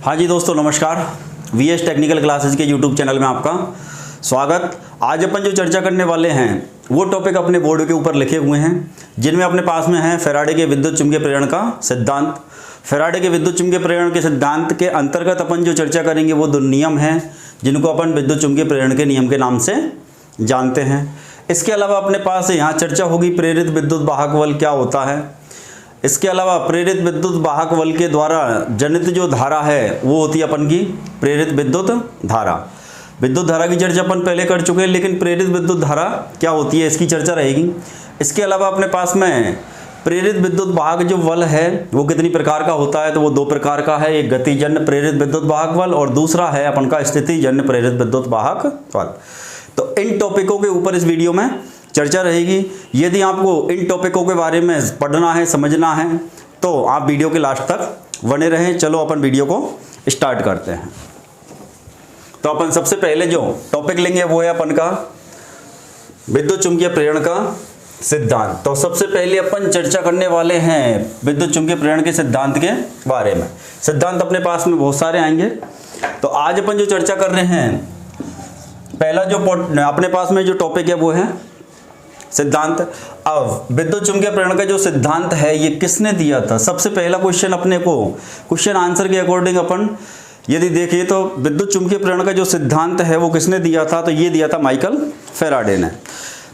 हाँ जी दोस्तों नमस्कार। वीएस टेक्निकल क्लासेज के यूट्यूब चैनल में आपका स्वागत। आज अपन जो चर्चा करने वाले हैं वो टॉपिक अपने बोर्ड के ऊपर लिखे हुए हैं, जिनमें अपने पास में है फैराडे के विद्युत चुम्बकीय प्रेरण का सिद्धांत। फैराडे के विद्युत चुम्बकीय प्रेरण के सिद्धांत के अंतर्गत अपन जो चर्चा करेंगे वो दो नियम हैं जिनको अपन विद्युत चुम्बकीय प्रेरण के नियम के नाम से जानते हैं। इसके अलावा अपने पास यहाँ चर्चा होगी प्रेरित विद्युत वाहक बल क्या होता है। इसके अलावा प्रेरित विद्युत वाहक बल के द्वारा जनित जो धारा है वो होती है अपन की प्रेरित विद्युत धारा। विद्युत धारा की चर्चा अपन पहले कर चुके हैं, लेकिन प्रेरित विद्युत धारा क्या होती है इसकी चर्चा रहेगी। इसके अलावा अपने पास में प्रेरित विद्युत वाहक जो बल है वो कितनी प्रकार का होता है, तो वो दो प्रकार का है। एक गतिजन्य प्रेरित विद्युत वाहक बल और दूसरा है अपन का स्थितिजन्य प्रेरित विद्युत वाहक बल। तो इन टॉपिकों के ऊपर इस वीडियो में चर्चा रहेगी। यदि आपको इन टॉपिकों के बारे में पढ़ना है, समझना है, तो आप वीडियो के लास्ट तक बने रहें। चलो अपन वीडियो को स्टार्ट करते हैं। तो अपन सबसे पहले जो टॉपिक लेंगे वो है अपन का विद्युत चुम्बकीय प्रेरण का सिद्धांत। तो सबसे पहले अपन चर्चा करने वाले हैं विद्युत चुम्बकीय प्रेरण के सिद्धांत के बारे में। सिद्धांत अपने पास में बहुत सारे आएंगे, तो आज अपन जो चर्चा कर रहे हैं पहला जो अपने पास में जो टॉपिक है वो है सिद्धांत। अब विद्युत चुम्बकीय प्रेरण का जो सिद्धांत है ये किसने दिया था। सबसे पहला क्वेश्चन अपने को क्वेश्चन आंसर के अकॉर्डिंग अपन यदि देखिए तो विद्युत चुम्बकीय प्रेरण का जो सिद्धांत है वो किसने दिया था, तो ये दिया था माइकल फैराडे ने।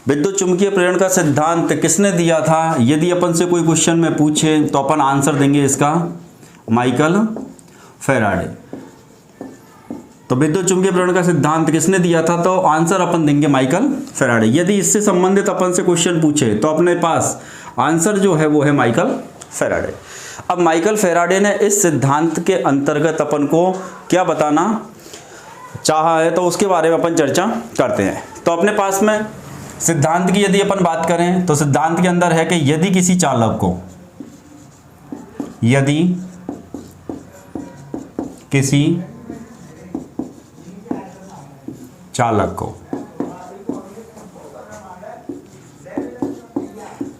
विद्युत चुम्बकीय प्रेरण का सिद्धांत किसने दिया था, यदि अपन से कोई क्वेश्चन में पूछे तो अपन आंसर देंगे इसका माइकल फैराडे। तो विद्युत चुम्बकीय प्रेरण का सिद्धांत किसने दिया था, तो आंसर अपन देंगे माइकल फैराडे। यदि इससे संबंधित अपन से क्वेश्चन पूछे तो अपने पास आंसर जो है वो है माइकल फैराडे। अब माइकल फैराडे ने इस सिद्धांत के अंतर्गत अपन को क्या बताना चाहा है तो उसके बारे में अपन चर्चा करते हैं। तो अपने पास में सिद्धांत की यदि अपन बात करें तो सिद्धांत के अंदर है कि यदि किसी चालक को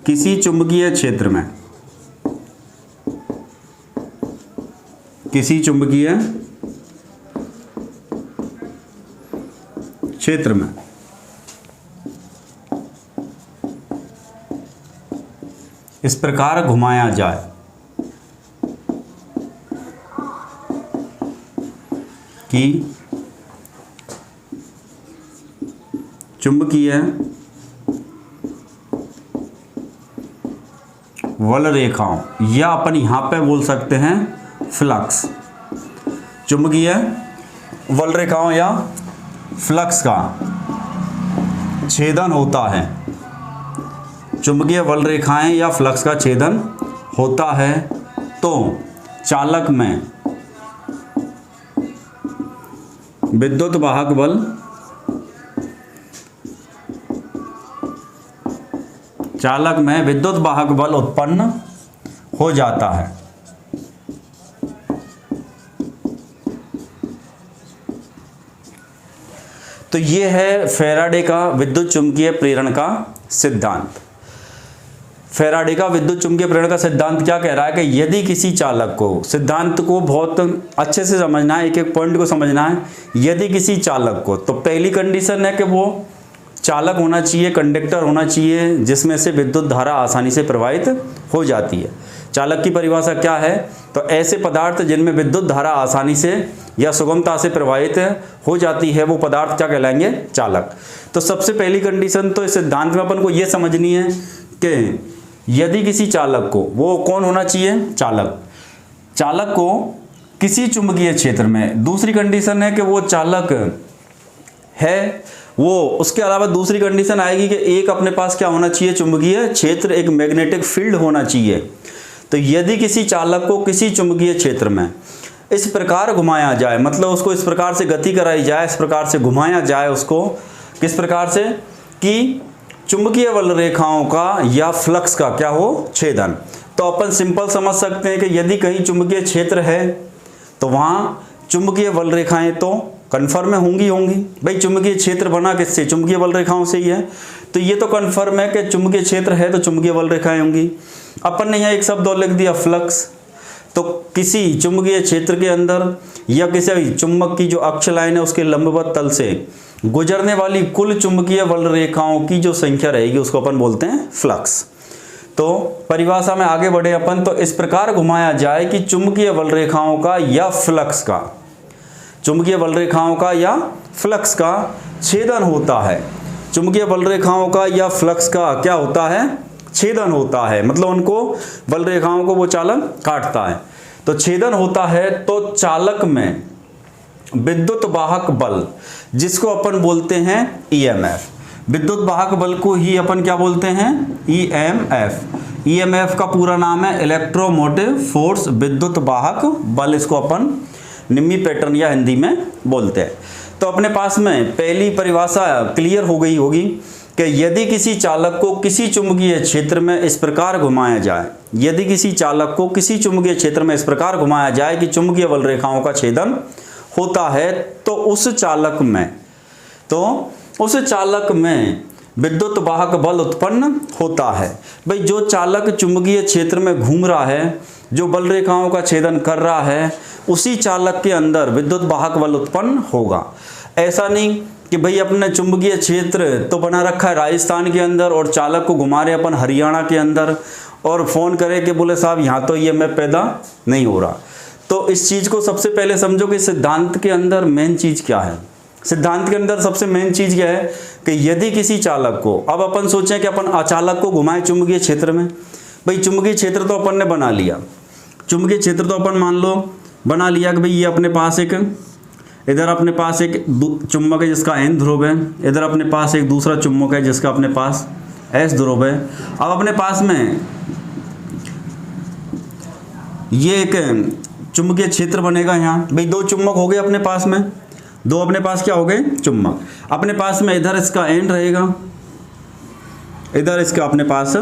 किसी चुंबकीय क्षेत्र में इस प्रकार घुमाया जाए कि चुंबकीय वल रेखाओं या अपन यहां पे बोल सकते हैं फ्लक्स, चुंबकीय वल रेखाओं या फ्लक्स का छेदन होता है। चुंबकीय वल रेखाएं या फ्लक्स का छेदन होता है तो चालक में विद्युत वाहक बल उत्पन्न हो जाता है। तो ये है फैराडे का विद्युत चुम्बकीय प्रेरण का सिद्धांत। फैराडे का विद्युत चुम्बकीय प्रेरण का सिद्धांत क्या कह रहा है कि यदि किसी चालक को, सिद्धांत को बहुत अच्छे से समझना है, एक एक पॉइंट को समझना है। यदि किसी चालक को, तो पहली कंडीशन है कि वो चालक होना चाहिए, कंडक्टर होना चाहिए जिसमें से विद्युत धारा आसानी से प्रवाहित हो जाती है। चालक की परिभाषा क्या है, तो ऐसे पदार्थ जिनमें विद्युत धारा आसानी से या सुगमता से प्रवाहित हो जाती है वो पदार्थ क्या कहलाएंगे, चालक। तो सबसे पहली कंडीशन तो इस सिद्धांत में अपन को ये समझनी है कि यदि किसी चालक को, वो कौन होना चाहिए, चालक को किसी चुंबकीय क्षेत्र में। दूसरी कंडीशन है कि वो चालक है, वो उसके अलावा दूसरी कंडीशन आएगी कि एक अपने पास क्या होना चाहिए, चुंबकीय क्षेत्र, एक मैग्नेटिक फील्ड होना चाहिए। तो यदि किसी चालक को किसी चुंबकीय क्षेत्र में इस प्रकार घुमाया जाए, मतलब उसको इस प्रकार से गति कराई जाए, इस प्रकार से घुमाया जाए उसको, किस प्रकार से, कि चुंबकीय वल रेखाओं का या फ्लक्स का क्या हो, छेदन। तो अपन सिंपल समझ सकते हैं कि यदि कहीं चुंबकीय क्षेत्र है तो वहां चुंबकीय वल रेखाएं तो कन्फर्म में होंगी भाई। चुंबकीय क्षेत्र बना किससे, चुंबकीय बल रेखाओं से ही है, तो ये तो कन्फर्म है कि चुंबकीय क्षेत्र है तो चुंबकीय बल रेखाएं होंगी। अपन ने यहाँ एक शब्द और लिख दिया फ्लक्स। तो किसी चुंबकीय क्षेत्र के अंदर या किसी चुंबक की जो अक्ष लाइन है उसके लंबवत तल से गुजरने वाली कुल चुंबकीय बल रेखाओं की जो संख्या रहेगी उसको अपन बोलते हैं फ्लक्स। तो परिभाषा में आगे बढ़े अपन, तो इस प्रकार घुमाया जाए कि चुंबकीय बल रेखाओं का या फ्लक्स का, चुंबकीय बल रेखाओं का या फ्लक्स का छेदन होता है। चुंबकीय बल रेखाओं का या फ्लक्स का क्या होता है? छेदन होता है, मतलब उनको बल रेखाओं को वो चालक काटता है। तो छेदन होता है तो चालक में विद्युत वाहक बल, जिसको अपन बोलते हैं ईएमएफ, विद्युत वाहक बल को ही अपन क्या बोलते हैं? ईएमएफ। ईएमएफ का पूरा नाम है इलेक्ट्रोमोटिव फोर्स, विद्युत वाहक बल, इसको अपन निम्मी पैटर्न या हिंदी में बोलते हैं। तो अपने पास में पहली परिभाषा क्लियर हो गई होगी कि यदि किसी चालक को किसी चुंबकीय क्षेत्र में इस प्रकार घुमाया जाए, यदि किसी चालक को किसी चुंबकीय क्षेत्र में इस प्रकार घुमाया जाए कि चुंबकीय बल रेखाओं का छेदन होता है, तो उस चालक में विद्युत वाहक बल उत्पन्न होता है। भाई जो चालक चुंबकीय क्षेत्र में घूम रहा है, जो बल रेखाओं का छेदन कर रहा है, उसी चालक के अंदर विद्युत वाहक बल उत्पन्न होगा। ऐसा नहीं कि भाई अपने चुंबकीय क्षेत्र तो बना रखा है राजस्थान के अंदर और चालक को घुमा रहे अपन हरियाणा के अंदर और फ़ोन करे कि बोले साहब यहाँ तो ईएमएफ पैदा नहीं हो रहा। तो इस चीज़ को सबसे पहले समझो कि सिद्धांत के अंदर मेन चीज़ क्या है। सिद्धांत के अंदर सबसे मेन चीज़ क्या है कि यदि किसी चालक को, अब अपन सोचें कि अपन अचालक को घुमाएं चुंबकीय क्षेत्र में, भाई चुंबकीय क्षेत्र तो अपन ने बना लिया, चुंबकीय क्षेत्र तो अपन मान लो बना लिया कि भाई ये अपने पास एक, इधर अपने पास एक चुंबक है जिसका N ध्रुव है, इधर अपने पास एक दूसरा चुंबक है जिसका अपने पास S ध्रुव है। अब अपने पास में ये एक चुंबकीय क्षेत्र बनेगा यहाँ, भाई दो चुंबक हो गए अपने पास में, दो अपने पास क्या हो गए? चुंबक। अपने पास में इधर इसका N रहेगा, इधर इसका अपने पास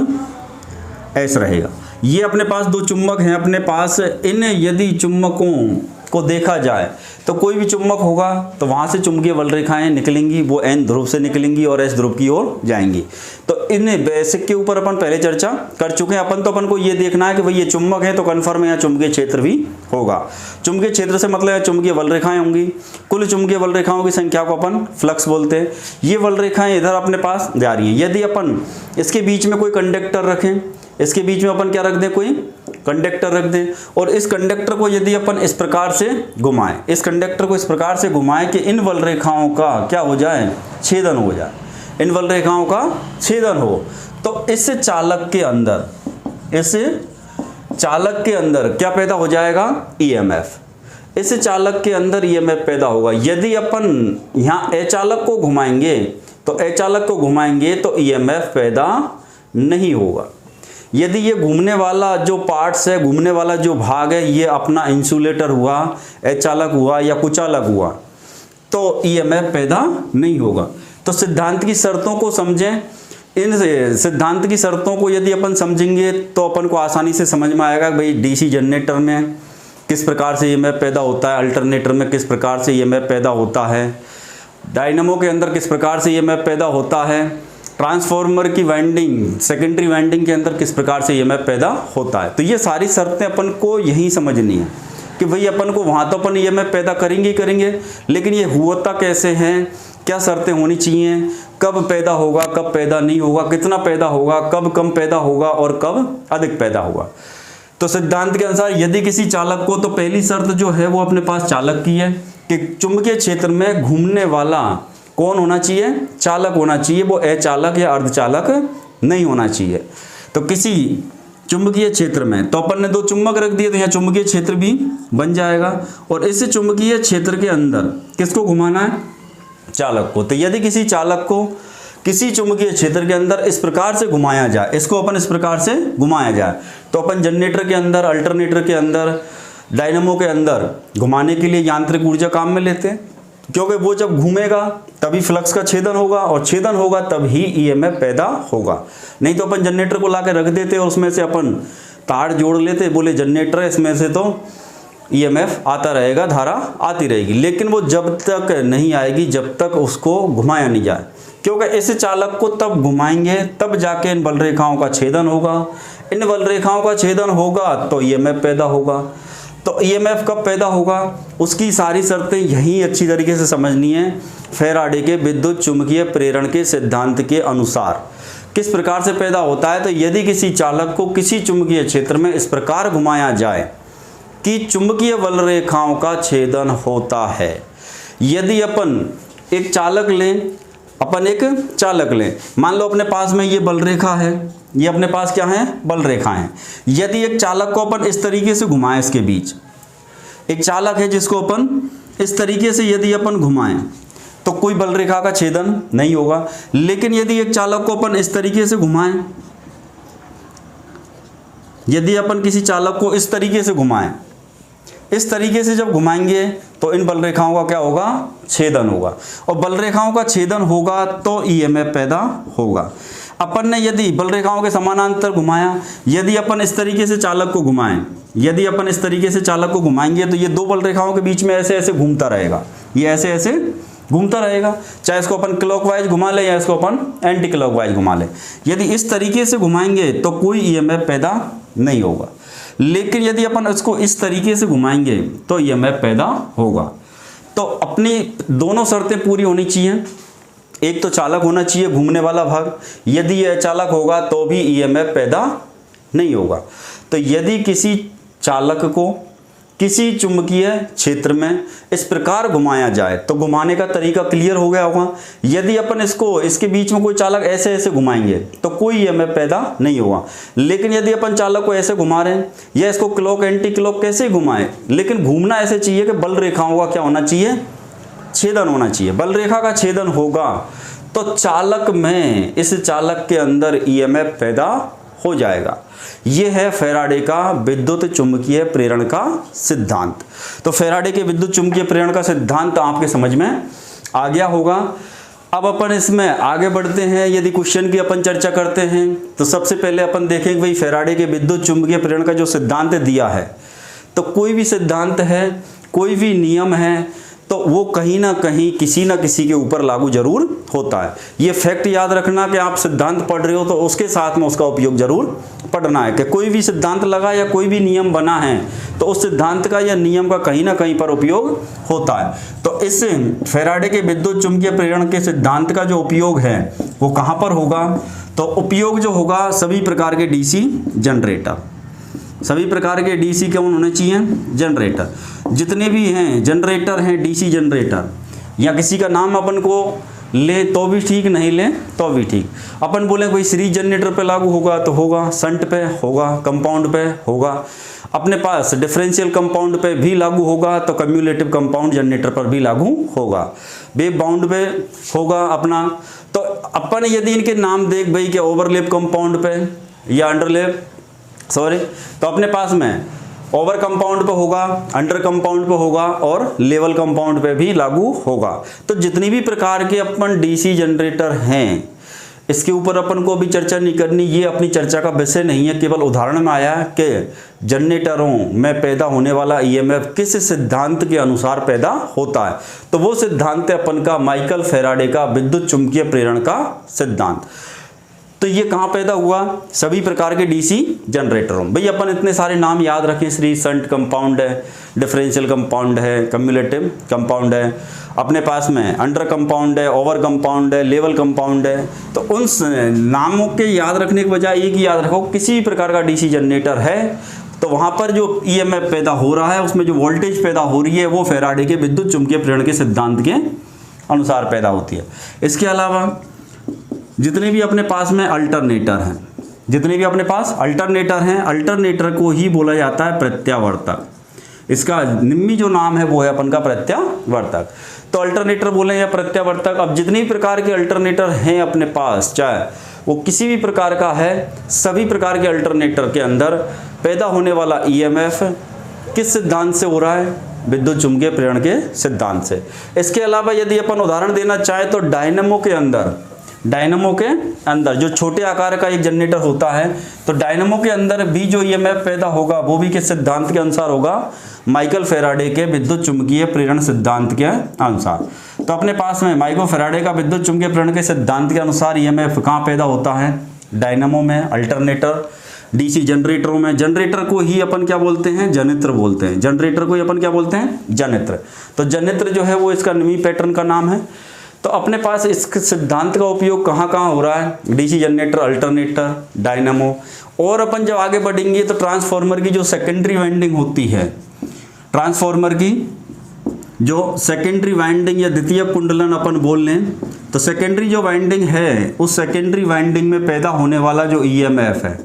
S रहेगा। ये अपने पास दो चुंबक हैं अपने पास। इन यदि चुंबकों को देखा जाए तो कोई भी चुंबक होगा तो वहाँ से चुंबकीय बल रेखाएं निकलेंगी, वो N ध्रुव से निकलेंगी और S ध्रुव की ओर जाएंगी। तो इन बेसिक के ऊपर अपन पहले चर्चा कर चुके हैं। अपन तो अपन को ये देखना है कि भाई ये चुंबक है तो कन्फर्म है यहाँ चुंबकीय क्षेत्र भी होगा। चुंबकीय क्षेत्र से मतलब चुंबकीय बल रेखाएं होंगी, कुल चुंबकीय बल रेखाओं की संख्या को अपन फ्लक्स बोलते हैं। ये बल रेखाएं इधर अपने पास जा रही हैं। यदि अपन इसके बीच में कोई कंडक्टर रखें, इसके बीच में अपन क्या रख दें? कोई कंडक्टर रख दें, और इस कंडक्टर को यदि अपन इस प्रकार से घुमाएं, इस कंडक्टर को इस प्रकार से घुमाएं कि इन बल रेखाओं का क्या हो जाए? छेदन हो जाए, इन बल रेखाओं का छेदन हो, तो इस चालक के अंदर क्या पैदा हो जाएगा? ईएमएफ। इस चालक के अंदर ईएमएफ पैदा होगा। यदि अपन यहाँ अचालक को घुमाएंगे तो ईएमएफ पैदा नहीं होगा। यदि ये घूमने वाला जो पार्ट्स है, घूमने वाला जो भाग है, ये अपना इंसुलेटर हुआ, अचालक हुआ या कुचालक हुआ, तो ईएमएफ पैदा नहीं होगा। तो सिद्धांत की शर्तों को समझें। इन सिद्धांत की शर्तों को यदि अपन समझेंगे तो अपन को आसानी से समझ में आएगा भाई डीसी जनरेटर में किस प्रकार से ईएमएफ पैदा होता है, अल्टरनेटर में किस प्रकार से ईएमएफ पैदा होता है, डायनामो के अंदर किस प्रकार से ईएमएफ पैदा होता है, ट्रांसफार्मर की वाइंडिंग, सेकेंडरी वाइंडिंग के अंदर किस प्रकार से ईएमएफ पैदा होता है। तो ये सारी शर्तें अपन को यही समझनी है कि भाई अपन को वहाँ तो अपन ईएमएफ पैदा करेंगे, लेकिन ये होता कैसे हैं, क्या शर्तें होनी चाहिए, कब पैदा होगा, कब पैदा नहीं होगा, कितना पैदा होगा, कब कम पैदा होगा और कब अधिक पैदा होगा। तो सिद्धांत के अनुसार यदि किसी चालक को, तो पहली शर्त जो है वो अपने पास चालक की है कि चुंबकीय क्षेत्र में घूमने वाला कौन होना चाहिए? चालक होना चाहिए, वो अचालक या अर्धचालक नहीं होना चाहिए। तो किसी चुंबकीय क्षेत्र में, तो अपन ने दो चुंबक रख दिए तो यहाँ चुंबकीय क्षेत्र भी बन जाएगा, और इस चुंबकीय क्षेत्र के अंदर किसको घुमाना है? चालक को। तो यदि किसी चालक को किसी चुंबकीय क्षेत्र के अंदर इस प्रकार से घुमाया जाए, इसको अपन इस प्रकार से घुमाया जाए, तो अपन जनरेटर के अंदर, अल्टरनेटर के अंदर, डायनामो के अंदर घुमाने के लिए यांत्रिक ऊर्जा काम में लेते हैं, क्योंकि वो जब घूमेगा तभी फ्लक्स का छेदन होगा, और छेदन होगा तब ही ईएमएफ पैदा होगा। नहीं तो अपन जनरेटर को ला के रख देते और उसमें से अपन तार जोड़ लेते, बोले जनरेटर है इसमें से तो ईएमएफ आता रहेगा, धारा आती रहेगी, लेकिन वो जब तक नहीं आएगी जब तक उसको घुमाया नहीं जाए, क्योंकि इस चालक को तब घुमाएंगे तब जाके इन बल रेखाओं का छेदन होगा, इन बल रेखाओं का छेदन होगा तो ईएमएफ पैदा होगा। तो ईएमएफ कब पैदा होगा, उसकी सारी शर्तें यही अच्छी तरीके से समझनी है। फैराडे के विद्युत चुंबकीय प्रेरण के सिद्धांत के अनुसार किस प्रकार से पैदा होता है, तो यदि किसी चालक को किसी चुंबकीय क्षेत्र में इस प्रकार घुमाया जाए कि चुंबकीय बल रेखाओं का छेदन होता है। यदि अपन एक चालक लें, मान लो अपने पास में ये बल रेखा है, ये अपने पास क्या है, बल रेखा है। यदि एक चालक को अपन इस तरीके से घुमाएं, इसके बीच एक चालक है जिसको अपन इस तरीके से यदि अपन घुमाएं तो कोई बल रेखा का छेदन नहीं होगा। लेकिन यदि एक चालक को अपन इस तरीके से घुमाएं, यदि अपन किसी चालक को इस तरीके से घुमाएं, इस तरीके से जब घुमाएंगे तो इन बल रेखाओं का क्या होगा, छेदन होगा। और बल रेखाओं का छेदन होगा तो ईएमएफ पैदा होगा। अपन ने यदि बल रेखाओं के समानांतर घुमाया, यदि अपन इस तरीके से चालक को घुमाएं, यदि अपन इस तरीके से चालक को घुमाएंगे तो ये दो बल रेखाओं के बीच में ऐसे ऐसे घूमता रहेगा, ये ऐसे ऐसे घूमता रहेगा। चाहे इसको अपन क्लॉकवाइज घुमा ले या इसको अपन एंटी क्लॉकवाइज घुमा ले। यदि इस तरीके से घुमाएंगे तो कोई ईएमएफ पैदा नहीं होगा। लेकिन यदि अपन इसको इस तरीके से घुमाएंगे तो ईएमएफ पैदा होगा। तो अपनी दोनों शर्तें पूरी होनी चाहिए। एक तो चालक होना चाहिए, घूमने वाला भाग, यदि यह चालक होगा तो भी ईएमएफ पैदा नहीं होगा। तो यदि किसी चालक को किसी चुंबकीय क्षेत्र में इस प्रकार घुमाया जाए, तो घुमाने का तरीका क्लियर हो गया होगा। यदि अपन इसको इसके बीच में कोई चालक ऐसे ऐसे घुमाएंगे तो कोई ईएमएफ पैदा नहीं होगा। लेकिन यदि अपन चालक को ऐसे घुमा रहे हैं या इसको क्लॉक एंटी क्लॉक कैसे घुमाएं, लेकिन घूमना ऐसे चाहिए कि बल रेखाओं का क्या होना चाहिए, छेदन होना चाहिए। बल रेखा का छेदन होगा तो चालक में, इस चालक के अंदर ईएमएफ पैदा हो जाएगा। यह है फैराडे का विद्युत चुंबकीय प्रेरण का सिद्धांत। तो फैराडे के विद्युत चुंबकीय प्रेरण का सिद्धांत आपके समझ में आ गया होगा। अब अपन इसमें आगे बढ़ते हैं। यदि क्वेश्चन की अपन चर्चा करते हैं तो सबसे पहले अपन देखेंगे भाई फैराडे के विद्युत चुंबकीय प्रेरण का जो सिद्धांत दिया है, तो कोई भी सिद्धांत है, कोई भी नियम है, तो वो कहीं ना कहीं किसी ना किसी के ऊपर लागू जरूर होता है। ये फैक्ट याद रखना कि आप सिद्धांत पढ़ रहे हो तो उसके साथ में उसका उपयोग जरूर पढ़ना है कि कोई भी सिद्धांत लगा या कोई भी नियम बना है तो उस सिद्धांत का या नियम का कहीं ना कहीं पर उपयोग होता है। तो इस फैराडे के विद्युत चुंबकीय प्रेरण के सिद्धांत का जो उपयोग है वो कहाँ पर होगा, तो उपयोग जो होगा सभी प्रकार के डीसी जनरेटर, सभी प्रकार के डीसी कौन होने चाहिए, जनरेटर। जितने भी हैं जनरेटर हैं, डीसी जनरेटर, या किसी का नाम अपन को ले तो भी ठीक, नहीं ले तो भी ठीक। अपन बोले कोई सीरीज जनरेटर पे लागू होगा तो होगा, शंट पे होगा, कंपाउंड पे होगा, अपने पास डिफरेंशियल कंपाउंड पे भी लागू होगा तो कम्युलेटिव कंपाउंड जनरेटर पर भी लागू होगा, वेव बाउंड पे होगा अपना। तो अपन यदि इनके नाम देख भाई कि ओवरलैप कंपाउंड पे या अंडरलैप, तो अपने पास में ओवर कंपाउंड पे होगा, अंडर कंपाउंड पे होगा और लेवल कंपाउंड पे भी लागू होगा। तो जितनी भी प्रकार के अपन डीसी जनरेटर हैं, इसके ऊपर अपन को भी चर्चा नहीं करनी, ये अपनी चर्चा का विषय नहीं है। केवल उदाहरण में आया है कि जनरेटरों में पैदा होने वाला ईएमएफ किस सिद्धांत के अनुसार पैदा होता है, तो वो सिद्धांत है अपन का माइकल फैराडे का विद्युत चुंबकीय प्रेरण का सिद्धांत। तो ये कहाँ पैदा हुआ, सभी प्रकार के डीसी जनरेटरों। भाई अपन इतने सारे नाम याद रखें, सीरीज शंट कंपाउंड है, डिफरेंशियल कंपाउंड है, कम्युलेटिव कंपाउंड है, अपने पास में अंडर कंपाउंड है, ओवर कंपाउंड है, लेवल कंपाउंड है। तो उन नामों के याद रखने के बजाय एक ही याद रखो, किसी भी प्रकार का डीसी जनरेटर है तो वहाँ पर जो ईएमएफ पैदा हो रहा है, उसमें जो वोल्टेज पैदा हो रही है वो फैराडे के विद्युत चुंबकीय प्रेरण के सिद्धांत के अनुसार पैदा होती है। इसके अलावा जितने भी अपने पास में अल्टरनेटर हैं, जितने भी अपने पास अल्टरनेटर हैं, अल्टरनेटर को ही बोला जाता है प्रत्यावर्तक। इसका निम्मी जो नाम है वो है अपन का प्रत्यावर्तक। तो अल्टरनेटर बोले या प्रत्यावर्तक। अब जितने भी प्रकार के अल्टरनेटर हैं अपने पास, चाहे वो किसी भी प्रकार का है, सभी प्रकार के अल्टरनेटर के अंदर पैदा होने वाला ईएमएफ किस सिद्धांत से हो रहा है, विद्युत चुंबकीय प्रेरण के सिद्धांत से। इसके अलावा यदि अपन उदाहरण देना चाहें तो डायनेमो के अंदर जो छोटे आकार का एक जनरेटर होता है, तो डायनेमो के अंदर भी जो ईएमएफ पैदा होगा वो भी किस सिद्धांत के अनुसार होगा, माइकल फैराडे के विद्युत चुंबकीय प्रेरण सिद्धांत के अनुसार। तो अपने पास में माइकल फैराडे का विद्युत चुंबकीय प्रेरण के सिद्धांत के अनुसार ईएमएफ कहाँ पैदा होता है, डायनेमो में, अल्टरनेटर। डीसी जनरेटरों में जनरेटर को ही अपन क्या बोलते हैं, जनित्र बोलते हैं। जनरेटर को ही अपन क्या बोलते हैं, जनित्र। तो जनित्र जो है वो इसका निमी पैटर्न का नाम है। तो अपने पास इस सिद्धांत का उपयोग कहाँ कहाँ हो रहा है, डीसी जनरेटर, अल्टरनेटर, डायनामो। और अपन जब आगे बढ़ेंगे तो ट्रांसफार्मर की जो सेकेंडरी वाइंडिंग होती है, ट्रांसफार्मर की जो सेकेंडरी वाइंडिंग या द्वितीय कुंडलन अपन बोल लें, तो सेकेंडरी जो वाइंडिंग है उस सेकेंडरी वाइंडिंग में पैदा होने वाला जो ईएमएफ है,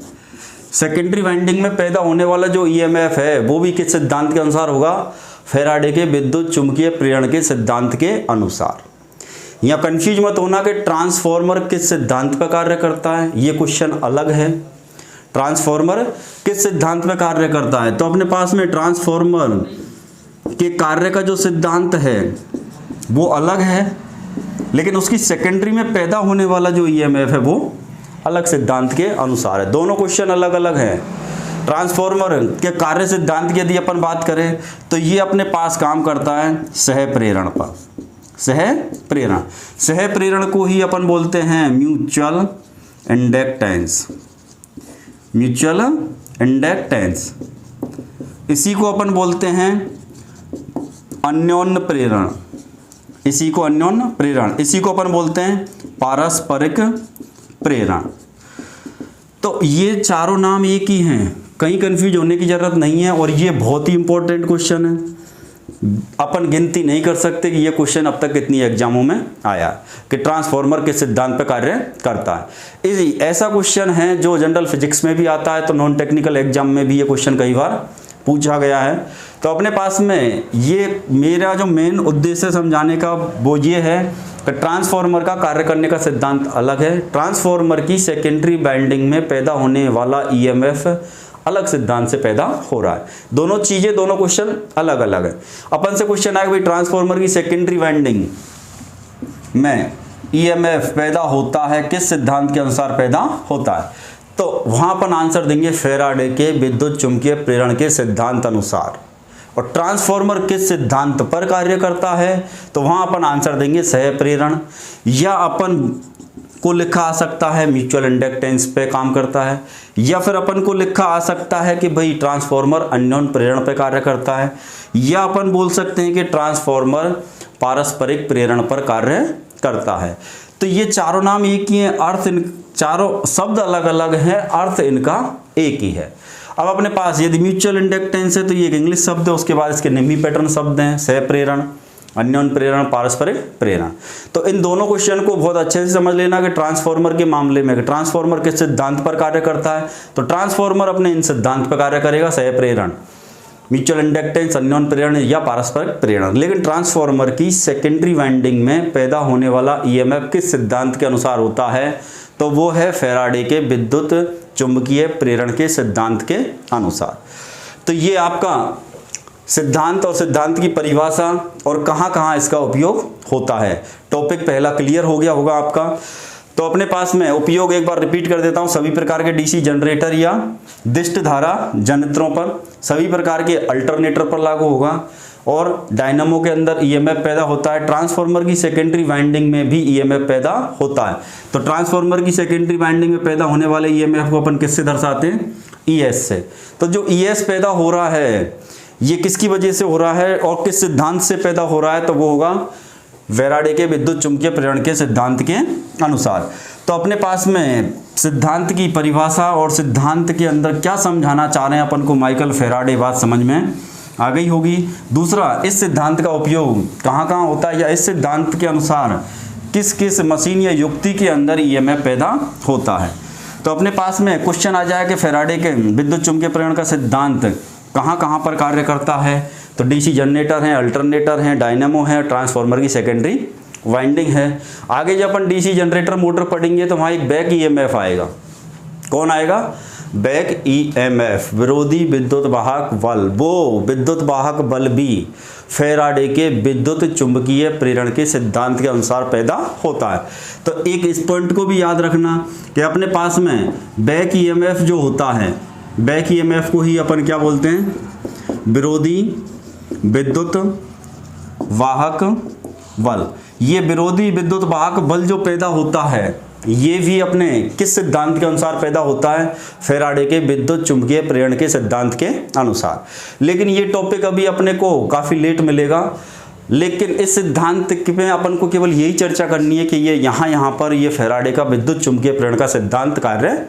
सेकेंडरी वाइंडिंग में पैदा होने वाला जो ईएमएफ है वो भी किस सिद्धांत के अनुसार होगा, फैराडे के विद्युत चुंबकीय प्रेरण के सिद्धांत के अनुसार। यहाँ कंफ्यूज मत होना कि ट्रांसफार्मर किस सिद्धांत पर कार्य करता है, ये क्वेश्चन अलग है। ट्रांसफार्मर किस सिद्धांत में कार्य करता है, तो अपने पास में ट्रांसफार्मर के कार्य का जो सिद्धांत है वो अलग है, लेकिन उसकी सेकेंडरी में पैदा होने वाला जो ईएमएफ है वो अलग सिद्धांत के अनुसार है। दोनों क्वेश्चन अलग अलग हैं। ट्रांसफार्मर के कार्य सिद्धांत की यदि अपन बात करें तो ये अपने पास काम करता है सह प्रेरण पर। सह प्रेरण, सह प्रेरण को ही अपन बोलते हैं म्यूचुअल इंडक्टेंस, म्यूचुअल इंडक्टेंस। इसी को अपन बोलते हैं अन्योन्य प्रेरण, इसी को अन्योन्य प्रेरण, इसी को अपन बोलते हैं पारस्परिक प्रेरण। तो ये चारों नाम एक ही हैं, कहीं कंफ्यूज होने की जरूरत नहीं है। और ये बहुत ही इंपॉर्टेंट क्वेश्चन है, अपन गिनती नहीं कर सकते कि ये क्वेश्चन अब तक कितनी एग्जामों में आया कि ट्रांसफार्मर के सिद्धांत पर कार्य करता है। ऐसा क्वेश्चन है जो जनरल फिजिक्स में भी आता है, तो नॉन टेक्निकल एग्जाम में भी ये क्वेश्चन कई बार पूछा गया है। तो अपने पास में ये मेरा जो मेन उद्देश्य समझाने का वो ये है कि ट्रांसफार्मर का कार्य करने का सिद्धांत अलग है, ट्रांसफार्मर की सेकेंडरी वाइंडिंग में पैदा होने वाला ईएमएफ अलग सिद्धांत से पैदा हो रहा है। दोनों चीजें, दोनों क्वेश्चन अलग अलग है। अपन से क्वेश्चन आएगा भाई ट्रांसफार्मर की सेकेंडरी वाइंडिंग में ईएमएफ पैदा होता है किस सिद्धांत के अनुसार पैदा होता है, तो वहां अपन आंसर देंगे फैराडे के विद्युत चुंबकीय प्रेरण के सिद्धांत अनुसार। और ट्रांसफार्मर किस सिद्धांत पर कार्य करता है, तो वहां अपन आंसर देंगे सह प्रेरण, या अपन को लिखा आ सकता है म्यूचुअल इंडक्टेंस पे काम करता है, या फिर अपन को लिखा आ सकता है कि भाई ट्रांसफार्मर अन्योन्य प्रेरण पे कार्य करता है, या अपन बोल सकते हैं कि ट्रांसफार्मर पारस्परिक प्रेरण पर कार्य करता है। तो ये चारों नाम एक ही हैं, अर्थ इन चारों शब्द अलग अलग हैं, अर्थ इनका एक ही है। अब अपने पास यदि म्यूचुअल इंडक्टेंस है तो ये एक इंग्लिश शब्द है, उसके बाद इसके निमी पैटर्न शब्द हैं सह प्रेरण, अन्योन्य प्रेरण, पारस्परिक प्रेरण। तो इन दोनों क्वेश्चन को बहुत अच्छे से समझ लेना कि ट्रांसफार्मर के मामले में ट्रांसफार्मर किस सिद्धांत पर कार्य करता है, तो ट्रांसफार्मर अपने इन सिद्धांत पर कार्य करेगा, सह प्रेरण, म्यूचुअल इंडक्टेंस, अन्योन्य प्रेरण या पारस्परिक प्रेरण। लेकिन ट्रांसफार्मर की सेकेंडरी वाइंडिंग में पैदा होने वाला ईएमएफ किस सिद्धांत के अनुसार होता है, तो वो है फैराडे के विद्युत चुंबकीय प्रेरण के सिद्धांत के अनुसार। तो ये आपका सिद्धांत और सिद्धांत की परिभाषा और कहाँ कहाँ इसका उपयोग होता है, टॉपिक पहला क्लियर हो गया होगा आपका। तो अपने पास में उपयोग एक बार रिपीट कर देता हूँ, सभी प्रकार के डीसी जनरेटर या दिष्ट धारा जनित्रों पर, सभी प्रकार के अल्टरनेटर पर लागू होगा, और डायनामो के अंदर ईएमएफ पैदा होता है। ट्रांसफार्मर की सेकेंडरी वाइंडिंग में भी ईएमएफ पैदा होता है। तो ट्रांसफार्मर की सेकेंडरी वाइंडिंग में पैदा होने वाले ईएमएफ को अपन किससे दर्शाते हैं, ईएस से। तो जो ईएस पैदा हो रहा है ये किसकी वजह से हो रहा है और किस सिद्धांत से पैदा हो रहा है, तो वो होगा फैराडे के विद्युत चुंबकीय प्रेरण के सिद्धांत के अनुसार। तो अपने पास में सिद्धांत की परिभाषा और सिद्धांत के अंदर क्या समझाना चाह रहे हैं अपन को माइकल फैराडे, बात समझ में आ गई होगी। दूसरा, इस सिद्धांत का उपयोग कहाँ कहाँ होता है, या इस सिद्धांत के अनुसार किस किस मशीन या युक्ति के अंदर ईएमएफ पैदा होता है। तो अपने पास में क्वेश्चन आ जाए कि फैराडे के विद्युत चुंबकीय प्रेरण का सिद्धांत कहाँ कहाँ पर कार्य करता है, तो डीसी जनरेटर हैं, अल्टरनेटर हैं, डायनामो है, ट्रांसफार्मर की सेकेंडरी वाइंडिंग है। आगे जब अपन डीसी जनरेटर मोटर पढ़ेंगे तो वहाँ एक बैक ईएमएफ आएगा। कौन आएगा, बैक ईएमएफ, विरोधी विद्युत वाहक बल। वो विद्युत वाहक बल भी फैराडे के विद्युत चुंबकीय प्रेरण के सिद्धांत के अनुसार पैदा होता है। तो एक इस पॉइंट को भी याद रखना कि अपने पास में बैक ईएमएफ जो होता है, बैक ईएमएफ को ही अपन क्या बोलते हैं, विरोधी विद्युत वाहक बल। ये विरोधी विद्युत वाहक बल जो पैदा होता है ये भी अपने किस सिद्धांत के अनुसार पैदा होता है? फैराडे के विद्युत चुंबकीय प्रेरण के सिद्धांत के अनुसार। लेकिन ये टॉपिक अभी अपने को काफ़ी लेट मिलेगा, लेकिन इस सिद्धांत में अपन को केवल यही चर्चा करनी है कि ये यहाँ पर ये फैराडे का विद्युत चुंबकीय प्रेरण का सिद्धांत कार्य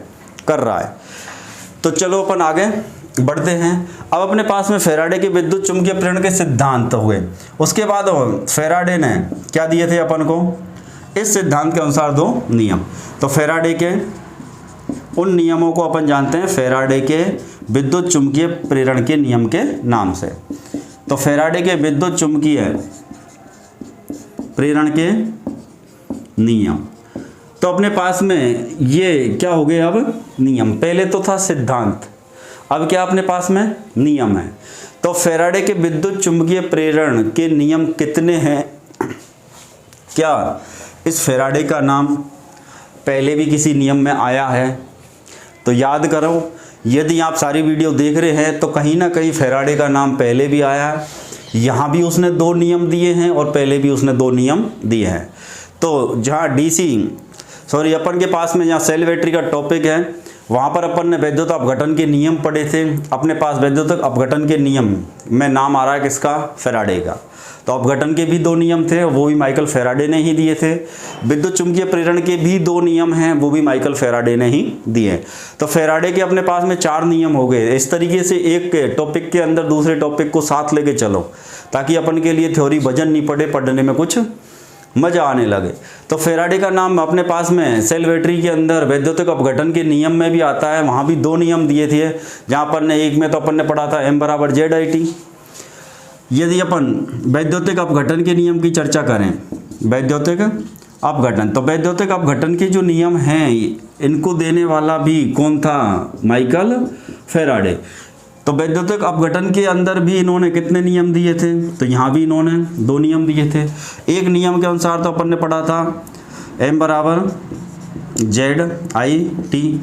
कर रहा है। तो चलो अपन आगे बढ़ते हैं। अब अपने पास में फैराडे के विद्युत चुंबकीय प्रेरण के सिद्धांत हुए, उसके बाद फैराडे ने क्या दिए थे अपन को? इस सिद्धांत के अनुसार 2 नियम। तो फैराडे के उन नियमों को अपन जानते हैं फैराडे के विद्युत चुंबकीय प्रेरण के नियम के नाम से। तो फैराडे के विद्युत चुंबकीय प्रेरण के नियम, तो अपने पास में ये क्या हो गए अब? नियम। पहले तो था सिद्धांत, अब क्या अपने पास में नियम है। तो फैराडे के विद्युत चुंबकीय प्रेरण के नियम कितने हैं? क्या इस फैराडे का नाम पहले भी किसी नियम में आया है? तो याद करो, यदि आप सारी वीडियो देख रहे हैं तो कहीं ना कहीं फैराडे का नाम पहले भी आया है। यहाँ भी उसने 2 नियम दिए हैं और पहले भी उसने 2 नियम दिए हैं। तो जहाँ अपन के पास में जहाँ सेल बैटरी का टॉपिक है, वहाँ पर अपन ने वैद्युत अपघटन के नियम पढ़े थे। अपने पास वैद्युत अपघटन के नियम में नाम आ रहा है किसका? फैराडे का। तो अपघटन के भी 2 नियम थे, वो भी माइकल फैराडे ने ही दिए थे। विद्युत चुंबकीय प्रेरण के भी 2 नियम हैं, वो भी माइकल फैराडे ने ही दिए। तो फैराडे के अपने पास में 4 नियम हो गए। इस तरीके से एक टॉपिक के अंदर दूसरे टॉपिक को साथ लेके चलो, ताकि अपन के लिए थ्योरी वजन नहीं पड़े, पढ़ने में कुछ मजा आने लगे। तो फैराडे का नाम अपने पास में सेल बैटरी के अंदर वैद्युतिक अपघटन के नियम में भी आता है। वहाँ भी 2 नियम दिए थे, जहाँ अपन ने एक में तो अपन ने पढ़ा था M = ZIT। यदि अपन वैद्युतिक अपघटन के नियम की चर्चा करें, वैद्युतिक अपघटन, तो वैद्युतिक अपघटन के जो नियम हैं इनको देने वाला भी कौन था? Michael Faraday. तो वैद्युतिक अपघटन के अंदर भी इन्होंने कितने नियम दिए थे? तो यहाँ भी इन्होंने 2 नियम दिए थे। एक नियम के अनुसार तो अपन ने पढ़ा था M = ZIT,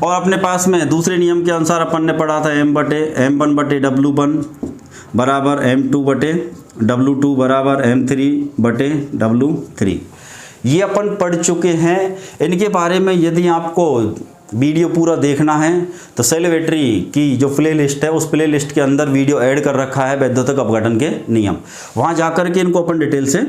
और अपने पास में दूसरे नियम के अनुसार अपन ने पढ़ा था M1/W1 बराबर M2/W2 बराबर M3/W3। ये अपन पढ़ चुके हैं। इनके बारे में यदि आपको वीडियो पूरा देखना है तो सेल बैटरी की जो प्ले लिस्ट है, उस प्ले लिस्ट के अंदर वीडियो ऐड कर रखा है वैद्युतिक अपघटन के नियम। वहाँ जाकर के इनको अपन डिटेल से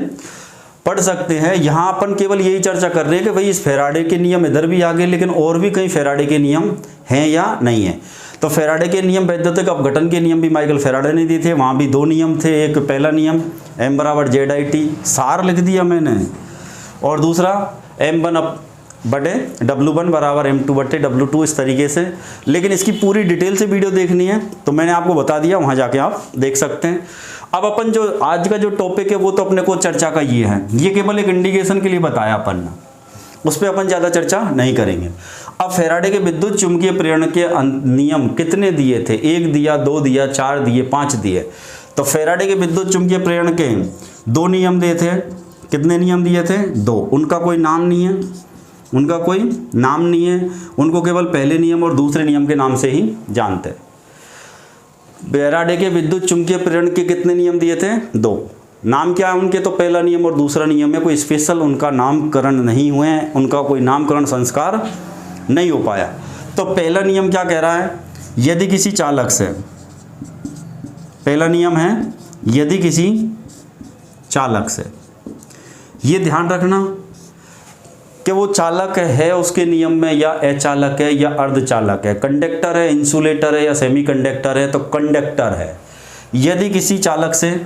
पढ़ सकते हैं। यहाँ अपन केवल यही चर्चा कर रहे हैं कि भाई इस फैराडे के नियम इधर भी आ गए, लेकिन और भी कई फैराडे के नियम हैं या नहीं है। तो फैराडे के नियम, वैद्युतिक अपघटन के नियम भी माइकल फैराडे ने दिए थे। वहाँ भी 2 नियम थे। एक पहला नियम M = ZIT, सार लिख दिया मैंने, और दूसरा M1/W1 बराबर M2/W2, इस तरीके से। लेकिन इसकी पूरी डिटेल से वीडियो देखनी है तो मैंने आपको बता दिया, वहाँ जाके आप देख सकते हैं। अब अपन जो आज का जो टॉपिक है वो तो अपने को चर्चा का ये है, ये केवल एक इंडिकेशन के लिए बताया अपन ने, उस पर अपन ज़्यादा चर्चा नहीं करेंगे। अब फैराडे के विद्युत चुंबकीय प्रेरण के नियम कितने दिए थे? 1 दिया, 2 दिया, 4 दिए, 5 दिए। तो फैराडे के विद्युत चुंबकीय प्रेरण के 2 नियम दिए थे। कितने नियम दिए थे? 2। उनका कोई नाम नहीं है, उनका कोई नाम नहीं है, उनको केवल पहले नियम और दूसरे नियम के नाम से ही जानते हैं। फैराडे के विद्युत चुंबकीय प्रेरण के कितने नियम दिए थे? 2। नाम क्या है उनके? तो पहला नियम और दूसरा नियम है। कोई स्पेशल उनका नामकरण नहीं हुए हैं, उनका कोई नामकरण संस्कार नहीं हो पाया। तो पहला नियम क्या कह रहा है? यदि किसी चालक से, पहला नियम है यदि किसी चालक से, ये ध्यान रखना कि वो चालक है उसके नियम में, या अचालक है या अर्धचालक है, कंडक्टर है, इंसुलेटर है या सेमीकंडक्टर है। तो कंडक्टर है। यदि किसी चालक से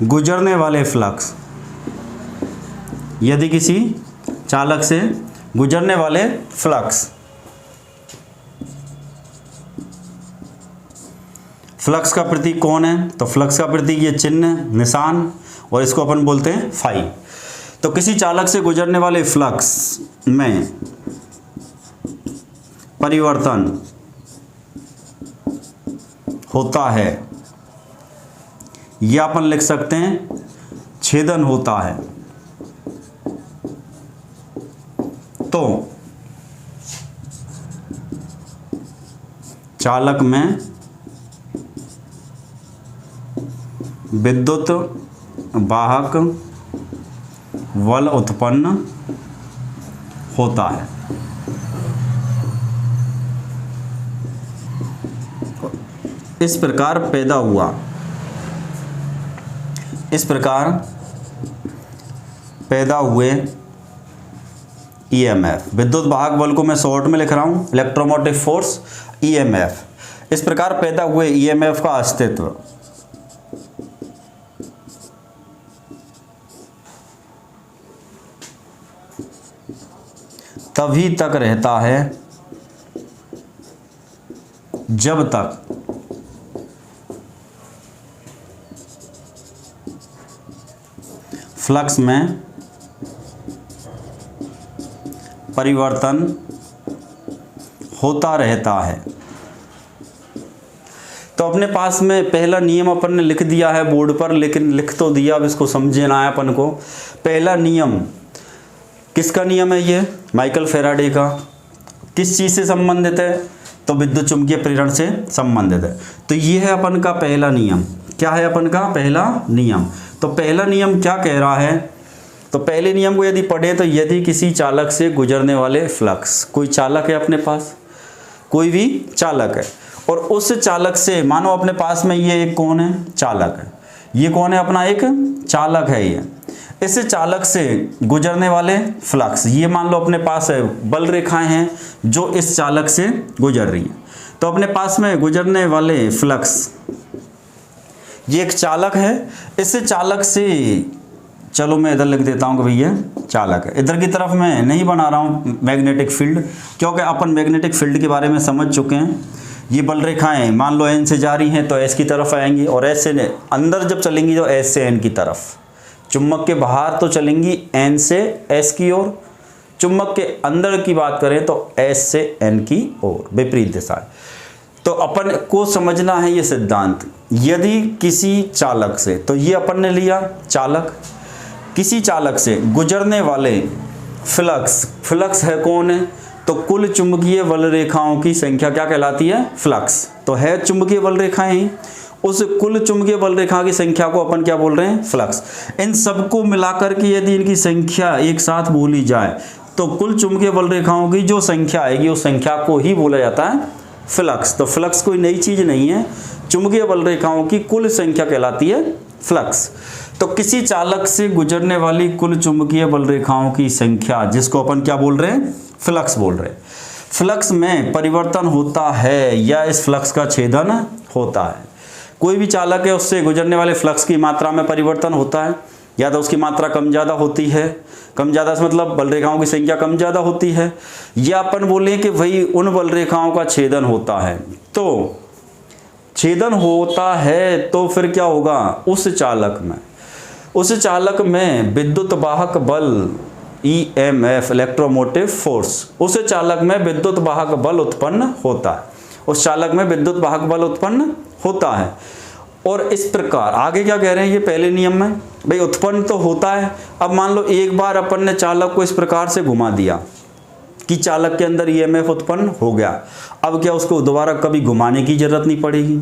गुजरने वाले फ्लक्स, यदि किसी चालक से गुजरने वाले फ्लक्स, फ्लक्स का प्रतीक कौन है? तो फ्लक्स का प्रतीक ये चिन्ह, निशान, और इसको अपन बोलते हैं फाई। तो किसी चालक से गुजरने वाले फ्लक्स में परिवर्तन होता है, या अपन लिख सकते हैं छेदन होता है। तो चालक में विद्युत वाहक बल उत्पन्न होता है। इस प्रकार पैदा हुए ईएमएफ, विद्युत वाहक बल को मैं शॉर्ट में लिख रहा हूं, इलेक्ट्रोमोटिव फोर्स, ईएमएफ। इस प्रकार पैदा हुए ईएमएफ का अस्तित्व तभी तक रहता है जब तक फ्लक्स में परिवर्तन होता रहता है। तो अपने पास में पहला नियम अपन ने लिख दिया है बोर्ड पर, लेकिन लिख तो दिया, अब इसको समझना है अपन को। पहला नियम किसका नियम है? ये माइकल फैराडे का। किस चीज़ से संबंधित है? तो विद्युत चुंबकीय प्रेरण से संबंधित है। तो ये है अपन का पहला नियम। क्या है अपन का पहला नियम? तो पहला नियम क्या कह रहा है? तो पहले नियम को यदि पढ़े तो यदि किसी चालक से गुजरने वाले फ्लक्स, कोई चालक है अपने पास, कोई भी चालक है, और उस चालक से मानो अपने पास में ये एक कौन है? चालक है। ये कौन है? अपना एक चालक है। ये इस चालक से गुजरने वाले फ्लक्स, ये मान लो अपने पास है बल रेखाएं हैं जो इस चालक से गुजर रही हैं। तो अपने पास में गुजरने वाले फ्लक्स, ये एक चालक है। इस चालक से, चलो मैं इधर लिख देता हूँ कि भैया चालक है। इधर की तरफ मैं नहीं बना रहा हूँ मैग्नेटिक फील्ड, क्योंकि अपन मैग्नेटिक फील्ड के बारे में समझ चुके हैं। ये बल रेखाएं मान लो एन से जा रही हैं तो एस की तरफ आएंगी, और एस से अंदर जब चलेंगी तो एस से एन की तरफ। चुम्बक के बाहर तो चलेंगी एन से एस की ओर, चुम्बक के अंदर की बात करें तो एस से एन की ओर, विपरीत दिशा। तो अपन को समझना है ये सिद्धांत। यदि किसी चालक से, तो ये अपन ने लिया चालक, किसी चालक से गुजरने वाले फ्लक्स है कौन है? तो कुल चुंबकीय बल रेखाओं की संख्या क्या कहलाती है? फ्लक्स। तो है चुंबकीय बल रेखाएं ही, उस कुल चुंबकीय बल रेखा की संख्या को अपन क्या बोल रहे हैं? फ्लक्स। इन सबको मिलाकर के यदि इनकी संख्या एक साथ बोली जाए तो कुल चुंबकीय बल रेखाओं की जो संख्या आएगी उस संख्या को ही बोला जाता है फ्लक्स। तो फ्लक्स कोई नई चीज नहीं है, चुंबकीय बल रेखाओं की कुल संख्या कहलाती है फ्लक्स। तो किसी चालक से गुजरने वाली कुल चुंबकीय बल रेखाओं की संख्या, जिसको अपन क्या बोल रहे हैं? फ्लक्स बोल रहे हैं। फ्लक्स में परिवर्तन होता है या इस फ्लक्स का छेदन होता है। कोई भी चालक है उससे गुजरने वाले फ्लक्स की मात्रा में परिवर्तन होता है, या तो उसकी मात्रा कम ज़्यादा होती है, कम ज़्यादा से मतलब बल रेखाओं की संख्या कम ज़्यादा होती है, या अपन बोलें कि भाई उन बल रेखाओं का छेदन होता है। तो छेदन होता है तो फिर क्या होगा? उस चालक में विद्युत वाहक बल ईएमएफ, इलेक्ट्रोमोटिव फोर्स, उस चालक में विद्युत वाहक बल उत्पन्न होता है। उस चालक में विद्युत वाहक बल उत्पन्न होता है। और इस प्रकार आगे क्या कह रहे हैं? ये पहले नियम में भाई उत्पन्न तो होता है। अब मान लो एक बार अपन ने चालक को इस प्रकार से घुमा दिया कि चालक के अंदर ईएमएफ उत्पन्न हो गया। अब क्या उसको दोबारा कभी घुमाने की जरूरत नहीं पड़ेगी?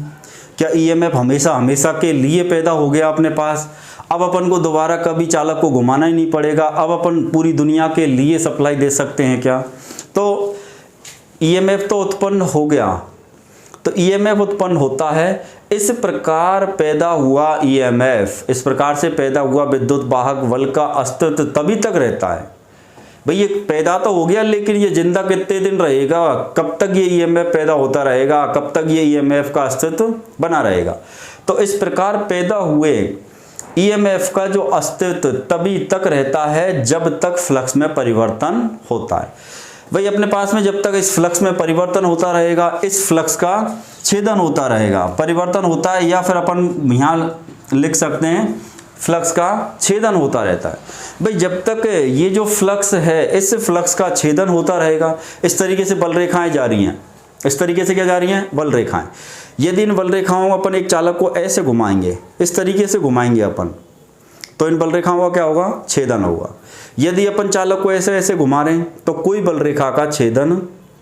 क्या ईएमएफ हमेशा के लिए पैदा हो गया अपने पास? अब अपन को दोबारा कभी चालक को घुमाना ही नहीं पड़ेगा। अब अपन पूरी दुनिया के लिए सप्लाई दे सकते हैं क्या? तो ईएमएफ तो उत्पन्न हो गया, तो ईएमएफ उत्पन्न होता है। इस प्रकार पैदा हुआ ईएमएफ, इस प्रकार से पैदा हुआ विद्युत वाहक बल का अस्तित्व तभी तक रहता है। भाई ये पैदा तो हो गया, लेकिन ये जिंदा कितने दिन रहेगा? कब तक ये ईएमएफ पैदा होता रहेगा? कब तक ये ईएमएफ का अस्तित्व बना रहेगा? तो इस प्रकार पैदा हुए ईएमएफ का जो अस्तित्व तभी तक रहता है जब तक फ्लक्स में परिवर्तन होता है। भाई अपने पास में जब तक इस फ्लक्स में परिवर्तन होता रहेगा, इस फ्लक्स का छेदन होता रहेगा, परिवर्तन होता है, या फिर अपन यहाँ लिख सकते हैं फ्लक्स का छेदन होता रहता है। भाई जब तक ये जो फ्लक्स है इस फ्लक्स का छेदन होता रहेगा, इस तरीके से बल रेखाएं जा रही हैं, इस तरीके से क्या जा रही हैं? बल रेखाएं। यदि इन बल रेखाओं में अपन एक चालक को ऐसे घुमाएंगे, इस तरीके से घुमाएंगे अपन, तो इन बल रेखाओं का क्या होगा? छेदन होगा। यदि अपन चालक को ऐसे ऐसे घुमा रहे हैं तो कोई बल रेखा का छेदन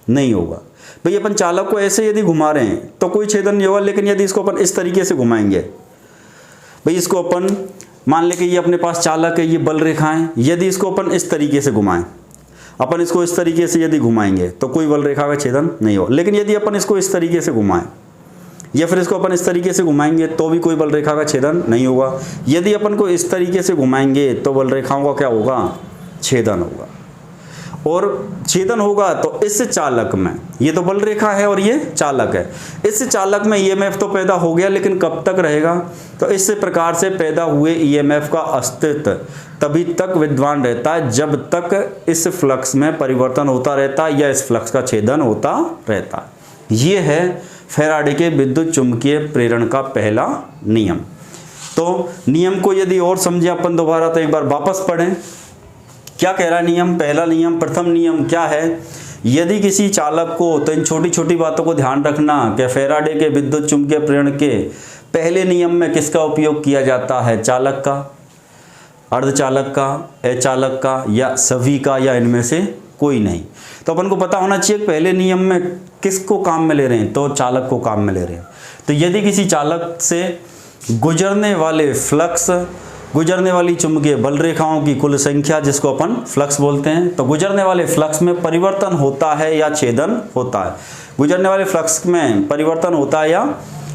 नहीं होगा। भाई अपन चालक को ऐसे यदि घुमा रहे हैं तो कोई छेदन नहीं होगा, लेकिन यदि इसको अपन इस तरीके से घुमाएंगे, भाई इसको अपन मान ले कि ये अपने पास चालक है, ये बल रेखाएं, यदि इसको अपन इस तरीके से घुमाएं, अपन इसको इस तरीके से यदि घुमाएंगे तो कोई बल रेखा का छेदन नहीं हो। लेकिन यदि अपन इसको इस तरीके से घुमाएं या फिर इसको अपन इस तरीके से घुमाएंगे तो भी कोई बल रेखा का छेदन नहीं होगा। यदि अपन को इस तरीके से घुमाएंगे तो बल रेखाओं का क्या होगा, छेदन होगा। और छेदन होगा तो इस चालक में, ये तो बल रेखा है और ये चालक है, इस चालक में ईएमएफ तो पैदा हो गया, लेकिन कब तक रहेगा, तो इस प्रकार से पैदा हुए ईएमएफ का अस्तित्व तभी तक विद्यमान रहता है जब तक इस फ्लक्स में परिवर्तन होता रहता है या इस फ्लक्स का छेदन होता रहता है। ये है फैराडे के विद्युत चुंबकीय प्रेरण का पहला नियम। तो नियम को यदि और समझे अपन दोबारा तो एक बार वापस पढ़ें। क्या कह रहा है नियम, पहला नियम, प्रथम नियम क्या है, यदि किसी चालक को, तो इन छोटी छोटी बातों को ध्यान रखना कि फैराडे के विद्युत चुंबकीय प्रेरण के पहले नियम में किसका उपयोग किया जाता है, चालक का, अर्धचालक का, अचालक का या सभी का, या इनमें से कोई नहीं। तो अपन को पता होना चाहिए पहले नियम में किसको काम में ले रहे हैं, तो चालक को काम में ले रहे हैं। तो यदि किसी चालक से गुजरने वाले फ्लक्स, गुजरने वाली चुंबकीय बल रेखाओं की कुल संख्या, जिसको अपन फ्लक्स बोलते हैं, तो गुजरने वाले फ्लक्स में परिवर्तन होता है या छेदन होता है, गुजरने वाले फ्लक्स में परिवर्तन होता है या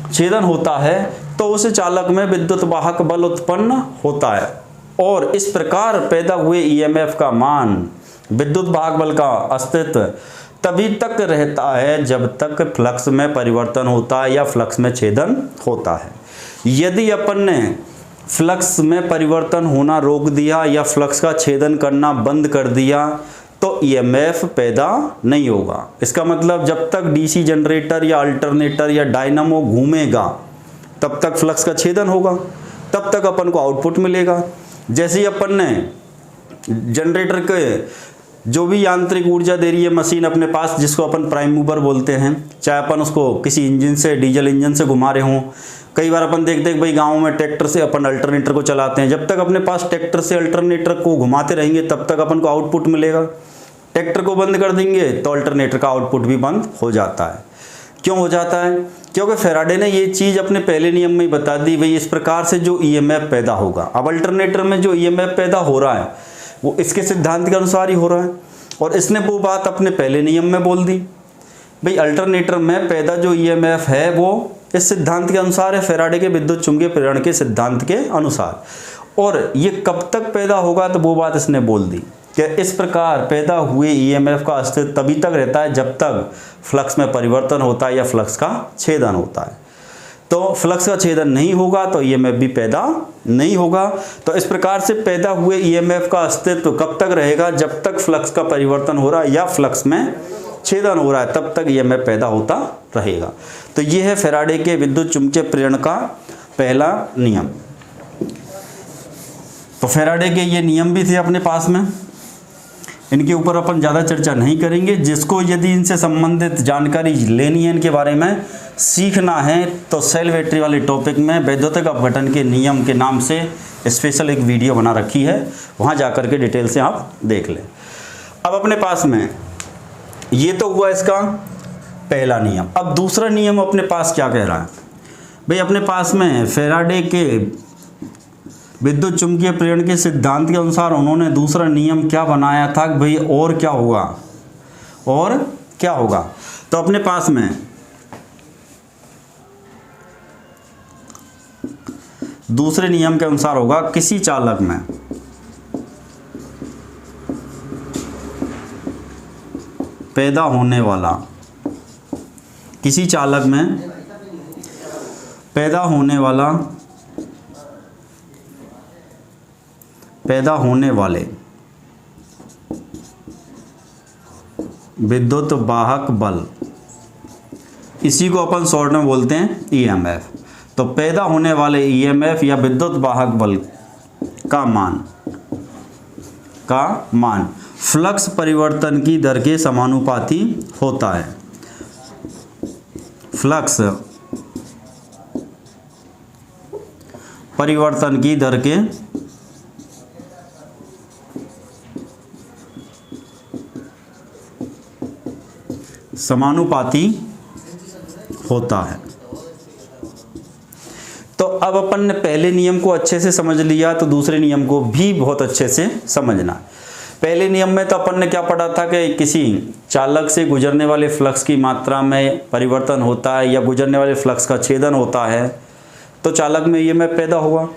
छेदन होता है, तो उस चालक में विद्युत वाहक बल उत्पन्न होता है। और इस प्रकार पैदा हुए ईएमएफ का मान, विद्युत वाहक बल का अस्तित्व तभी तक रहता है जब तक फ्लक्स में परिवर्तन होता है या फ्लक्स में छेदन होता है। यदि अपन ने फ्लक्स में परिवर्तन होना रोक दिया या फ्लक्स का छेदन करना बंद कर दिया तो ईएमएफ पैदा नहीं होगा। इसका मतलब जब तक डीसी जनरेटर या अल्टरनेटर या डायनामो घूमेगा तब तक फ्लक्स का छेदन होगा, तब तक अपन को आउटपुट मिलेगा। जैसे ही अपन ने जनरेटर के जो भी यांत्रिक ऊर्जा दे रही है मशीन अपने पास, जिसको अपन प्राइम मूवर बोलते हैं, चाहे अपन उसको किसी इंजन से, डीजल इंजन से घुमा रहे हों, कई बार अपन देखते हैं भाई गाँव में ट्रैक्टर से अपन अल्टरनेटर को चलाते हैं, जब तक अपने पास ट्रैक्टर से अल्टरनेटर को घुमाते रहेंगे तब तक अपन को आउटपुट मिलेगा। ट्रैक्टर को बंद कर देंगे तो अल्टरनेटर का आउटपुट भी बंद हो जाता है। क्यों हो जाता है, क्योंकि फैराडे ने ये चीज़ अपने पहले नियम में ही बता दी, भाई इस प्रकार से जो ईएमएफ पैदा होगा। अब अल्टरनेटर में जो ईएमएफ पैदा हो रहा है वो इसके सिद्धांत के अनुसार ही हो रहा है, और इसने वो बात अपने पहले नियम में बोल दी, भाई अल्टरनेटर में पैदा जो ईएमएफ है वो इस सिद्धांत के अनुसार है, फैराडे के विद्युत चुंबकीय प्रेरण के सिद्धांत के अनुसार। और ये कब तक पैदा होगा, तो वो बात इसने बोल दी कि इस प्रकार पैदा हुए ईएमएफ का अस्तित्व तभी तक रहता है जब तक फ्लक्स में परिवर्तन होता है या फ्लक्स का छेदन होता है। तो फ्लक्स का छेदन नहीं होगा तो ईएमएफ भी पैदा नहीं होगा। तो इस प्रकार से पैदा हुए ईएमएफ का अस्तित्व कब तक रहेगा, जब तक फ्लक्स का परिवर्तन हो रहा है या फ्लक्स में छेदन हो रहा है, तब तक ईएमएफ पैदा होता रहेगा। तो ये है फैराडे के विद्युत चुंबकीय प्रेरण का पहला नियम। तो फैराडे के ये नियम भी थे अपने पास में, इनके ऊपर अपन ज़्यादा चर्चा नहीं करेंगे। जिसको यदि इनसे संबंधित जानकारी लेनी है, इनके बारे में सीखना है, तो सेल बैटरी वाले टॉपिक में वैद्युतिक अपघटन के नियम के नाम से स्पेशल एक वीडियो बना रखी है, वहाँ जाकर के डिटेल से आप देख लें। अब अपने पास में ये तो हुआ इसका पहला नियम। अब दूसरा नियम अपने पास क्या कह रहा है, भाई अपने पास में फैराडे के विद्युत चुंबकीय प्रेरण के सिद्धांत के अनुसार उन्होंने दूसरा नियम क्या बनाया था कि भाई और क्या होगा, और क्या होगा। तो अपने पास में दूसरे नियम के अनुसार होगा, किसी चालक में पैदा होने वाला, किसी चालक में पैदा होने वाले विद्युत वाहक बल, इसी को अपन शॉर्ट में बोलते हैं ईएमएफ। तो पैदा होने वाले ईएमएफ या विद्युत वाहक बल का मान फ्लक्स परिवर्तन की दर के समानुपाती होता है। फ्लक्स परिवर्तन की दर के समानुपाती होता है। तो अब अपन ने पहले नियम को अच्छे से समझ लिया, तो दूसरे नियम को भी बहुत अच्छे से समझना है। पहले नियम में तो अपन ने क्या पढ़ा था कि किसी चालक से गुजरने वाले फ्लक्स की मात्रा में परिवर्तन होता है या गुजरने वाले फ्लक्स का छेदन होता है तो चालक में ईएमएफ पैदा होगा,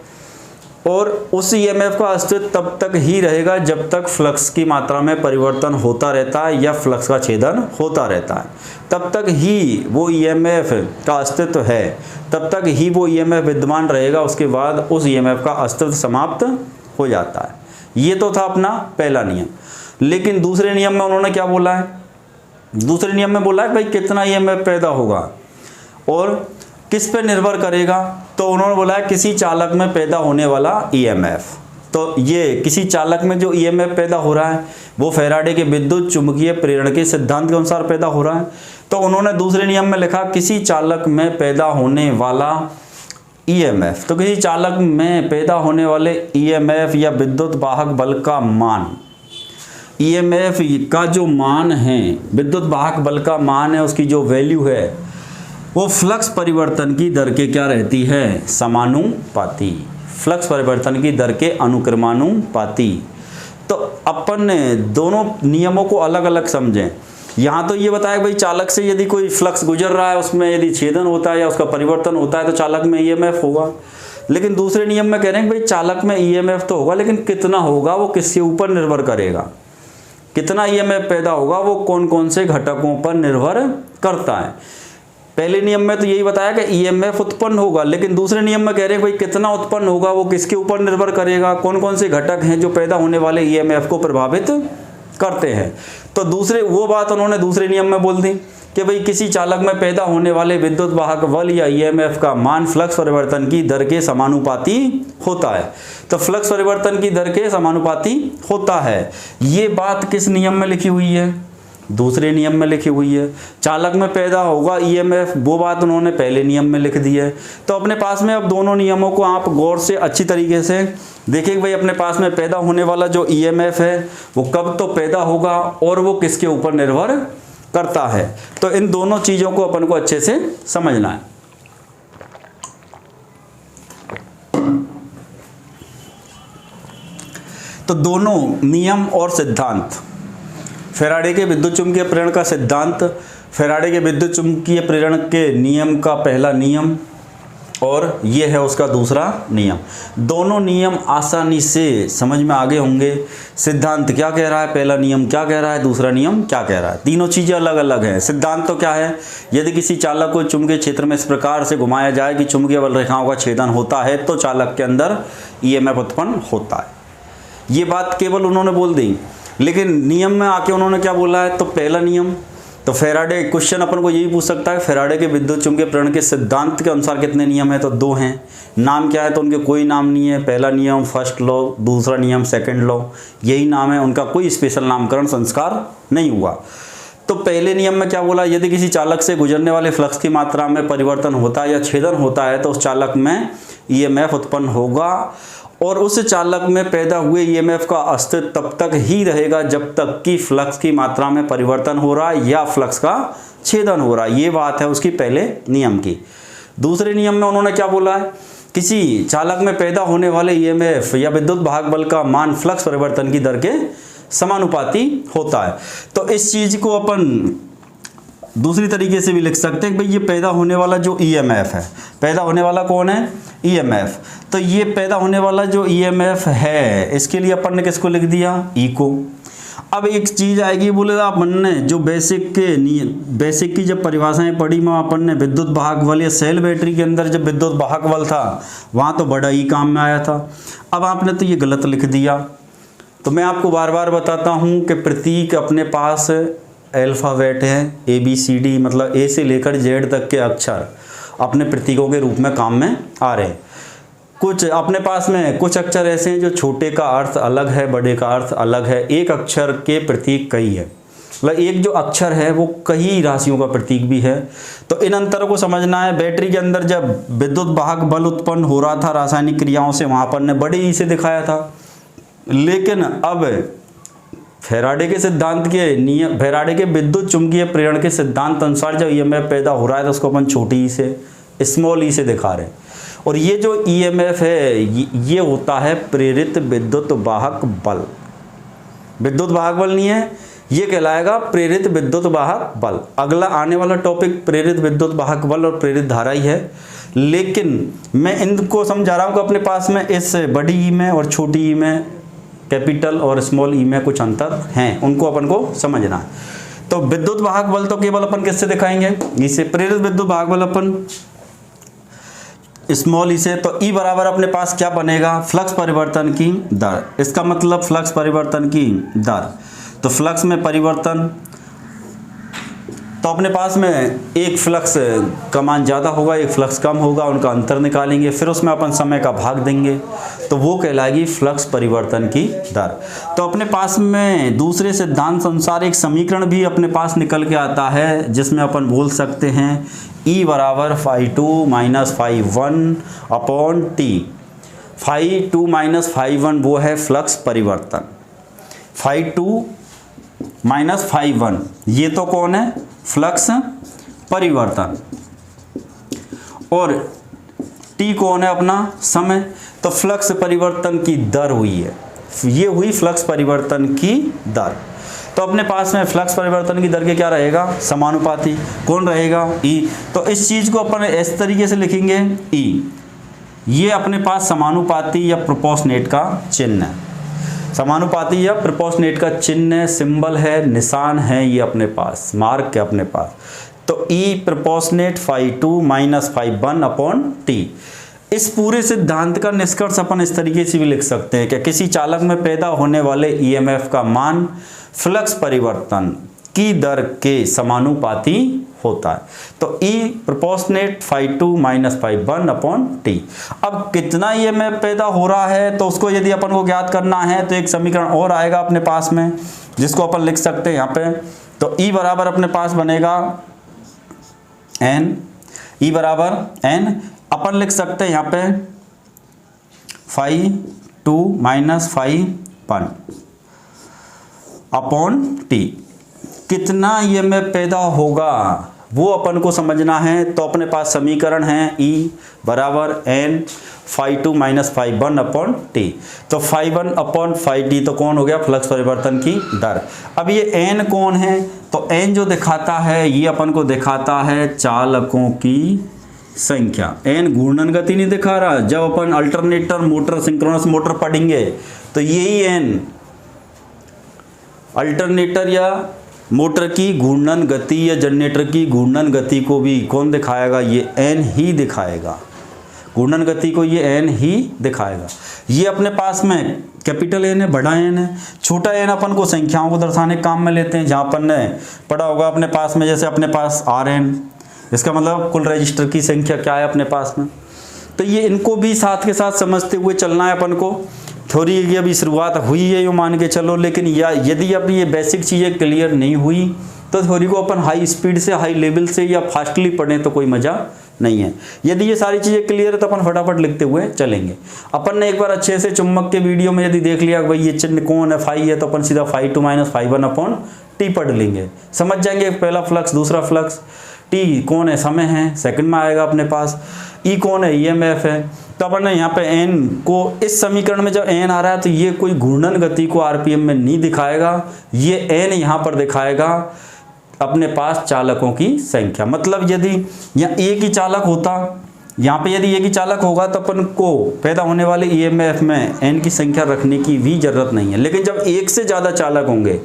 और उस ईएमएफ का अस्तित्व तब तक ही रहेगा जब तक फ्लक्स की मात्रा में परिवर्तन होता रहता है या फ्लक्स का छेदन होता रहता है, तब तक ही वो ईएमएफ का अस्तित्व है, तब तक ही वो ईएमएफ विद्यमान रहेगा। उसके बाद उस ईएमएफ का अस्तित्व समाप्त हो जाता है। ये तो था अपना पहला नियम। लेकिन दूसरे नियम में उन्होंने क्या बोला है? दूसरे नियम में बोला है भाई कितना ईएमएफ पैदा होगा और किस पे निर्भर करेगा, तो उन्होंने बोला है किसी चालक में पैदा होने वाला ईएमएफ। तो ये किसी चालक में जो ईएमएफ पैदा हो रहा है वो फैराडे के विद्युत चुंबकीय प्रेरण के सिद्धांत के अनुसार पैदा हो रहा है। तो उन्होंने दूसरे नियम में लिखा किसी चालक में पैदा होने वाला ईएमएफ। तो किसी चालक में पैदा होने वाले ईएमएफ या विद्युत वाहक बल का मान, ईएमएफ का जो मान है, विद्युत वाहक बल का मान है, उसकी जो वैल्यू है वो फ्लक्स परिवर्तन की दर के क्या रहती है? समानुपाती। फ्लक्स परिवर्तन की दर के अनुक्रमानुपाती। तो अपन ने दोनों नियमों को अलग अलग समझें। यहाँ तो ये बताया भाई चालक से यदि कोई फ्लक्स गुजर रहा है, उसमें यदि छेदन होता है या उसका परिवर्तन होता है तो चालक में ईएमएफ होगा। लेकिन दूसरे नियम में कह रहे हैं भाई चालक में ईएमएफ तो होगा, लेकिन कितना होगा वो किसके ऊपर निर्भर करेगा? कितना ईएमएफ पैदा होगा वो कौन कौन से घटकों पर निर्भर करता है? पहले नियम में तो यही बताया कि ईएमएफ उत्पन्न होगा, लेकिन दूसरे नियम में कह रहे हैं भाई कितना उत्पन्न होगा वो किसके ऊपर निर्भर करेगा? कौन कौन से घटक हैं जो पैदा होने वाले ईएमएफ को प्रभावित करते हैं? तो दूसरे वो बात उन्होंने दूसरे नियम में बोल दी कि भाई किसी चालक में पैदा होने वाले विद्युत वाहक बल या ईएमएफ का मान फ्लक्स परिवर्तन की दर के समानुपाती होता है। तो फ्लक्स परिवर्तन की दर के समानुपाती होता है। ये बात किस नियम में लिखी हुई है? दूसरे नियम में लिखी हुई है। चालक में पैदा होगा ईएमएफ, वो बात उन्होंने पहले नियम में लिख दी है। तो अपने पास में अब दोनों नियमों को आप गौर से अच्छी तरीके से देखिए भाई अपने पास में पैदा होने वाला जो ईएमएफ है वो कब तो पैदा होगा और वो किसके ऊपर निर्भर करता है। तो इन दोनों चीज़ों को अपन को अच्छे से समझना है। तो दोनों नियम और सिद्धांत, फैराडे के विद्युत चुम्बकीय प्रेरण का सिद्धांत, फैराडे के विद्युत चुम्बकीय प्रेरण के नियम का पहला नियम और ये है उसका दूसरा नियम। दोनों नियम आसानी से समझ में आगे होंगे। सिद्धांत क्या कह रहा है, पहला नियम क्या कह रहा है, दूसरा नियम क्या कह रहा है। तीनों चीज़ें अलग अलग हैं। सिद्धांत तो क्या है? यदि किसी चालक को चुंबकीय क्षेत्र में इस प्रकार से घुमाया जाए कि चुंबकीय बल रेखाओं का छेदन होता है तो चालक के अंदर ईएमएफ उत्पन्न होता है। ये बात केवल उन्होंने बोल दी, लेकिन नियम में आके उन्होंने क्या बोला है? तो पहला नियम, तो फैराडे क्वेश्चन अपन को यही पूछ सकता है फैराडे के विद्युत चुम्बकीय प्रेरण के सिद्धांत के अनुसार कितने नियम है? तो 2 हैं। नाम क्या है? तो उनके कोई नाम नहीं है। पहला नियम फर्स्ट लॉ, दूसरा नियम सेकंड लॉ, यही नाम है उनका। कोई स्पेशल नामकरण संस्कार नहीं हुआ। तो पहले नियम में क्या बोला? यदि किसी चालक से गुजरने वाले फ्लक्स की मात्रा में परिवर्तन होता है या छेदन होता है तो उस चालक में ईएमएफ उत्पन्न होगा और उस चालक में पैदा हुए ईएमएफ का अस्तित्व तब तक ही रहेगा जब तक कि फ्लक्स की मात्रा में परिवर्तन हो रहा है या फ्लक्स का छेदन हो रहा है। ये बात है उसकी पहले नियम की। दूसरे नियम में उन्होंने क्या बोला है? किसी चालक में पैदा होने वाले ईएमएफ या विद्युत वाहक बल का मान फ्लक्स परिवर्तन की दर के समानुपाती होता है। तो इस चीज़ को अपन दूसरी तरीके से भी लिख सकते हैं कि भाई ये पैदा होने वाला जो ईएमएफ है, पैदा होने वाला कौन है? ईएमएफ। तो ये पैदा होने वाला जो ईएमएफ है इसके लिए अपन ने किसको लिख दिया? ई को। अब एक चीज़ आएगी, बोले अपन ने जो बेसिक की जब परिभाषाएं पढ़ी में अपन ने विद्युत वाहक बल या सेल बैटरी के अंदर जब विद्युत वाहक बल था वहाँ तो बड़ा ई काम में आया था। अब आपने तो ये गलत लिख दिया। तो मैं आपको बार बार बताता हूँ कि प्रतीक अपने पास अल्फ़ाबेट है ABCD, मतलब ए से लेकर जेड तक के अक्षर अपने प्रतीकों के रूप में काम में आ रहे हैं। कुछ अपने पास में कुछ अक्षर ऐसे हैं जो छोटे का अर्थ अलग है, बड़े का अर्थ अलग है। एक अक्षर के प्रतीक कई है, मतलब एक जो अक्षर है वो कई राशियों का प्रतीक भी है। तो इन अंतरों को समझना है। बैटरी के अंदर जब विद्युत वाहक बल उत्पन्न हो रहा था रासायनिक क्रियाओं से, वहाँ पर ने बड़े ई से दिखाया था, लेकिन अब फैराडे के सिद्धांत के नियम, फैराडे के विद्युत चुम्बकीय प्रेरण के सिद्धांत अनुसार जब ईएमएफ पैदा हो रहा है तो उसको अपन छोटी ई से, स्मॉल ई से दिखा रहे हैं। और ये जो ईएमएफ है ये होता है प्रेरित विद्युत वाहक बल। विद्युत वाहक बल नहीं है, ये कहलाएगा प्रेरित विद्युत वाहक बल। अगला आने वाला टॉपिक प्रेरित विद्युत वाहक बल और प्रेरित धारा ही है, लेकिन मैं इनको समझा रहा हूँ कि अपने पास में इस बड़ी ई में और छोटी ई में, कैपिटल और स्मॉल ई में कुछ अंतर हैं, उनको अपन को समझना है। तो विद्युत वाहक बल तो केवल अपन किससे दिखाएंगे, इसे प्रेरित विद्युत वाहक बल अपन स्मॉल ई से। तो ई बराबर अपने पास क्या बनेगा, फ्लक्स परिवर्तन की दर। इसका मतलब फ्लक्स परिवर्तन की दर, तो फ्लक्स में परिवर्तन, तो अपने पास में एक फ्लक्स का मान ज़्यादा होगा, एक फ्लक्स कम होगा, उनका अंतर निकालेंगे, फिर उसमें अपन समय का भाग देंगे, तो वो कहलाएगी फ्लक्स परिवर्तन की दर। तो अपने पास में दूसरे सिद्धांत अनुसार एक समीकरण भी अपने पास निकल के आता है, जिसमें अपन बोल सकते हैं E बराबर φ2 माइनस φ1 अपॉन T। φ2 माइनस φ1 वो है फ्लक्स परिवर्तन, φ2 माइनस φ1 ये तो कौन है, फ्लक्स परिवर्तन, और T कौन है अपना समय। तो फ्लक्स परिवर्तन की दर हुई है, ये हुई फ्लक्स परिवर्तन की दर। तो अपने पास में फ्लक्स परिवर्तन की दर के क्या रहेगा, समानुपाती, कौन रहेगा, E। तो इस चीज़ को अपन इस तरीके से लिखेंगे E, ये अपने पास समानुपाती या प्रोपोर्शनेट का चिन्ह है, समानुपाती या प्रोपोर्शनेट का चिन्ह, सिंबल है, निशान है, ये अपने पास मार्क है अपने पास। तो E proportionate φ2 minus φ1 upon T। इस पूरे सिद्धांत का निष्कर्ष अपन इस तरीके से भी लिख सकते हैं कि किसी चालक में पैदा होने वाले EMF का मान फ्लक्स परिवर्तन की दर के समानुपाती होता है। तो E proportionate φ2 minus φ1 upon T। अब कितना EMF पैदा हो रहा है, तो उसको यदि अपन को ज्ञात करना है तो एक समीकरण और आएगा अपने पास में, जिसको अपन लिख सकते हैं यहाँ पे। तो E बराबर अपने पास बनेगा N, E बराबर N, अपन लिख सकते हैं यहाँ पे φ2 माइनस φ1 अपॉन T। कितना EMF पैदा होगा वो अपन को समझना है। तो अपने पास समीकरण है E बराबर N φ2 माइनस φ1 अपॉन T। तो φ1 अपॉन φT तो कौन हो गया, फ्लक्स परिवर्तन की दर। अब ये N कौन है, तो N जो दिखाता है ये अपन को दिखाता है चालकों की संख्या। N घूर्णन गति नहीं दिखा रहा, जब अपन अल्टरनेटर मोटर सिंक्रोनस मोटर पढ़ेंगे तो यही N अल्टरनेटर या मोटर की घूर्णन गति या जनरेटर की घूर्णन गति को भी कौन दिखाएगा, ये N ही दिखाएगा, घूर्णन गति को ये N ही दिखाएगा। ये अपने पास में कैपिटल N है, बड़ा N है, छोटा N अपन को संख्याओं को दर्शाने काम में लेते हैं। जहाँ अपन ने पढ़ा होगा अपने पास में, जैसे अपने पास Rn, इसका मतलब कुल रजिस्टर की संख्या क्या है अपने पास में। तो ये इनको भी साथ के साथ समझते हुए चलना है अपन को। थ्योरी की अभी शुरुआत हुई है यो मान के चलो, लेकिन यदि अब ये बेसिक चीज़ें क्लियर नहीं हुई तो थ्योरी को अपन हाई स्पीड से, हाई लेवल से या फास्टली पढ़ें तो कोई मज़ा नहीं है। यदि ये सारी चीज़ें क्लियर है तो अपन फटाफट लिखते हुए चलेंगे। अपन ने एक बार अच्छे से चुंबक के वीडियो में यदि देख लिया भाई ये चिन्ह कौन है, फाई है, तो अपन सीधा φ2 माइनस φ1 अपॉन T पढ़ लेंगे, समझ जाएंगे पहला फ्लक्स, दूसरा फ्लक्स, T कौन है, समय है, सेकंड में आएगा अपने पास, E कौन है, EMF है। तो अपन ने यहाँ पे N को इस समीकरण में जब N आ रहा है तो ये कोई घूर्णन गति को RPM में नहीं दिखाएगा, ये N यहाँ पर दिखाएगा अपने पास चालकों की संख्या। मतलब यदि यहाँ एक ही चालक होता, यहाँ पे यदि एक ही चालक होगा तो अपन को पैदा होने वाले EMF में N की संख्या रखने की भी जरूरत नहीं है। लेकिन जब एक से ज़्यादा चालक होंगे,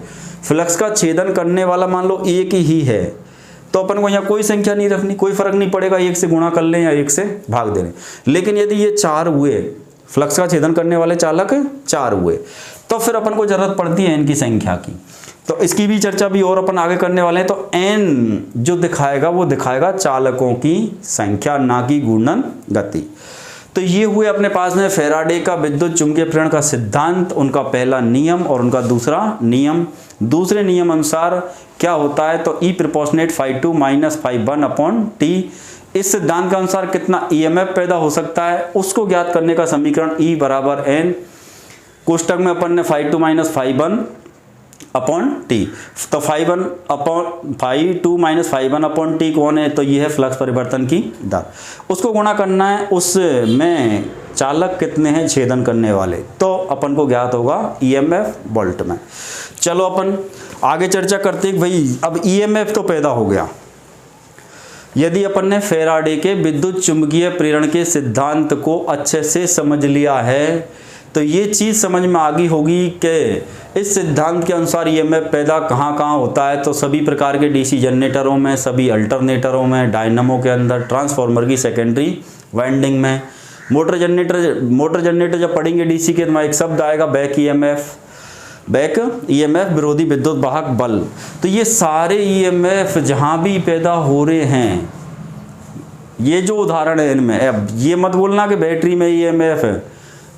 फ्लक्स का छेदन करने वाला मान लो एक ही है, तो अपन को यहाँ कोई संख्या नहीं रखनी, कोई फर्क नहीं पड़ेगा, एक से गुणा कर लें या एक से भाग दे लें। लेकिन यदि ये 4 हुए, फ्लक्स का छेदन करने वाले चालक 4 हुए, तो फिर अपन को जरूरत पड़ती है N की संख्या की। तो इसकी भी चर्चा भी और अपन आगे करने वाले हैं। तो N जो दिखाएगा वो दिखाएगा चालकों की संख्या, ना कि घूर्णन गति। तो ये हुए अपने पास में फैराडे का विद्युत चुंबकीय प्रेरण का सिद्धांत, उनका पहला नियम और उनका दूसरा नियम। दूसरे नियम अनुसार क्या होता है, तो E proportionate φ2 minus φ1 upon T। इस सिद्धांत के अनुसार कितना EMF पैदा हो सकता है उसको ज्ञात करने का समीकरण E बराबर N, कोष्टक में अपन ने φ2 माइनस φ1 अपॉन T। तो φ2 माइनस φ1 अपॉन T कौन है, तो ये है फ्लक्स परिवर्तन की दर। उसको गुणा करना है उसमें चालक कितने हैं छेदन करने वाले। तो अपन को ज्ञात होगा ईएमएफ वोल्ट में। चलो अपन आगे चर्चा करते हैं भाई अब ईएमएफ तो पैदा हो गया, यदि अपन ने फैराडे के विद्युत चुंबकीय प्रेरण के सिद्धांत को अच्छे से समझ लिया है तो ये चीज़ समझ में आ गई होगी कि इस सिद्धांत के अनुसार ईएमएफ पैदा कहाँ कहाँ होता है। तो सभी प्रकार के डीसी जनरेटरों में, सभी अल्टरनेटरों में, डायनामो के अंदर, ट्रांसफार्मर की सेकेंडरी वाइंडिंग में, मोटर जनरेटर जब पढ़ेंगे डीसी के तो एक शब्द आएगा बैक ईएमएफ विरोधी विद्युत वाहक बल। तो ये सारे ईएमएफ जहाँ भी पैदा हो रहे हैं, ये जो उदाहरण है इनमें, अब ये मत बोलना कि बैटरी में ईएमएफ है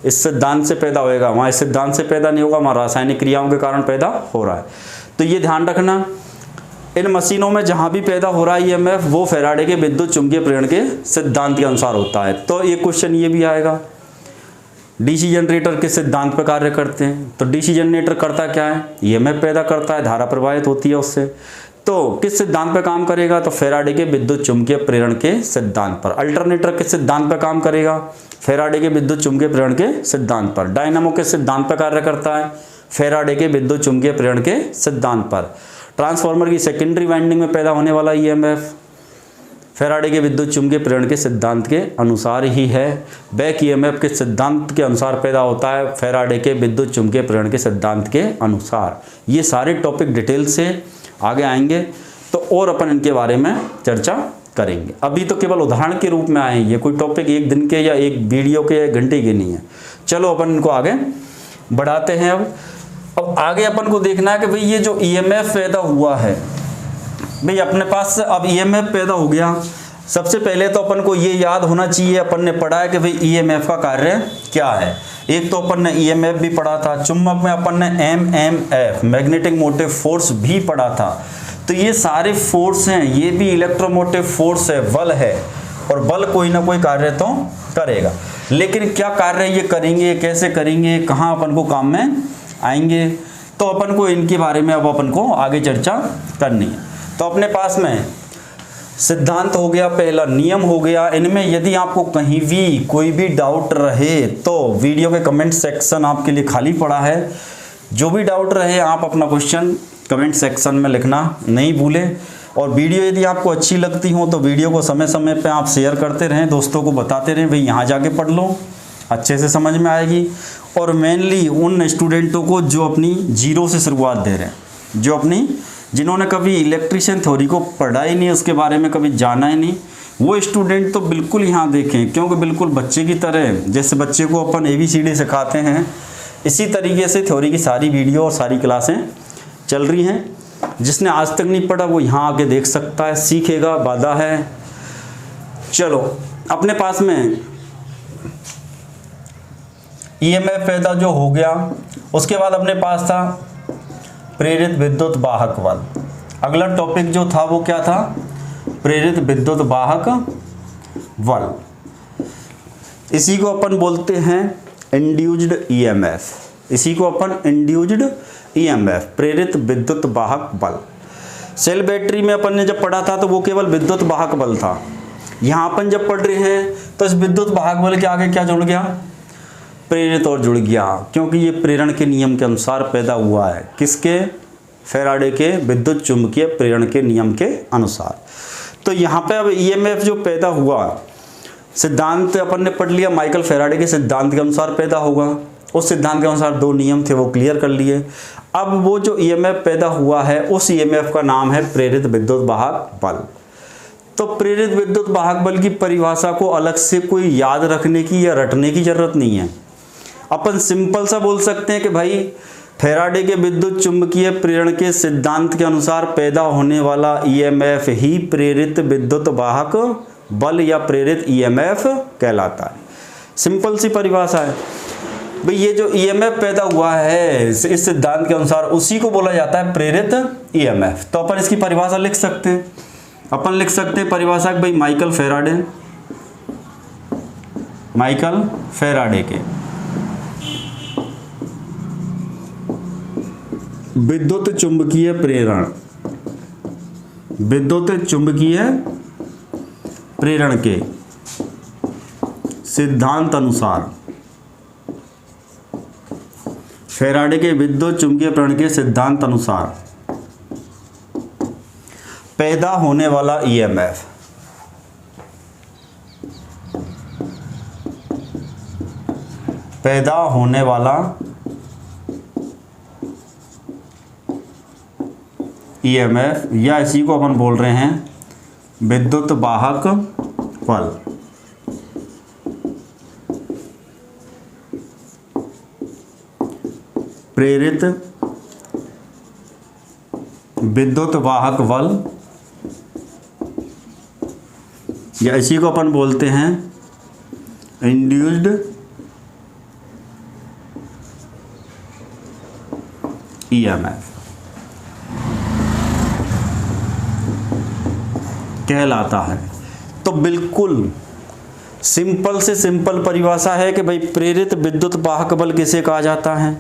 इस सिद्धांत से पैदा होएगा, वहाँ इस सिद्धांत से पैदा नहीं होगा, वहाँ रासायनिक क्रियाओं के कारण पैदा हो रहा है। तो ये ध्यान रखना, इन मशीनों में जहाँ भी पैदा हो रहा है ईएमएफ वो फैराडे के विद्युत चुंबकीय प्रेरण के सिद्धांत के अनुसार होता है। तो एक क्वेश्चन ये भी आएगा, डीसी जनरेटर किस सिद्धांत पर कार्य करते हैं? तो डीसी जनरेटर करता क्या है? ईएमएफ पैदा करता है, धारा प्रवाहित होती है उससे। तो किस सिद्धांत पर काम करेगा? तो फैराडे के विद्युत चुंबकीय प्रेरण के सिद्धांत पर। अल्टरनेटर किस सिद्धांत पर काम करेगा? फैराडे के विद्युत चुंबकीय प्रेरण के सिद्धांत पर। डायनामो किस सिद्धांत पर कार्य करता है? फैराडे के विद्युत चुंबकीय प्रेरण के सिद्धांत पर। ट्रांसफार्मर की सेकेंडरी वाइंडिंग में पैदा होने वाला ईएमएफ फैराडे के विद्युत चुंबकीय प्रेरण के सिद्धांत के अनुसार ही है। बैक ईएमएफ के सिद्धांत के अनुसार पैदा होता है, फैराडे के विद्युत चुंबकीय प्रेरण के सिद्धांत के अनुसार। ये सारे टॉपिक डिटेल से आगे आएंगे तो और अपन इनके बारे में चर्चा करेंगे। अभी तो केवल उदाहरण के रूप में आए हैं, ये कोई टॉपिक एक दिन के या एक वीडियो के या घंटे के नहीं है। चलो अपन इनको आगे बढ़ाते हैं। अब आगे अपन को देखना है कि भाई ये जो ईएमएफ पैदा हुआ है, भाई अपने पास अब ईएमएफ पैदा हो गया, सबसे पहले तो अपन को ये याद होना चाहिए, अपन ने पढ़ा है कि भाई ईएमएफ का कार्य क्या है। एक तो अपन ने ईएमएफ भी पढ़ा था, चुंबक में अपन ने एमएमएफ मैग्नेटिक मोटिव फोर्स भी पढ़ा था। तो ये सारे फोर्स हैं, ये भी इलेक्ट्रोमोटिव फोर्स है, बल है, और बल कोई ना कोई कार्य तो करेगा। लेकिन क्या कार्य ये करेंगे, कैसे करेंगे, कहाँ अपन को काम में आएंगे, तो अपन को इनके बारे में अब अपन को आगे चर्चा करनी है। तो अपने पास में सिद्धांत हो गया, पहला नियम हो गया। इनमें यदि आपको कहीं भी कोई भी डाउट रहे तो वीडियो के कमेंट सेक्शन आपके लिए खाली पड़ा है। जो भी डाउट रहे आप अपना क्वेश्चन कमेंट सेक्शन में लिखना नहीं भूलें। और वीडियो यदि आपको अच्छी लगती हो तो वीडियो को समय समय पे आप शेयर करते रहें, दोस्तों को बताते रहें भाई यहाँ जाके पढ़ लो, अच्छे से समझ में आएगी। और मेनली उन स्टूडेंटों को जो अपनी जीरो से शुरुआत दे रहे हैं, जिन्होंने कभी इलेक्ट्रिशियन थ्योरी को पढ़ा ही नहीं, उसके बारे में कभी जाना ही नहीं, वो स्टूडेंट तो बिल्कुल यहाँ देखें, क्योंकि बिल्कुल बच्चे की तरह, जैसे बच्चे को अपन ABCD सिखाते हैं, इसी तरीके से थ्योरी की सारी वीडियो और सारी क्लासें चल रही हैं। जिसने आज तक नहीं पढ़ा वो यहाँ आके देख सकता है, सीखेगा, वादा है। चलो अपने पास में ईएमएफ पैदा जो हो गया, उसके बाद अपने पास था प्रेरित विद्युत वाहक बल। अगला टॉपिक जो था वो क्या था? प्रेरित विद्युत वाहक बल। इसी को अपन बोलते हैं इंड्यूस्ड ईएमएफ। इसी को अपन इंड्यूस्ड ईएमएफ, प्रेरित विद्युत वाहक बल। सेल बैटरी में अपन ने जब पढ़ा था तो वो केवल विद्युत वाहक बल था। यहाँ अपन जब पढ़ रहे हैं तो इस विद्युत वाहक बल के आगे क्या जुड़ गया? प्रेरित और जुड़ गया, क्योंकि ये प्रेरण के नियम के अनुसार पैदा हुआ है। किसके? फैराडे के विद्युत चुंबकीय प्रेरण के नियम के अनुसार। तो यहाँ पे अब ईएमएफ जो पैदा हुआ, सिद्धांत अपन ने पढ़ लिया, माइकल फैराडे के सिद्धांत के अनुसार पैदा होगा। उस सिद्धांत के अनुसार दो नियम थे, वो क्लियर कर लिए। अब वो जो ईएमएफ पैदा हुआ है, उस ईएमएफ का नाम है प्रेरित विद्युत वाहक बल। तो प्रेरित विद्युत वाहक बल की परिभाषा को अलग से कोई याद रखने की या रटने की जरूरत नहीं है। अपन सिंपल सा बोल सकते हैं कि भाई फैराडे के विद्युत चुंबकीय प्रेरण के सिद्धांत के अनुसार पैदा होने वाला ईएमएफ ही प्रेरित विद्युत वाहक बल या प्रेरित ईएमएफ कहलाता है। सिंपल सी परिभाषा है भाई। ये जो ईएमएफ पैदा हुआ है इस सिद्धांत के अनुसार, उसी को बोला जाता है प्रेरित ईएमएफ। तो अपन इसकी परिभाषा लिख सकते हैं। अपन लिख सकते हैं परिभाषा भाई माइकल फैराडे के विद्युत चुंबकीय प्रेरण के सिद्धांत अनुसार फैराडे के विद्युत चुंबकीय प्रेरण के सिद्धांत अनुसार पैदा होने वाला ईएमएफ पैदा होने वाला ईएमएफ या इसी को अपन बोल रहे हैं विद्युत वाहक बल। प्रेरित विद्युत वाहक बल या इसी को अपन बोलते हैं इंड्यूस्ड ईएमएफ कहलाता है। तो बिल्कुल सिंपल से सिंपल परिभाषा है कि भाई प्रेरित विद्युत वाहक बल किसे कहा जाता है।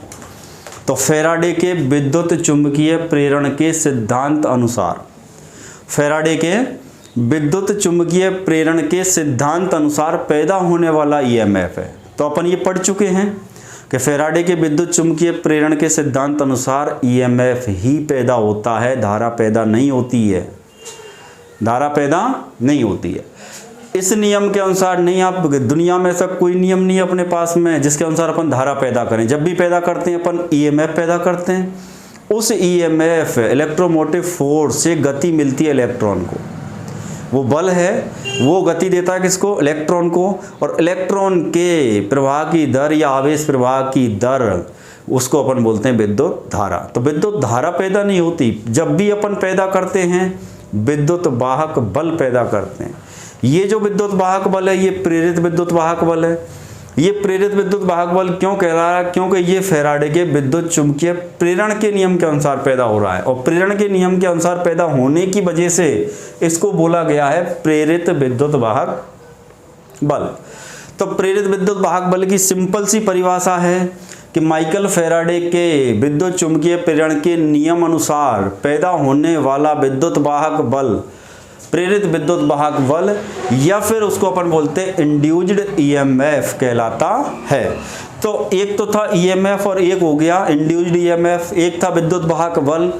तो फैराडे के विद्युत चुंबकीय प्रेरण के सिद्धांत अनुसार, फैराडे के विद्युत चुंबकीय प्रेरण के सिद्धांत अनुसार पैदा होने वाला ईएमएफ है। तो अपन ये पढ़ चुके हैं कि फैराडे के विद्युत चुंबकीय प्रेरण के सिद्धांत अनुसार ईएमएफ ही पैदा होता है, धारा पैदा नहीं होती है, धारा पैदा नहीं होती है। इस नियम के अनुसार नहीं, आप दुनिया में ऐसा कोई नियम नहीं अपने पास में जिसके अनुसार अपन धारा पैदा करें। जब भी पैदा करते हैं अपन ईएमएफ पैदा करते हैं। उस ईएमएफ इलेक्ट्रोमोटिव फोर्स से गति मिलती है इलेक्ट्रॉन को, वो बल है, वो गति देता है किसको, इलेक्ट्रॉन को। और इलेक्ट्रॉन के प्रवाह की दर या आवेश प्रवाह की दर, उसको अपन बोलते हैं विद्युत धारा। तो विद्युत धारा पैदा नहीं होती। जब भी अपन पैदा करते हैं विद्युत वाहक बल पैदा करते हैं। ये जो विद्युत वाहक बल है ये प्रेरित विद्युत वाहक बल है। ये प्रेरित विद्युत वाहक बल क्यों कह रहा है, क्योंकि ये फैराडे के विद्युत चुंबकीय प्रेरण के नियम के अनुसार पैदा हो रहा है। और प्रेरण के नियम के अनुसार पैदा होने की वजह से इसको बोला गया है प्रेरित विद्युत वाहक बल। तो प्रेरित विद्युत वाहक बल की सिंपल सी परिभाषा है कि माइकल फैराडे के विद्युत चुंबकीय प्रेरण के नियम अनुसार पैदा होने वाला विद्युत वाहक बल प्रेरित विद्युत वाहक बल या फिर उसको अपन बोलते हैं इंड्यूस्ड ईएमएफ कहलाता है। तो एक तो था ईएमएफ और एक हो गया इंड्यूस्ड ईएमएफ, एक था विद्युत वाहक बल,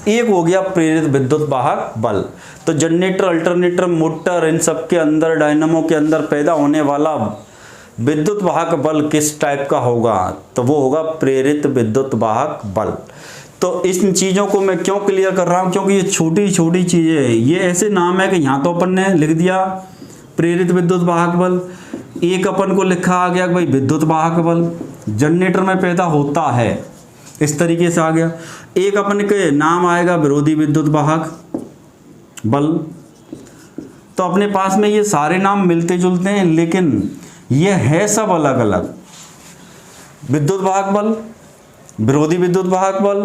एक हो गया प्रेरित विद्युत वाहक बल। तो जनरेटर, अल्टरनेटर, मोटर, इन सब के अंदर, डायनामो के अंदर पैदा होने वाला विद्युत वाहक बल किस टाइप का होगा, तो वो होगा प्रेरित विद्युत वाहक बल। तो इन चीज़ों को मैं क्यों क्लियर कर रहा हूँ, क्योंकि ये छोटी छोटी चीज़ें, ये ऐसे नाम है कि यहाँ तो अपन ने लिख दिया प्रेरित विद्युत वाहक बल, एक अपन को लिखा आ गया कि भाई विद्युत वाहक बल जनरेटर में पैदा होता है, इस तरीके से आ गया। एक अपन के नाम आएगा विरोधी विद्युत वाहक बल। तो अपने पास में ये सारे नाम मिलते जुलते हैं, लेकिन ये है सब अलग अलग। विद्युत वाहक बल, विरोधी विद्युत वाहक बल,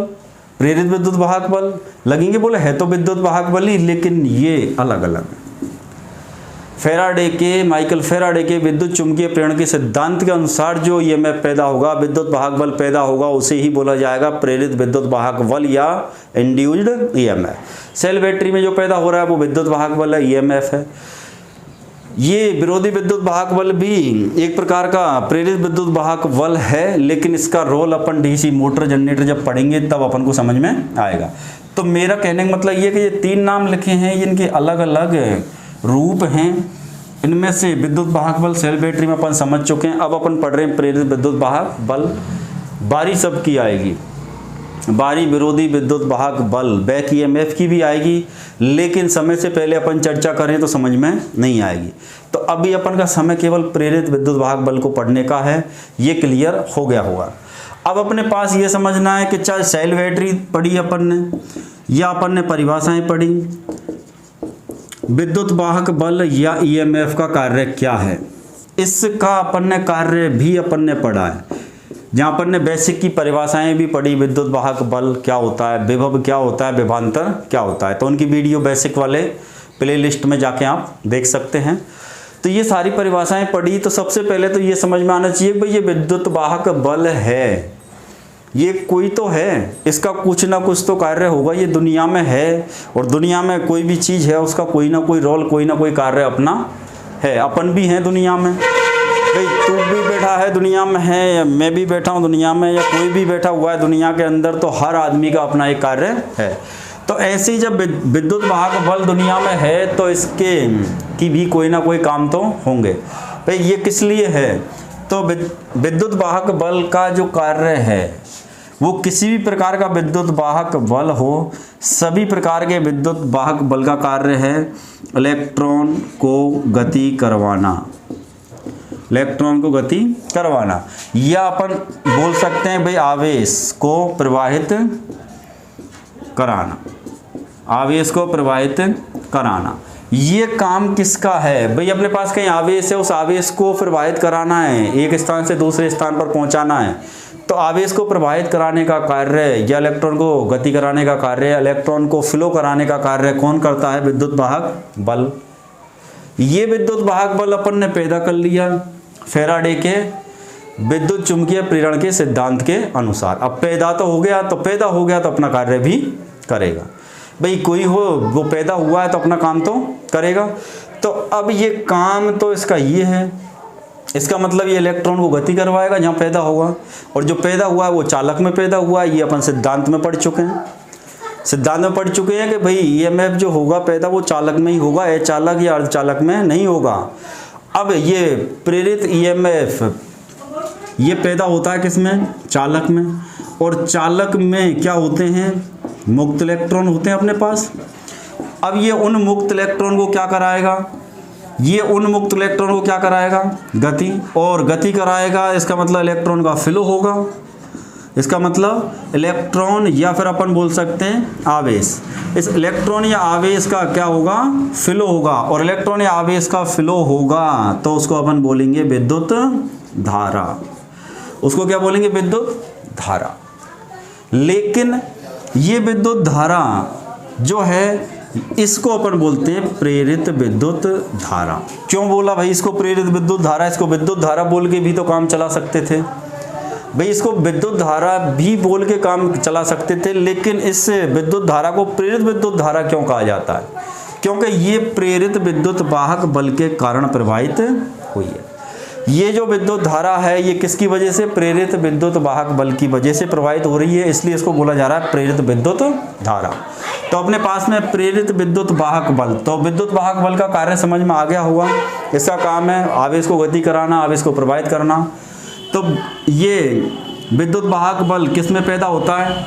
प्रेरित विद्युत वाहक बल, लगेंगे बोले है तो विद्युत वाहक बल ही, लेकिन ये अलग अलग है। फैराडे के, माइकल फैराडे के विद्युत चुंबकीय प्रेरण के सिद्धांत के अनुसार जो ईएमएफ पैदा होगा, विद्युत वाहक बल पैदा होगा, उसे ही बोला जाएगा प्रेरित विद्युत वाहक बल या इंड्यूस्ड ईएमएफ। सेल बैटरी में जो पैदा हो रहा है वो विद्युत वाहक बल है, ईएमएफ है। ये विरोधी विद्युत वाहक बल भी एक प्रकार का प्रेरित विद्युत वाहक बल है, लेकिन इसका रोल अपन डीसी मोटर, जनरेटर जब पढ़ेंगे तब अपन को समझ में आएगा। तो मेरा कहने का मतलब ये कि ये तीन नाम लिखे हैं, इनके अलग अलग रूप हैं। इनमें से विद्युत वाहक बल सेल बैटरी में अपन समझ चुके हैं। अब अपन पढ़ रहे हैं प्रेरित विद्युत वाहक बल। बारी सबकी आएगी, बारी विरोधी विद्युत वाहक बल, बैक ईएमएफ की भी आएगी, लेकिन समय से पहले अपन चर्चा करें तो समझ में नहीं आएगी। तो अभी अपन का समय केवल प्रेरित विद्युत वाहक बल को पढ़ने का है, ये क्लियर हो गया होगा। अब अपने पास ये समझना है कि चाहे सेल बैटरी पढ़ी अपन ने या अपन ने परिभाषाएं पढ़ी, विद्युत वाहक बल या ईएमएफ का कार्य क्या है, इसका अपन ने कार्य भी अपन ने पढ़ा है। जहाँ अपन ने बेसिक की परिभाषाएं भी पढ़ी, विद्युत वाहक बल क्या होता है, विभव क्या होता है, विभवांतर क्या होता है, तो उनकी वीडियो बेसिक वाले प्लेलिस्ट में जाके आप देख सकते हैं। तो ये सारी परिभाषाएं पढ़ी, तो सबसे पहले तो ये समझ में आना चाहिए भाई ये विद्युत वाहक बल है, ये कोई तो है, इसका कुछ ना कुछ तो कार्य होगा, ये दुनिया में है, और दुनिया में कोई भी चीज़ है उसका कोई ना कोई रोल, कोई ना कोई कार्य अपना है। अपन भी हैं दुनिया में, भाई तू भी बैठा है दुनिया में है, या मैं भी बैठा हूँ दुनिया में, या कोई भी बैठा हुआ है दुनिया के अंदर, तो हर आदमी का अपना एक कार्य है। तो ऐसे ही जब विद्युत वाहक बल दुनिया में है तो इसके की भी कोई ना कोई काम तो होंगे। भाई ये किस लिए है? तो विद्युत वाहक बल का जो कार्य है वो किसी भी प्रकार का विद्युत वाहक बल हो, सभी प्रकार के विद्युत वाहक बल का कार्य है इलेक्ट्रॉन को गति करवाना। इलेक्ट्रॉन को गति करवाना, या अपन बोल सकते हैं भाई आवेश को प्रवाहित कराना। आवेश को प्रवाहित कराना, ये काम किसका है? भाई अपने पास कहीं आवेश है, उस आवेश को प्रवाहित कराना है, एक स्थान से दूसरे स्थान पर पहुंचाना है। तो आवेश को प्रवाहित कराने का कार्य या इलेक्ट्रॉन को गति कराने का कार्य, इलेक्ट्रॉन को फ्लो कराने का कार्य कौन करता है? विद्युत वाहक बल। ये विद्युत वाहक बल अपन ने पैदा कर लिया फैराडे के विद्युत चुंबकीय प्रेरण के सिद्धांत के अनुसार। अब पैदा तो हो गया, तो अपना कार्य भी करेगा। भाई कोई हो वो पैदा हुआ है तो अपना काम तो करेगा। तो अब ये काम तो इसका ये है, इसका मतलब ये इलेक्ट्रॉन को गति करवाएगा जहाँ पैदा होगा, और जो पैदा हुआ है वो चालक में पैदा हुआ है। ये अपन सिद्धांत में पढ़ चुके हैं, कि भाई ईएमएफ जो होगा पैदा वो चालक में ही होगा, अचालक या अर्धचालक में नहीं होगा। अब ये प्रेरित ईएमएफ ये पैदा होता है किसमें? चालक में। और चालक में क्या होते हैं? मुक्त इलेक्ट्रॉन होते हैं अपने पास। अब ये उन मुक्त इलेक्ट्रॉन को क्या कराएगा? गति। और गति कराएगा, इसका मतलब इलेक्ट्रॉन का फ्लो होगा, इसका मतलब इलेक्ट्रॉन या फिर अपन बोल सकते हैं आवेश। इस इलेक्ट्रॉन या आवेश का क्या होगा? फ्लो होगा। और इलेक्ट्रॉन या आवेश का फ्लो होगा तो उसको अपन बोलेंगे विद्युत धारा। उसको क्या बोलेंगे? विद्युत धारा। लेकिन ये विद्युत धारा जो है इसको अपन बोलते हैं प्रेरित विद्युत धारा। क्यों बोला भाई इसको प्रेरित विद्युत धारा? इसको विद्युत धारा बोल के भी तो काम चला सकते थे भाई, इसको विद्युत धारा भी बोल के काम चला सकते थे। लेकिन इस विद्युत धारा को प्रेरित विद्युत धारा क्यों कहा जाता है? क्योंकि ये प्रेरित विद्युत वाहक बल के कारण प्रवाहित हुई है। ये जो विद्युत धारा है ये किसकी वजह से? प्रेरित विद्युत वाहक बल की वजह से प्रवाहित हो रही है, इसलिए इसको बोला जा रहा है प्रेरित विद्युत धारा। तो अपने पास में प्रेरित विद्युत वाहक बल, तो विद्युत वाहक बल का कार्य समझ में आ गया होगा। इसका काम है आवेश को गति कराना, आवेश को प्रवाहित करना। तो ये विद्युत वाहक बल किस में पैदा होता है?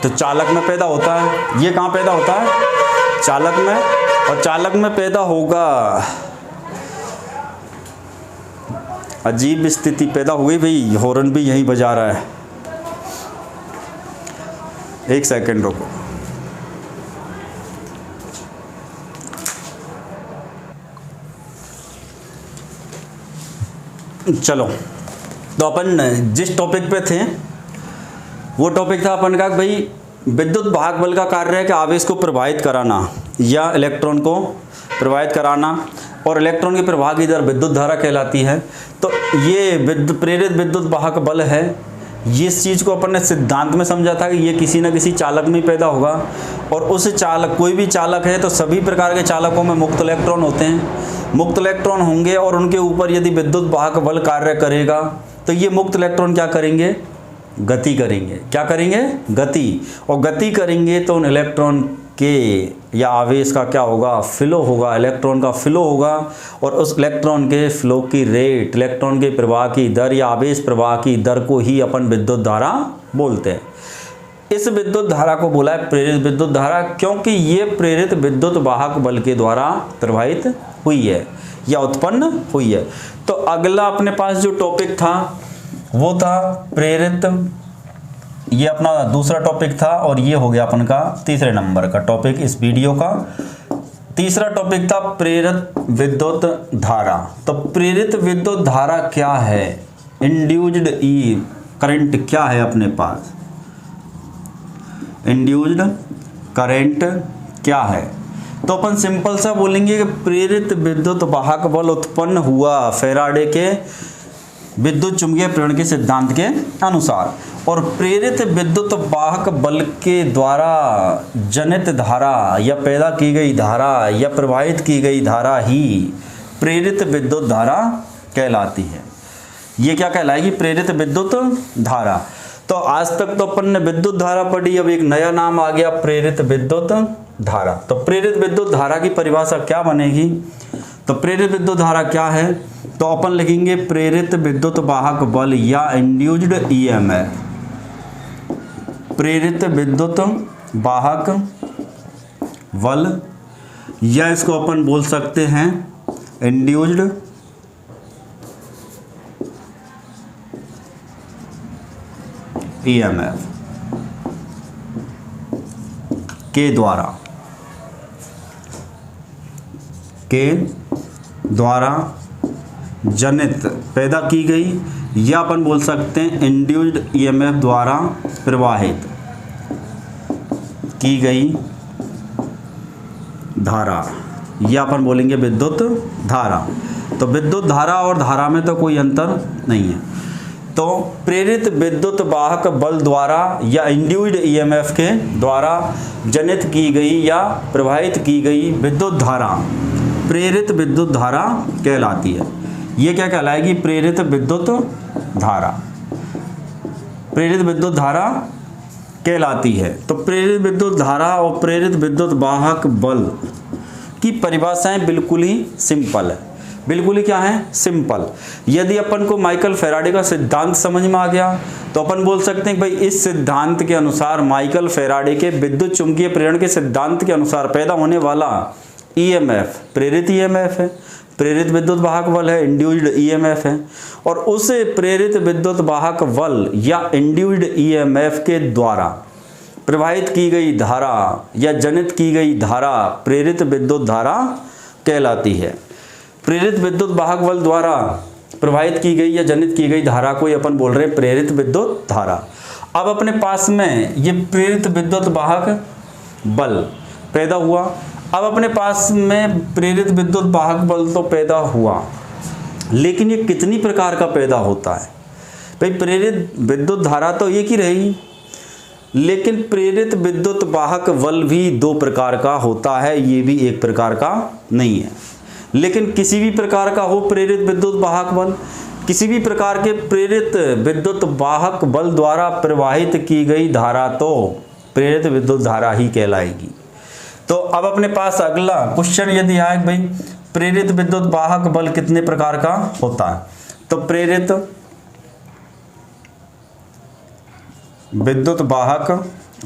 तो चालक में पैदा होता है। ये कहाँ पैदा होता है? चालक में। और चालक में पैदा होगा, अजीब स्थिति पैदा हो गई भाई, हॉर्न भी यहीं बजा रहा है। एक सेकंड रुको। चलो, तो अपन जिस टॉपिक पे थे वो टॉपिक था अपन का भाई विद्युत वाहक बल का कार्य है कि आवेश को प्रवाहित कराना या इलेक्ट्रॉन को प्रवाहित कराना, और इलेक्ट्रॉन के प्रवाह की दर विद्युत धारा कहलाती है। तो ये प्रेरित विद्युत वाहक बल है। ये इस चीज़ को अपन ने सिद्धांत में समझा था कि ये किसी न किसी चालक में पैदा होगा, और उस चालक कोई भी चालक है तो सभी प्रकार के चालकों में मुक्त इलेक्ट्रॉन होते हैं। मुक्त इलेक्ट्रॉन होंगे और उनके ऊपर यदि विद्युत वाहक बल कार्य करेगा तो ये मुक्त इलेक्ट्रॉन क्या करेंगे? गति करेंगे। क्या करेंगे? गति। और गति करेंगे तो उन इलेक्ट्रॉन के या आवेश का क्या होगा? फ्लो होगा। इलेक्ट्रॉन का फ्लो होगा, और उस इलेक्ट्रॉन के फ्लो की रेट, इलेक्ट्रॉन के प्रवाह की दर या आवेश प्रवाह की दर को ही अपन विद्युत धारा बोलते हैं। इस विद्युत धारा को बोला है प्रेरित विद्युत धारा, क्योंकि ये प्रेरित विद्युत वाहक बल के द्वारा प्रवाहित हुई है या उत्पन्न हुई है। तो अगला अपने पास जो टॉपिक था वो था प्रेरित, ये अपना दूसरा टॉपिक था, और ये हो गया अपन का तीसरे नंबर का टॉपिक इस वीडियो का। तीसरा टॉपिक था प्रेरित विद्युत धारा। तो प्रेरित विद्युत धारा क्या है? इंड्यूस्ड ई करंट क्या है अपने पास? इंड्यूस्ड करंट क्या है? तो अपन सिंपल सा बोलेंगे कि प्रेरित विद्युत वाहक बल उत्पन्न हुआ फैराडे के विद्युत चुंबकीय प्रेरण के सिद्धांत के अनुसार, और प्रेरित विद्युत वाहक बल के द्वारा जनित धारा या पैदा की गई धारा या प्रवाहित की गई धारा ही प्रेरित विद्युत धारा कहलाती है। ये क्या कहलाएगी? प्रेरित विद्युत धारा। तो आज तक तो अपन ने विद्युत धारा पढ़ी, अब एक नया नाम आ गया प्रेरित विद्युत धारा। तो प्रेरित विद्युत धारा की परिभाषा क्या बनेगी? तो प्रेरित विद्युत धारा क्या है? तो अपन लिखेंगे प्रेरित विद्युत वाहक बल या इंड्यूस्ड ईएमएफ। प्रेरित विद्युत वाहक बल, या इसको अपन बोल सकते हैं इंड्यूस्ड ईएमएफ के द्वारा जनित पैदा की गई, या अपन बोल सकते हैं इंड्यूस्ड ईएमएफ द्वारा प्रवाहित की गई धारा, या अपन बोलेंगे विद्युत धारा। तो विद्युत धारा और धारा में तो कोई अंतर नहीं है। तो प्रेरित विद्युत वाहक बल द्वारा या इंड्यूस्ड ईएमएफ के द्वारा जनित की गई या प्रवाहित की गई विद्युत धारा प्रेरित विद्युत धारा कहलाती है। ये क्या कहलाएगी? प्रेरित विद्युत धारा। प्रेरित विद्युत धारा कहलाती है। तो प्रेरित विद्युत धारा और प्रेरित विद्युत वाहक बल की परिभाषाएं बिल्कुल ही सिंपल है। बिल्कुल ही क्या है? सिंपल। यदि अपन को माइकल फैराडे का सिद्धांत समझ में आ गया तो अपन बोल सकते हैं कि भाई इस सिद्धांत के अनुसार, माइकल फैराडे के विद्युत चुंबकीय प्रेरण के सिद्धांत के अनुसार पैदा होने वाला ईएमएफ प्रेरित ईएमएफ है, प्रेरित विद्युत वाहक बल है, इंड्यूस्ड ईएमएफ है। और उस प्रेरित विद्युत वाहक बल या इंड्यूस्ड ईएमएफ के द्वारा प्रवाहित की गई धारा या जनित की गई धारा प्रेरित विद्युत धारा कहलाती है। प्रेरित विद्युत वाहक बल द्वारा प्रवाहित की गई या जनित की गई धारा को अपन बोल रहे हैं प्रेरित विद्युत धारा। अब अपने पास में ये प्रेरित विद्युत वाहक बल पैदा हुआ। अब अपने पास में प्रेरित विद्युत वाहक बल तो पैदा हुआ, लेकिन ये कितनी प्रकार का पैदा होता है? भाई प्रेरित विद्युत धारा तो एक ही रहेगी, लेकिन प्रेरित विद्युत वाहक बल भी दो प्रकार का होता है, ये भी एक प्रकार का नहीं है। लेकिन किसी भी प्रकार का हो प्रेरित विद्युत वाहक बल, किसी भी प्रकार के प्रेरित विद्युत वाहक बल द्वारा प्रवाहित की गई धारा तो प्रेरित विद्युत धारा ही कहलाएगी। तो अब अपने पास अगला क्वेश्चन यदि आए भाई प्रेरित विद्युत वाहक बल कितने प्रकार का होता है, तो प्रेरित विद्युत वाहक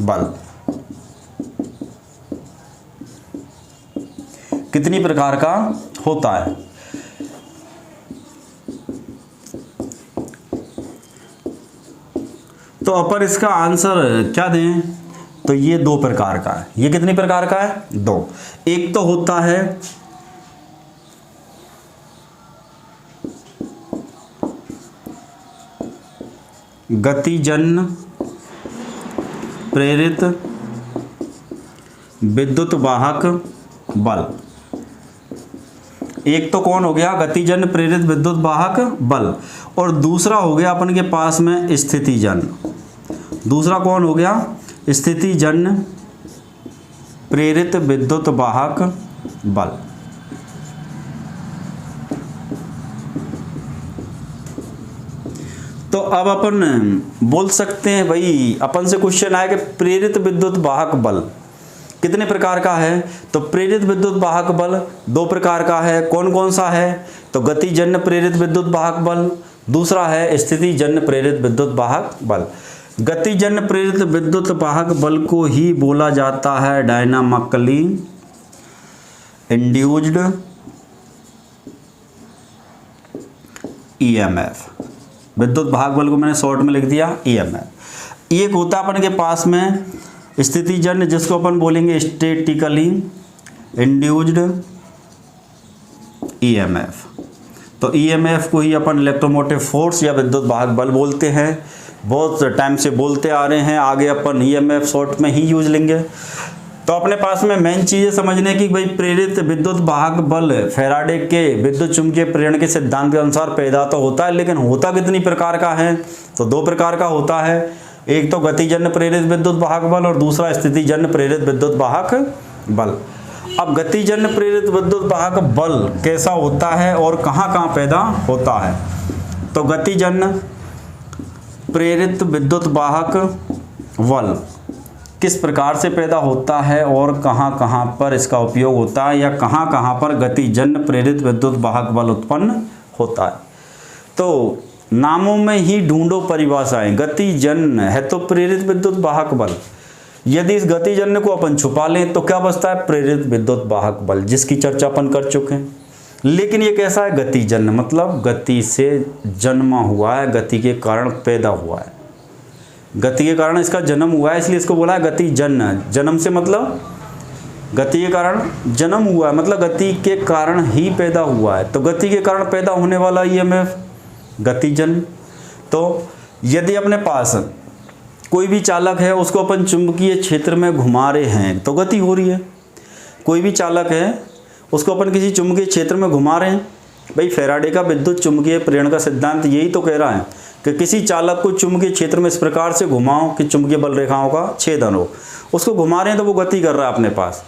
बल कितनी प्रकार का होता है? तो अपन इसका आंसर क्या दें? तो ये दो प्रकार का है। ये कितनी प्रकार का है? दो। एक तो होता है गतिजन्य प्रेरित विद्युत वाहक बल। एक तो कौन हो गया? गतिजन्य प्रेरित विद्युत वाहक बल। और दूसरा हो गया अपन के पास में स्थितिजन्य। दूसरा कौन हो गया? स्थितिजन्य प्रेरित विद्युत वाहक बल। तो अब अपन बोल सकते हैं भाई, अपन से क्वेश्चन आया कि प्रेरित विद्युत वाहक बल कितने प्रकार का है? तो प्रेरित विद्युत वाहक बल दो प्रकार का है। कौन कौन सा है? तो गतिजन्य प्रेरित विद्युत वाहक बल, दूसरा है स्थितिजन्य प्रेरित विद्युत वाहक बल। गतिजन्य प्रेरित विद्युत वाहक बल को ही बोला जाता है डायनामिकली इंड्यूस्ड ईएमएफ। विद्युत वाहक बल को मैंने शॉर्ट में लिख दिया ईएमएफ। एक होता है अपन के पास में स्थितिजन्य, जिसको अपन बोलेंगे स्टैटिकली इंड्यूस्ड ईएमएफ। तो ईएमएफ को ही अपन इलेक्ट्रोमोटिव फोर्स या विद्युत वाहक बल बोलते हैं। बहुत टाइम से बोलते आ रहे हैं, आगे अपन ईएमएफ शॉर्ट में ही यूज लेंगे। तो अपने पास में मेन चीज़ें समझने की भाई प्रेरित विद्युत वाहक बल फैराडे के विद्युत चुंबकीय प्रेरण के सिद्धांत के अनुसार पैदा तो होता है, लेकिन होता कितनी प्रकार का है? तो दो प्रकार का होता है। एक तो गतिजन्य प्रेरित विद्युत वाहक बल और दूसरा स्थितिजन्य प्रेरित विद्युत वाहक बल। अब गतिजन्य प्रेरित विद्युत वाहक बल कैसा होता है और कहाँ कहाँ पैदा होता है? तो गतिजन्य प्रेरित विद्युत वाहक बल किस प्रकार से पैदा होता है और कहाँ कहाँ पर इसका उपयोग होता है, या कहाँ कहाँ पर गतिजन्य प्रेरित विद्युत वाहक बल उत्पन्न होता है? तो नामों में ही ढूंढो परिभाषाएं। गतिजन्य है तो प्रेरित विद्युत वाहक बल, यदि इस गतिजन्य को अपन छुपा लें तो क्या बचता है? प्रेरित विद्युत वाहक बल, जिसकी चर्चा अपन कर चुके हैं। लेकिन ये कैसा है? गतिजन्य, मतलब गति से जन्मा हुआ है, गति के कारण पैदा हुआ है, गति के कारण इसका जन्म हुआ है, इसलिए इसको बोला है गतिजन्य। जन्म से मतलब गति के कारण जन्म हुआ है, मतलब गति के कारण ही पैदा हुआ है। तो गति के कारण पैदा होने वाला ईएमएफ गतिजन्य। तो यदि अपने पास कोई भी चालक है, उसको अपन चुंबकीय क्षेत्र में घुमा रहे हैं तो गति हो रही है। कोई भी चालक है, उसको अपन किसी चुंबकीय क्षेत्र में घुमा रहे हैं। भाई फैराडे का विद्युत चुंबकीय प्रेरण का सिद्धांत यही तो कह रहा है कि किसी चालक को चुंबकीय क्षेत्र में इस प्रकार से घुमाओ कि चुंबकीय बल रेखाओं का छेदन हो। उसको घुमा रहे हैं तो वो गति कर रहा है अपने पास।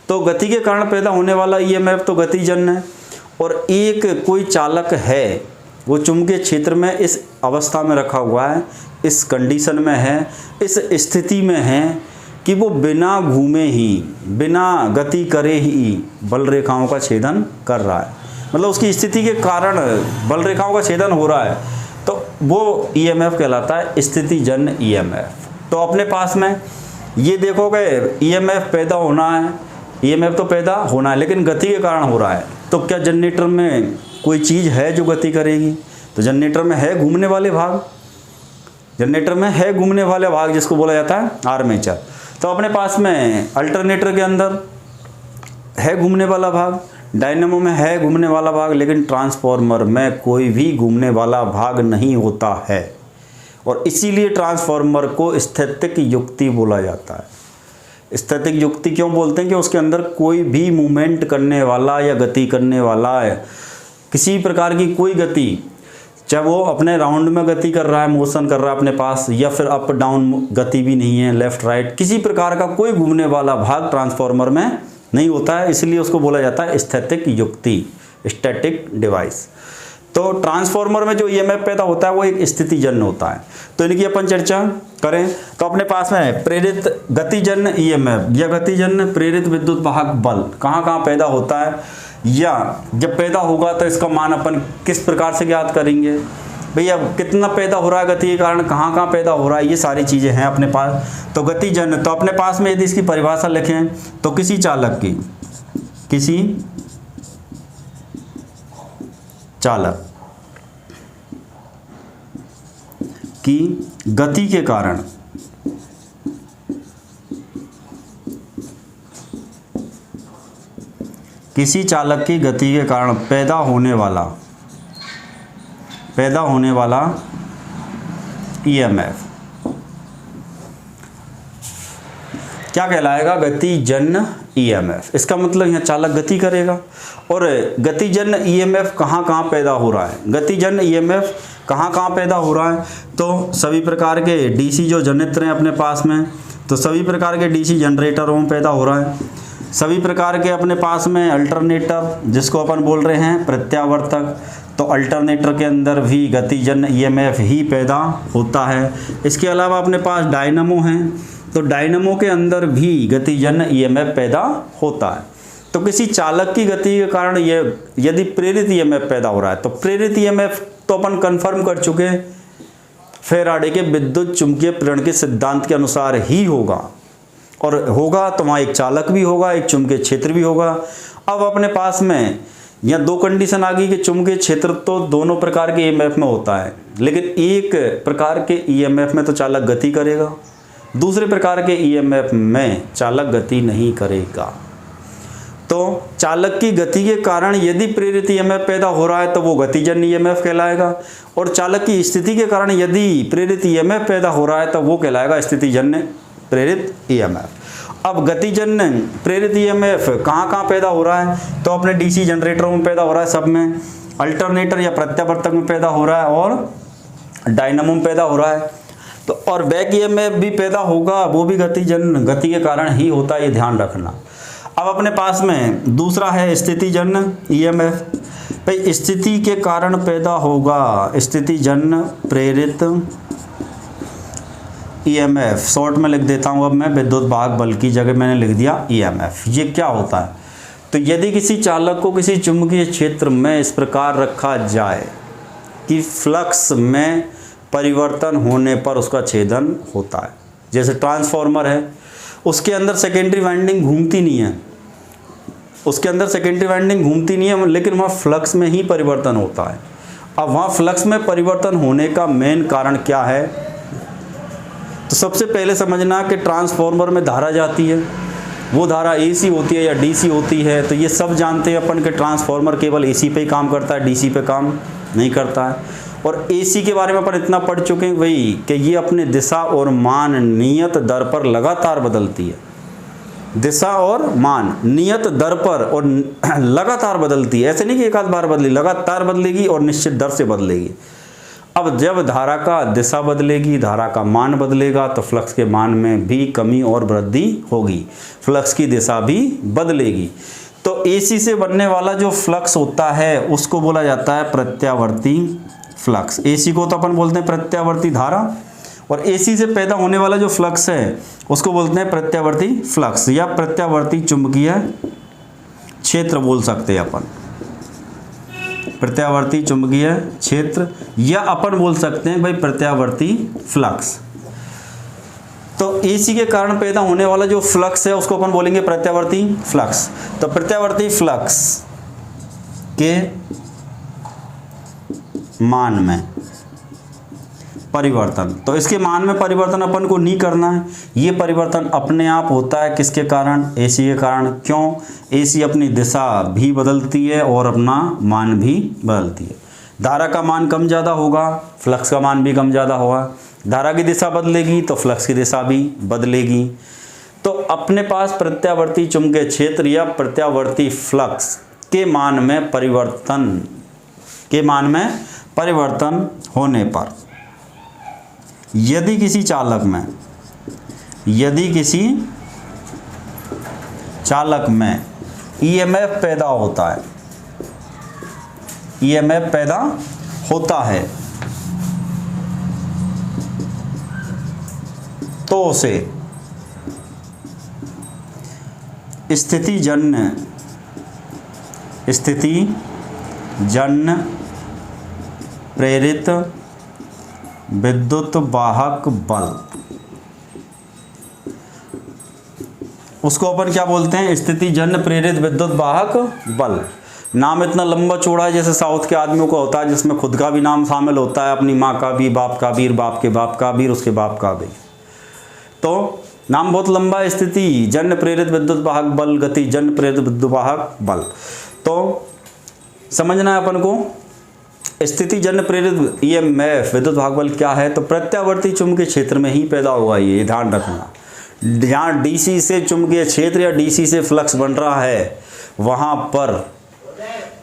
तो गति के कारण पैदा होने वाला ईएमएफ तो गतिजन्य है। और एक कोई चालक है, वो चुंबकीय क्षेत्र में इस अवस्था में रखा हुआ है, इस कंडीशन में है, इस स्थिति में है कि वो बिना घूमे ही, बिना गति करे ही बल रेखाओं का छेदन कर रहा है, मतलब उसकी स्थिति के कारण बल रेखाओं का छेदन हो रहा है, तो वो ईएमएफ कहलाता है स्थितिजन्य ईएमएफ। तो अपने पास में ये देखोगे ईएमएफ पैदा होना है, ईएमएफ तो पैदा होना है लेकिन गति के कारण हो रहा है। तो क्या जनरेटर में कोई चीज़ है जो गति करेगी? तो जनरेटर में है घूमने वाले भाग, जनरेटर में है घूमने वाले भाग जिसको बोला जाता है आर्मेचर। तो अपने पास में अल्टरनेटर के अंदर है घूमने वाला भाग, डायनेमो में है घूमने वाला भाग, लेकिन ट्रांसफार्मर में कोई भी घूमने वाला भाग नहीं होता है। और इसीलिए ट्रांसफार्मर को स्थैतिक युक्ति बोला जाता है। स्थैतिक युक्ति क्यों बोलते हैं? कि उसके अंदर कोई भी मूवमेंट करने वाला या गति करने वाला है, किसी प्रकार की कोई गति, चाहे वो अपने राउंड में गति कर रहा है, मोशन कर रहा है अपने पास, या फिर अप डाउन गति भी नहीं है, लेफ्ट राइट, किसी प्रकार का कोई घूमने वाला भाग ट्रांसफार्मर में नहीं होता है, इसलिए उसको बोला जाता है स्थैतिक युक्ति, स्टैटिक डिवाइस। तो ट्रांसफार्मर में जो ईएमएफ पैदा होता है वो एक स्थितिजन्य होता है। तो इनकी अपन चर्चा करें तो अपने पास में प्रेरित गतिजन्य ईएमएफ या गतिजन्य प्रेरित विद्युत वाहक बल कहाँ कहाँ पैदा होता है, या जब पैदा होगा तो इसका मान अपन किस प्रकार से ज्ञात करेंगे, भैया कितना पैदा हो रहा है गति के कारण, कहाँ कहाँ पैदा हो रहा है, ये सारी चीज़ें हैं अपने पास। तो गतिजन्य, तो अपने पास में यदि इसकी परिभाषा लिखें तो किसी चालक की गति के कारण किसी चालक की गति के कारण पैदा होने वाला ईएमएफ क्या कहलाएगा? गतिजन्य ईएमएफ। इसका मतलब यहाँ चालक गति करेगा। और गतिजन्य ईएमएफ कहाँ कहाँ पैदा हो रहा है? गतिजन्य ईएमएफ कहाँ कहाँ पैदा हो रहा है? तो सभी प्रकार के डीसी जो जनरेटर हैं अपने पास में, तो सभी प्रकार के डीसी जनरेटरों में पैदा हो रहा है। सभी प्रकार के अपने पास में अल्टरनेटर, जिसको अपन बोल रहे हैं प्रत्यावर्तक, तो अल्टरनेटर के अंदर भी गतिजन्य ईएमएफ ही पैदा होता है। इसके अलावा अपने पास डायनामो हैं, तो डायनामो के अंदर भी गतिजन्य ईएमएफ पैदा होता है। तो किसी चालक की गति के कारण ये यदि प्रेरित ईएमएफ पैदा हो रहा है, तो प्रेरित ईएमएफ तो अपन कंफर्म कर चुके हैं फैराडे के विद्युत चुंबकीय प्रेरण के सिद्धांत के अनुसार ही होगा। और होगा तो वहाँ एक चालक भी होगा, एक चुंबकीय क्षेत्र भी होगा। अब अपने पास में यहाँ दो कंडीशन आ गई कि चुंबकीय क्षेत्र तो दोनों प्रकार के ईएमएफ में होता है, लेकिन एक प्रकार के ईएमएफ में तो चालक गति करेगा, दूसरे प्रकार के ईएमएफ में चालक गति नहीं करेगा। तो चालक की गति के कारण यदि प्रेरित ईएमएफ पैदा हो रहा है तो वो गतिजन्य ईएमएफ कहलाएगा, और चालक की स्थिति के कारण यदि प्रेरित ईएमएफ पैदा हो रहा है तो वो कहलाएगा स्थितिजन्य प्रेरित ईएमएफ। अब गतिजन्य प्रेरित ईएमएफ कहाँ कहाँ पैदा हो रहा है? तो अपने डीसी जनरेटरों में पैदा हो रहा है, सब में, अल्टरनेटर या प्रत्यावर्तक में पैदा हो रहा है, और डायनामो में पैदा हो रहा है। तो और बैक ईएमएफ भी पैदा होगा, वो भी गतिजन्य गति के कारण ही होता है, ये ध्यान रखना। अब अपने पास में दूसरा है स्थितिजन्य ईएमएफ। भाई स्थिति के कारण पैदा होगा स्थितिजन्य प्रेरित ईएमएफ, शॉर्ट में लिख देता हूँ अब मैं, विद्युत वाहक बल की जगह मैंने लिख दिया ईएमएफ। ये क्या होता है? तो यदि किसी चालक को किसी चुंबकीय क्षेत्र में इस प्रकार रखा जाए कि फ्लक्स में परिवर्तन होने पर उसका छेदन होता है, जैसे ट्रांसफॉर्मर है, उसके अंदर सेकेंडरी वाइंडिंग घूमती नहीं है, उसके अंदर सेकेंडरी वाइंडिंग घूमती नहीं है, लेकिन वहाँ फ्लक्स में ही परिवर्तन होता है। अब वहाँ फ्लक्स में परिवर्तन होने का मेन कारण क्या है? तो सबसे पहले समझना कि ट्रांसफॉर्मर में धारा जाती है, वो धारा एसी होती है या डीसी होती है। तो ये सब जानते हैं अपन कि ट्रांसफॉर्मर केवल एसी पे ही काम करता है, डीसी पे काम नहीं करता है। और एसी के बारे में अपन इतना पढ़ चुके हैं वही कि ये अपने दिशा और मान नियत दर पर लगातार बदलती है, दिशा और मान नियत दर पर और लगातार बदलती है। ऐसे नहीं कि एक आध बार बदली, लगातार बदलेगी और निश्चित दर से बदलेगी। अब जब धारा का दिशा बदलेगी, धारा का मान बदलेगा, तो फ्लक्स के मान में भी कमी और वृद्धि होगी, फ्लक्स की दिशा भी बदलेगी। तो एसी से बनने वाला जो फ्लक्स होता है उसको बोला जाता है प्रत्यावर्ती फ्लक्स। एसी को तो अपन बोलते हैं प्रत्यावर्ती धारा, और एसी से पैदा होने वाला जो फ्लक्स है उसको बोलते हैं प्रत्यावर्ती फ्लक्स या प्रत्यावर्ती चुंबकीय क्षेत्र बोल सकते हैं अपन, प्रत्यावर्ती चुंबकीय क्षेत्र, या अपन बोल सकते हैं भाई प्रत्यावर्ती फ्लक्स। तो एसी के कारण पैदा होने वाला जो फ्लक्स है उसको अपन बोलेंगे प्रत्यावर्ती फ्लक्स। तो प्रत्यावर्ती फ्लक्स के मान में परिवर्तन, तो इसके मान में परिवर्तन अपन को नहीं करना है, ये परिवर्तन अपने आप होता है। किसके कारण? एसी के कारण। क्यों? एसी अपनी दिशा भी बदलती है और अपना मान भी बदलती है। धारा का मान कम ज़्यादा होगा, फ्लक्स का मान भी कम ज़्यादा होगा। धारा की दिशा बदलेगी तो फ्लक्स की दिशा भी बदलेगी। तो अपने पास प्रत्यावर्ती चुंबकीय क्षेत्र या प्रत्यावर्ती फ्लक्स के मान में परिवर्तन होने पर यदि किसी चालक में ईएमएफ पैदा होता है तो उसे स्थितिजन्य प्रेरित विद्युत वाहक बल, उसको अपन क्या बोलते हैं? स्थितिजन्य प्रेरित विद्युत वाहक बल। नाम इतना लंबा चौड़ा है जैसे साउथ के आदमियों का होता है, जिसमें खुद का भी नाम शामिल होता है, अपनी माँ का भी, बाप का भी, बाप के बाप का भी, उसके बाप का भी। तो नाम बहुत लंबा है, स्थितिजन्य प्रेरित विद्युत वाहक बल, गतिजन्य प्रेरित विद्युत वाहक बल। तो समझना है अपन को स्थितिजन्य प्रेरित ईएमएफ विद्युत वाहक बल क्या है। तो प्रत्यावर्ती चुंबकीय क्षेत्र में ही पैदा होगा, ये ध्यान रखना। जहाँ डीसी से चुंबकीय क्षेत्र या डीसी से फ्लक्स बन रहा है वहाँ पर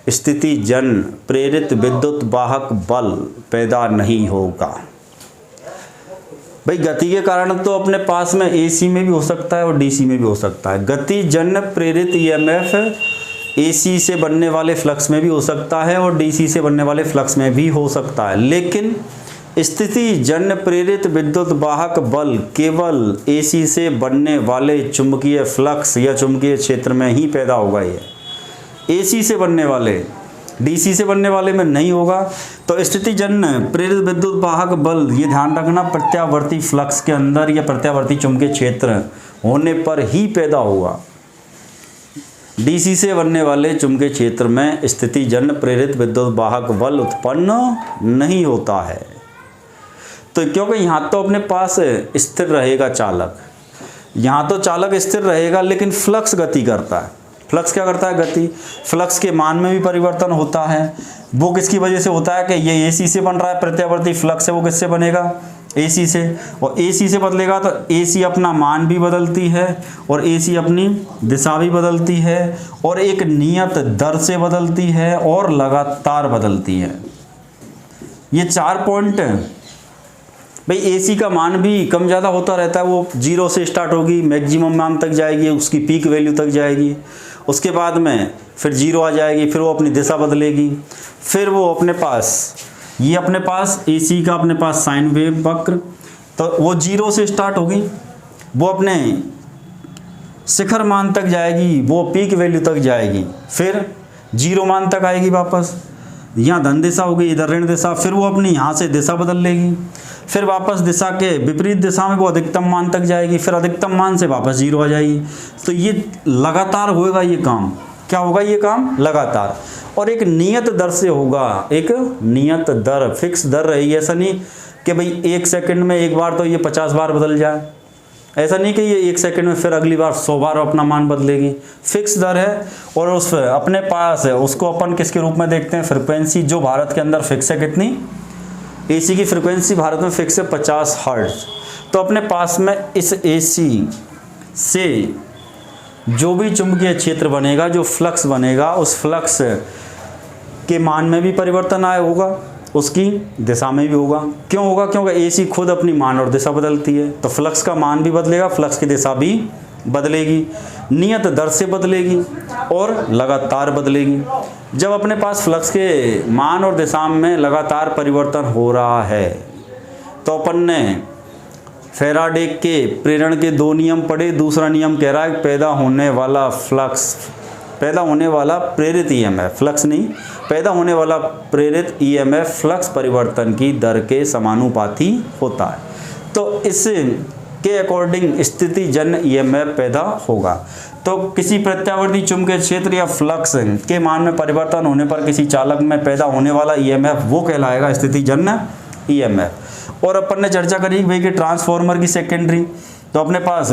स्थितिजन्य प्रेरित विद्युत वाहक बल पैदा नहीं होगा। भाई गति के कारण तो अपने पास में एसी में भी हो सकता है और डीसी में भी हो सकता है। गतिजन्य प्रेरित ईएमएफ एसी से बनने वाले फ्लक्स में भी हो सकता है और डीसी से बनने वाले फ्लक्स में भी हो सकता है, लेकिन स्थितिजन्य प्रेरित विद्युत वाहक बल केवल एसी से बनने वाले चुंबकीय फ्लक्स या चुंबकीय क्षेत्र में ही पैदा होगा। ये एसी से बनने वाले, डीसी से बनने वाले में नहीं होगा। तो स्थितिजन्य प्रेरित विद्युत वाहक बल, ये ध्यान रखना, प्रत्यावर्ती फ्लक्स के अंदर या प्रत्यावर्ती चुंबकीय क्षेत्र होने पर ही पैदा होगा। डीसी से बनने वाले चुंबकीय क्षेत्र में स्थितिजन्य प्रेरित विद्युत वाहक बल उत्पन्न नहीं होता है। तो क्योंकि यहाँ तो अपने पास स्थिर रहेगा चालक, यहाँ तो चालक स्थिर रहेगा, लेकिन फ्लक्स गति करता है। फ्लक्स क्या करता है? गति। फ्लक्स के मान में भी परिवर्तन होता है। वो किसकी वजह से होता है कि ये एसी से बन रहा है, प्रत्यावर्ती फ्लक्स है, वो किससे बनेगा? एसी से। और एसी से बदलेगा तो एसी अपना मान भी बदलती है और एसी अपनी दिशा भी बदलती है और एक नियत दर से बदलती है और लगातार बदलती है। ये 4 पॉइंट भाई एसी का मान भी कम ज़्यादा होता रहता है, वो 0 से स्टार्ट होगी, मैक्सिमम मान तक जाएगी, उसकी पीक वैल्यू तक जाएगी, उसके बाद में फिर 0 आ जाएगी, फिर वो अपनी दिशा बदलेगी, फिर वो अपने पास ये अपने पास एसी का अपने पास साइन वेव वक्र, तो वो 0 से स्टार्ट होगी, वो अपने शिखर मान तक जाएगी, वो पीक वैल्यू तक जाएगी, फिर 0 मान तक आएगी वापस, यहाँ धन दिशा होगी, इधर ऋण दिशा, फिर वो अपनी यहाँ से दिशा बदल लेगी, फिर वापस दिशा के विपरीत दिशा में वो अधिकतम मान तक जाएगी, फिर अधिकतम मान से वापस 0 आ जाएगी। तो ये लगातार होगा ये काम। क्या होगा ये काम? लगातार, और एक नियत दर से होगा, एक नियत दर, फिक्स दर रहेगी। ऐसा नहीं कि भाई 1 सेकंड में एक बार तो ये 50 बार बदल जाए, ऐसा नहीं कि ये 1 सेकंड में फिर अगली बार 100 बार अपना मान बदलेगी। फिक्स दर है, और उस अपने पास है, उसको अपन किसके रूप में देखते हैं? फ्रिक्वेंसी, जो भारत के अंदर फिक्स है। कितनी? एसी की फ्रिक्वेंसी भारत में फिक्स है 50 हर्ट्ज। तो अपने पास में इस एसी से जो भी चुंबकीय क्षेत्र बनेगा, जो फ्लक्स बनेगा, उस फ्लक्स के मान में भी परिवर्तन आया होगा, उसकी दिशा में भी होगा। क्यों होगा? क्योंकि एसी खुद अपनी मान और दिशा बदलती है, तो फ्लक्स का मान भी बदलेगा, फ्लक्स की दिशा भी बदलेगी, नियत दर से बदलेगी और लगातार बदलेगी। जब अपने पास फ्लक्स के मान और दिशा में लगातार परिवर्तन हो रहा है, तो अपन ने फैराडे के प्रेरण के 2 नियम पढ़े। दूसरा नियम कह रहा है पैदा होने वाला फ्लक्स, पैदा होने वाला प्रेरित ईएमएफ, फ्लक्स नहीं, पैदा होने वाला प्रेरित ईएमएफ फ्लक्स परिवर्तन की दर के समानुपाती होता है। तो इसके अकॉर्डिंग स्थितिजन्य ईएमएफ पैदा होगा। तो किसी प्रत्यावर्ती चुंबकीय क्षेत्र या फ्लक्स के मान में परिवर्तन होने पर किसी चालक में पैदा होने वाला ईएमएफ वो कहलाएगा स्थितिजन्य ईएमएफ। और अपन ने चर्चा करी भाई कि ट्रांसफार्मर की सेकेंडरी, तो अपने पास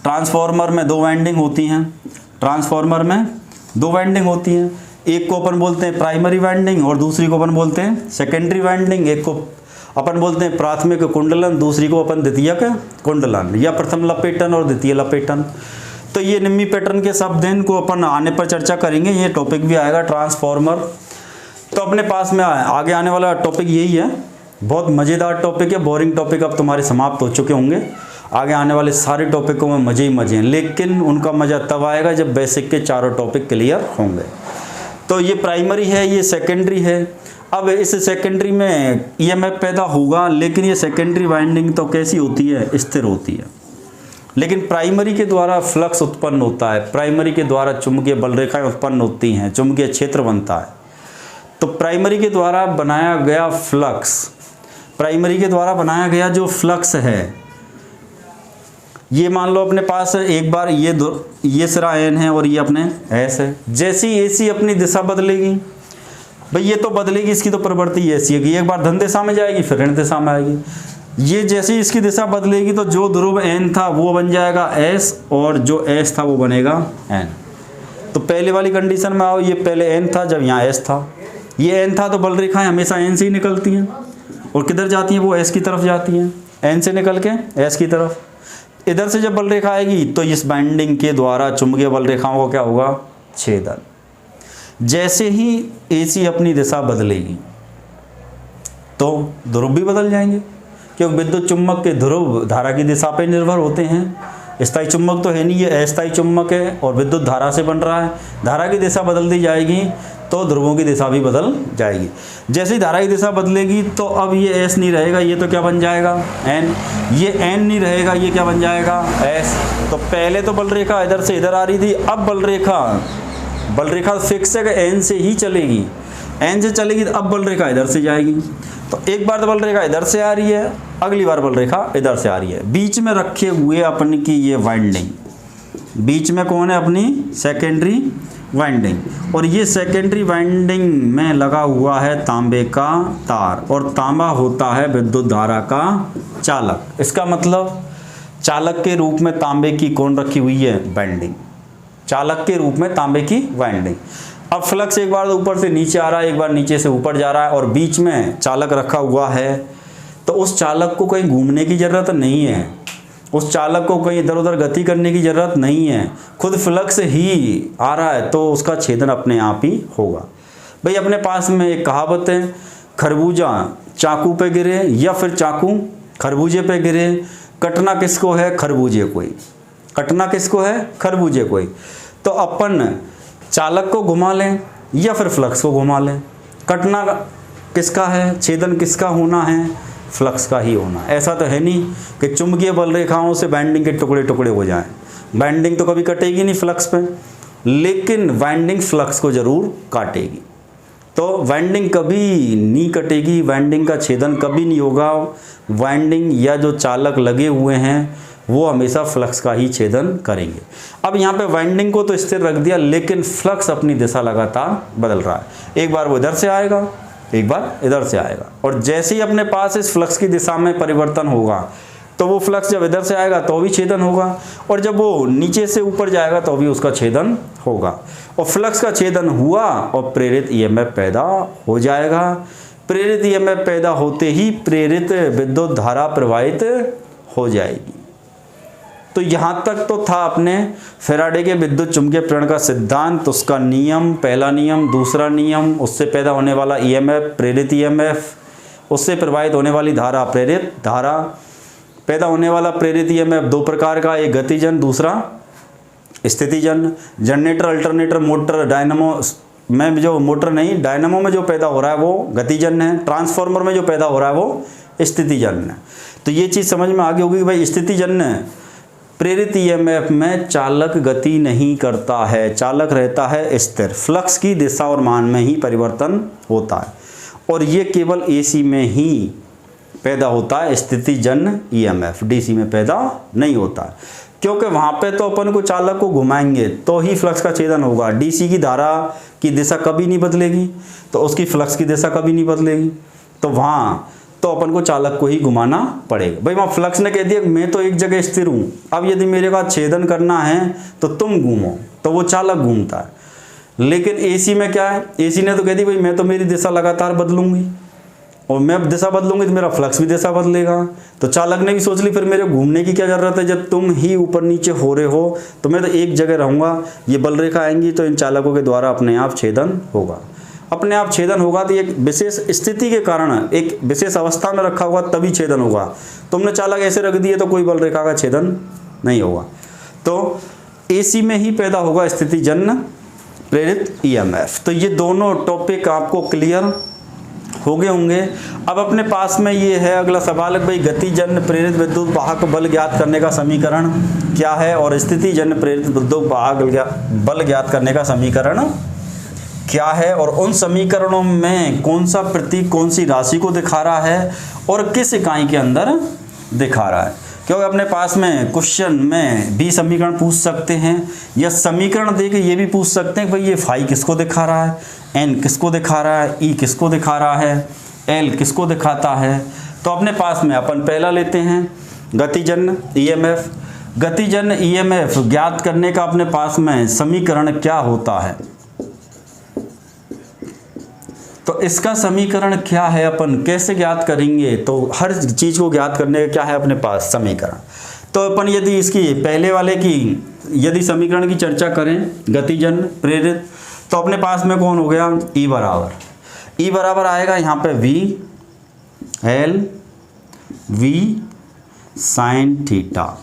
ट्रांसफार्मर में 2 वाइंडिंग होती हैं, ट्रांसफार्मर में 2 वाइंडिंग होती हैं, एक को अपन बोलते हैं प्राइमरी वाइंडिंग और दूसरी को अपन बोलते हैं सेकेंडरी वाइंडिंग। एक को अपन बोलते हैं प्राथमिक कुंडलन, दूसरी को अपन द्वितीयक कुंडलन, या प्रथम लपेटन और द्वितीय लपेटन। तो ये निम्मी पैटर्न के शब्द हैं, इनको अपन आने पर चर्चा करेंगे, ये टॉपिक भी आएगा ट्रांसफार्मर। तो अपने पास में आगे आने वाला टॉपिक यही है, बहुत मज़ेदार टॉपिक है। बोरिंग टॉपिक अब तुम्हारे समाप्त हो चुके होंगे, आगे आने वाले सारे टॉपिकों में मज़े ही मज़े हैं, लेकिन उनका मज़ा तब आएगा जब बेसिक के चारों टॉपिक क्लियर होंगे। तो ये प्राइमरी है, ये सेकेंडरी है। अब इस सेकेंडरी में ईएमएफ पैदा होगा, लेकिन ये सेकेंडरी वाइंडिंग तो कैसी होती है? स्थिर होती है। लेकिन प्राइमरी के द्वारा फ्लक्स उत्पन्न होता है, प्राइमरी के द्वारा चुंबकीय बल रेखाएं उत्पन्न होती हैं, चुंबकीय क्षेत्र बनता है। तो प्राइमरी के द्वारा बनाया गया फ्लक्स, प्राइमरी के द्वारा बनाया गया जो फ्लक्स है, ये मान लो अपने पास एक बार ये सिरा एन है और ये अपने एस है। जैसी एसी अपनी दिशा बदलेगी, भाई ये तो बदलेगी, इसकी तो प्रवृत्ति ऐसी है कि एक बार धन दिशा में जाएगी फिर ऋण दिशा में आएगी। ये जैसे इसकी दिशा बदलेगी तो जो ध्रुव एन था वो बन जाएगा एस, और जो एस था वो बनेगा एन। तो पहले वाली कंडीशन में आओ, ये पहले एन था जब यहाँ एस था, ये एन था, तो बल रेखाएं हमेशा एन से ही निकलती हैं, और किधर जाती हैं? वो एस की तरफ जाती हैं, एन से निकल के एस की तरफ। इधर से जब बल रेखा आएगी तो इस बाइंडिंग के द्वारा चुंबकीय बल रेखाओं को क्या होगा? छेदन। जैसे ही एसी अपनी दिशा बदलेगी तो ध्रुव भी बदल जाएंगे, क्योंकि विद्युत चुम्बक के ध्रुव धारा की दिशा पर निर्भर होते हैं। स्थायी चुम्बक तो है नहीं, ये अस्थायी चुम्बक है और विद्युत धारा से बन रहा है। धारा की दिशा बदल दी जाएगी तो ध्रुवों की दिशा भी बदल जाएगी। जैसे ही धारा की दिशा बदलेगी तो अब ये एस नहीं रहेगा, ये तो क्या बन जाएगा? एन। ये एन नहीं रहेगा, ये क्या बन जाएगा? एस। तो पहले तो बल रेखा इधर से इधर आ रही थी, अब बल रेखा फिक्स है कि एन से ही चलेगी, एन से चलेगी तो अब बल रेखा इधर से जाएगी। तो एक बार तो बल रेखा इधर से आ रही है, अगली बार बल रेखा इधर से आ रही है। बीच में रखे हुए अपनी की ये वाइंडिंग, बीच में कौन है? अपनी सेकेंडरी वाइंडिंग। और ये सेकेंडरी वाइंडिंग में लगा हुआ है तांबे का तार, और तांबा होता है विद्युत धारा का चालक। इसका मतलब चालक के रूप में तांबे की कौन रखी हुई है? वाइंडिंग। चालक के रूप में तांबे की वाइंडिंग। अब फ्लक्स एक बार ऊपर से नीचे आ रहा है, एक बार नीचे से ऊपर जा रहा है, और बीच में चालक रखा हुआ है, तो उस चालक को कहीं घूमने की ज़रूरत नहीं है, उस चालक को कहीं इधर उधर गति करने की ज़रूरत नहीं है, खुद फ्लक्स ही आ रहा है तो उसका छेदन अपने आप ही होगा। भाई अपने पास में एक कहावत है, खरबूजा चाकू पे गिरे या फिर चाकू खरबूजे पे गिरे, कटना किसको है? खरबूजे को ही। कटना किसको है? खरबूजे को ही। तो अपन चालक को घुमा लें या फिर फ्लक्स को घुमा लें। कटना किसका है? छेदन किसका होना है? फ्लक्स का ही होना। ऐसा तो है नहीं कि चुंबकीय बल रेखाओं से बाइंडिंग के टुकड़े टुकड़े हो जाएं। बाइंडिंग तो कभी कटेगी नहीं फ्लक्स पे, लेकिन वाइंडिंग फ्लक्स को जरूर काटेगी। तो वाइंडिंग कभी नहीं कटेगी, वाइंडिंग का छेदन कभी नहीं होगा। वाइंडिंग या जो चालक लगे हुए हैं वो हमेशा फ्लक्स का ही छेदन करेंगे। अब यहाँ पे वाइंडिंग को तो स्थिर रख दिया, लेकिन फ्लक्स अपनी दिशा लगातार बदल रहा है। एक बार वो इधर से आएगा, एक बार इधर से आएगा, और जैसे ही अपने पास इस फ्लक्स की दिशा में परिवर्तन होगा तो वो फ्लक्स जब इधर से आएगा तो भी छेदन होगा, और जब वो नीचे से ऊपर जाएगा तो भी उसका छेदन होगा। और फ्लक्स का छेदन हुआ और प्रेरित ईएमएफ पैदा हो जाएगा। प्रेरित ईएमएफ पैदा होते ही प्रेरित विद्युत धारा प्रवाहित हो जाएगी। तो यहाँ तक तो था अपने फैराडे के विद्युत चुंबकीय प्रेरण का सिद्धांत, उसका नियम, पहला नियम, दूसरा नियम, उससे पैदा होने वाला ईएमएफ प्रेरित ईएमएफ, उससे प्रवाहित होने वाली धारा प्रेरित धारा। पैदा होने वाला प्रेरित ईएमएफ दो प्रकार का, एक गतिजन, दूसरा स्थितिजन। जनरेटर, अल्टरनेटर, मोटर, डायनामो में जो मोटर नहीं, डायनामो में जो पैदा हो रहा है वो गतिजन है। ट्रांसफार्मर में जो पैदा हो रहा है वो स्थितिजन है। तो ये चीज़ समझ में आ गई होगी कि भाई स्थितिजन प्रेरित ईएमएफ में चालक गति नहीं करता है, चालक रहता है स्थिर। फ्लक्स की दिशा और मान में ही परिवर्तन होता है, और ये केवल एसी में ही पैदा होता है स्थितिजन ईएमएफ, डीसी में पैदा नहीं होता है, क्योंकि वहाँ पे तो अपन को चालक को घुमाएंगे तो ही फ्लक्स का छेदन होगा। डीसी की धारा की दिशा कभी नहीं बदलेगी तो उसकी फ्लक्स की दिशा कभी नहीं बदलेगी, तो वहाँ तो अपन को चालक को ही घुमाना पड़ेगा। भाई वहाँ फ्लक्स ने कह दिया मैं तो एक जगह स्थिर हूँ, अब यदि मेरे पास छेदन करना है तो तुम घूमो, तो वो चालक घूमता है। लेकिन एसी में क्या है? एसी ने तो कह दी भाई मैं तो मेरी दिशा लगातार बदलूंगी, और मैं दिशा बदलूंगी तो मेरा फ्लक्स भी दिशा बदलेगा। तो चालक ने भी सोच ली फिर मेरे घूमने की क्या ज़रूरत है, जब तुम ही ऊपर नीचे हो रहे हो तो मैं तो एक जगह रहूँगा। ये बल रेखा आएंगी तो इन चालकों के द्वारा अपने आप छेदन होगा। अपने आप छेदन होगा तो एक विशेष स्थिति के कारण, एक विशेष अवस्था में रखा हुआ तभी छेदन होगा। तुमने चालक ऐसे रख दिए तो कोई बल रेखा का छेदन नहीं होगा। तो एसी में ही पैदा होगा स्थितिजन्य प्रेरित ईएमएफ। तो ये दोनों टॉपिक आपको क्लियर हो गए होंगे। अब अपने पास में ये है अगला सवाल है भाई गतिजन्य प्रेरित विद्युत वाहक बल ज्ञात करने का समीकरण क्या है, और स्थितिजन्य प्रेरित विद्युत वाहक बल ज्ञात करने का समीकरण क्या है, और उन समीकरणों में कौन सा प्रतीक कौन सी राशि को दिखा रहा है और किस इकाई के अंदर दिखा रहा है। क्योंकि अपने पास में क्वेश्चन में भी समीकरण पूछ सकते हैं, या समीकरण दे के ये भी पूछ सकते हैं भाई ये फाई किसको दिखा रहा है, एन किसको दिखा रहा है, ई किसको दिखा रहा है, एल किसको दिखाता है। तो अपने पास में अपन पहला लेते हैं गतिजन्य ईएमएफ। गतिजन्य ईएमएफ ज्ञात करने का अपने पास में समीकरण क्या होता है, तो इसका समीकरण क्या है, अपन कैसे ज्ञात करेंगे। तो हर चीज़ को ज्ञात करने का क्या है अपने पास समीकरण। तो अपन यदि इसकी पहले वाले की यदि समीकरण की चर्चा करें गतिजन्य प्रेरित, तो अपने पास में कौन हो गया, ई बराबर आएगा यहाँ पे V L V sine theta.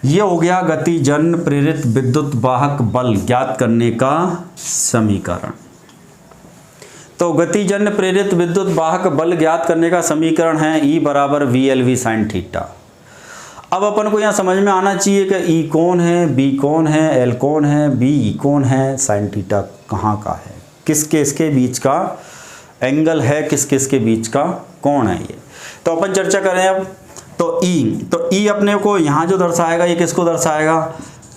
ये हो गया गतिजन्य प्रेरित विद्युत वाहक बल ज्ञात करने का समीकरण। तो गतिजन्य प्रेरित विद्युत वाहक बल ज्ञात करने का समीकरण है ई बराबर V L V sine theta. अब अपन को यहाँ समझ में आना चाहिए कि ई कौन है, बी कौन है, एल कौन है, बी कौन है, साइन थीटा कहाँ का है, किस किसके बीच का एंगल है, किस किसके बीच का कोण है ये। तो अपन चर्चा करें अब। तो ई अपने को यहाँ जो दर्शाएगा ये किसको दर्शाएगा,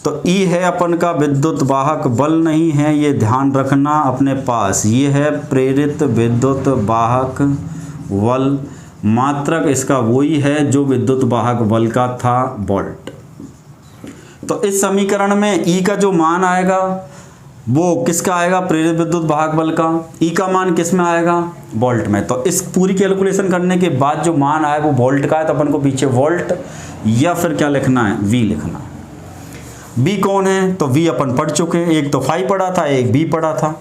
तो ई है अपन का विद्युत वाहक बल नहीं है, ये ध्यान रखना अपने पास। ये है प्रेरित विद्युत वाहक बल, मात्रक इसका वही है जो विद्युत वाहक बल का था, वोल्ट। तो इस समीकरण में ई का जो मान आएगा वो किसका आएगा, प्रेरित विद्युत वाहक बल का। ई का मान किस में आएगा, वोल्ट में। तो इस पूरी कैलकुलेशन करने के बाद जो मान आए वो वोल्ट का है, तो अपन को पीछे वोल्ट या फिर क्या लिखना है, वी लिखना है। बी कौन है, तो वी अपन पढ़ चुके हैं, एक तो फाई पढ़ा था, एक बी पढ़ा था।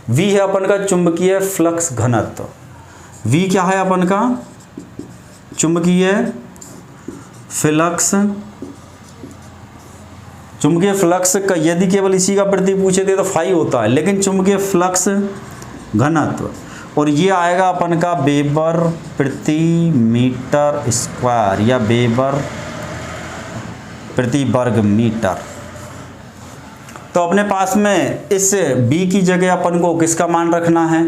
वी है अपन का चुंबकीय फ्लक्स घनत्व, V क्या है अपन का, चुंबकीय फ्लक्स। चुंबकीय फ्लक्स का यदि केवल इसी का प्रतीक पूछे थे तो फाई होता है, लेकिन चुंबकीय फ्लक्स घनत्व, और ये आएगा अपन का वेबर प्रति मीटर स्क्वायर या वेबर प्रति वर्ग मीटर। तो अपने पास में इस B की जगह अपन को किसका मान रखना है,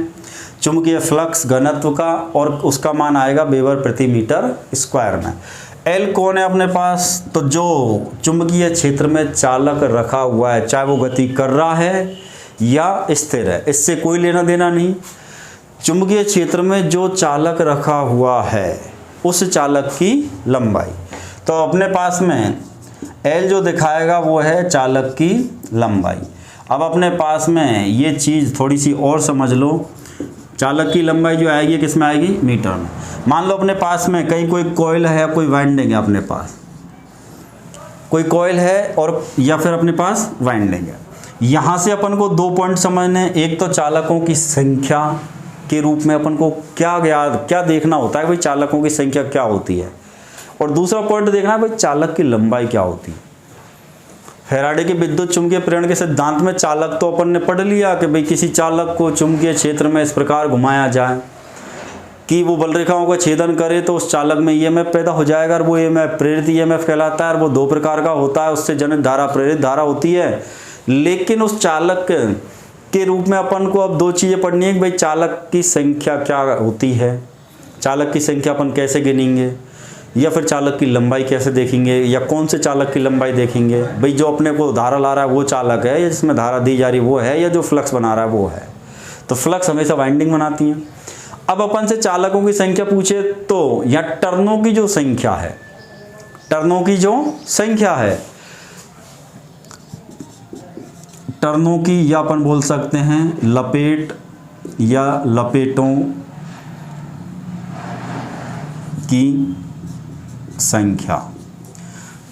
चुंबकीय फ्लक्स घनत्व का, और उसका मान आएगा वेबर प्रति मीटर स्क्वायर में। L कौन है अपने पास, तो जो चुंबकीय क्षेत्र में चालक रखा हुआ है, चाहे वो गति कर रहा है या स्थिर है, इससे कोई लेना देना नहीं। चुंबकीय क्षेत्र में जो चालक रखा हुआ है उस चालक की लंबाई। तो अपने पास में L जो दिखाएगा वो है चालक की लंबाई। अब अपने पास में ये चीज़ थोड़ी सी और समझ लो, चालक की लंबाई जो आएगी किस में आएगी, मीटर में। मान लो अपने पास में कहीं कोई कॉइल है, कोई वाइंडिंग है, अपने पास कोई कॉइल है और या फिर अपने पास वाइंडिंग है। यहाँ से अपन को 2 पॉइंट समझने हैं। एक तो चालकों की संख्या के रूप में अपन को क्या देखना होता है, भाई चालकों की संख्या क्या होती है, और दूसरा पॉइंट देखना है भाई चालक की लंबाई क्या होती है। फैराडे के विद्युत चुंबकीय प्रेरण के सिद्धांत में चालक तो अपन ने पढ़ लिया कि भाई किसी चालक को चुंबकीय क्षेत्र में इस प्रकार घुमाया जाए कि वो बल रेखाओं का छेदन करे तो उस चालक में ईएमएफ पैदा हो जाएगा, और वो ईएमएफ प्रेरित ईएमएफ कहलाता है, और वो 2 प्रकार का होता है, उससे जनित धारा प्रेरित धारा होती है। लेकिन उस चालक के रूप में अपन को अब 2 चीज़ें पढ़नी है कि भाई चालक की संख्या क्या होती है, चालक की संख्या अपन कैसे गिनेंगे, या फिर चालक की लंबाई कैसे देखेंगे, या कौन से चालक की लंबाई देखेंगे, भाई जो अपने को धारा ला रहा है वो चालक है, या जिसमें धारा दी जा रही वो है, या जो फ्लक्स बना रहा है वो है। तो फ्लक्स हमेशा वाइंडिंग बनाती हैं। अब अपन से चालकों की संख्या पूछे तो यहाँ टर्नों की जो संख्या है, टर्नों की जो संख्या है, टर्नों की या अपन बोल सकते हैं लपेट या लपेटों की संख्या।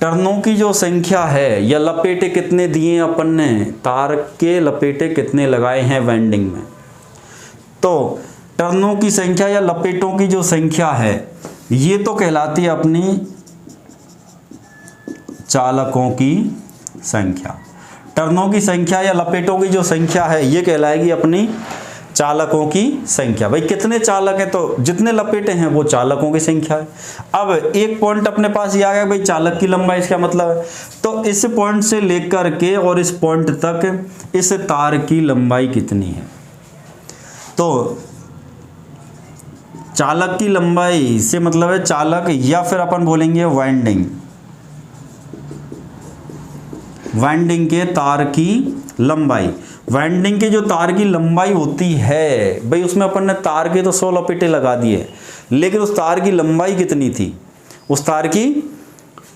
टर्नों की जो संख्या है या लपेटे कितने दिए अपन ने, तार के लपेटे कितने लगाए हैं वाइंडिंग में, तो टर्नों की संख्या या लपेटों की जो संख्या है ये तो कहलाती है अपनी चालकों की संख्या। टर्नों की संख्या या लपेटों की जो संख्या है ये कहलाएगी अपनी चालकों की संख्या। भाई कितने चालक हैं, तो जितने लपेटे हैं वो चालकों की संख्या है। अब एक पॉइंट अपने पास ये आ गया भाई चालक की लंबाई, इसका मतलब है तो इस पॉइंट से लेकर के और इस पॉइंट तक इस तार की लंबाई कितनी है। तो चालक की लंबाई से मतलब है चालक, या फिर अपन बोलेंगे वाइंडिंग, वाइंडिंग के तार की लंबाई। वाइंडिंग के जो तार की लंबाई होती है भाई उसमें अपन ने तार के तो 100 लपेटे लगा दिए, लेकिन उस तार की लंबाई कितनी थी, उस तार की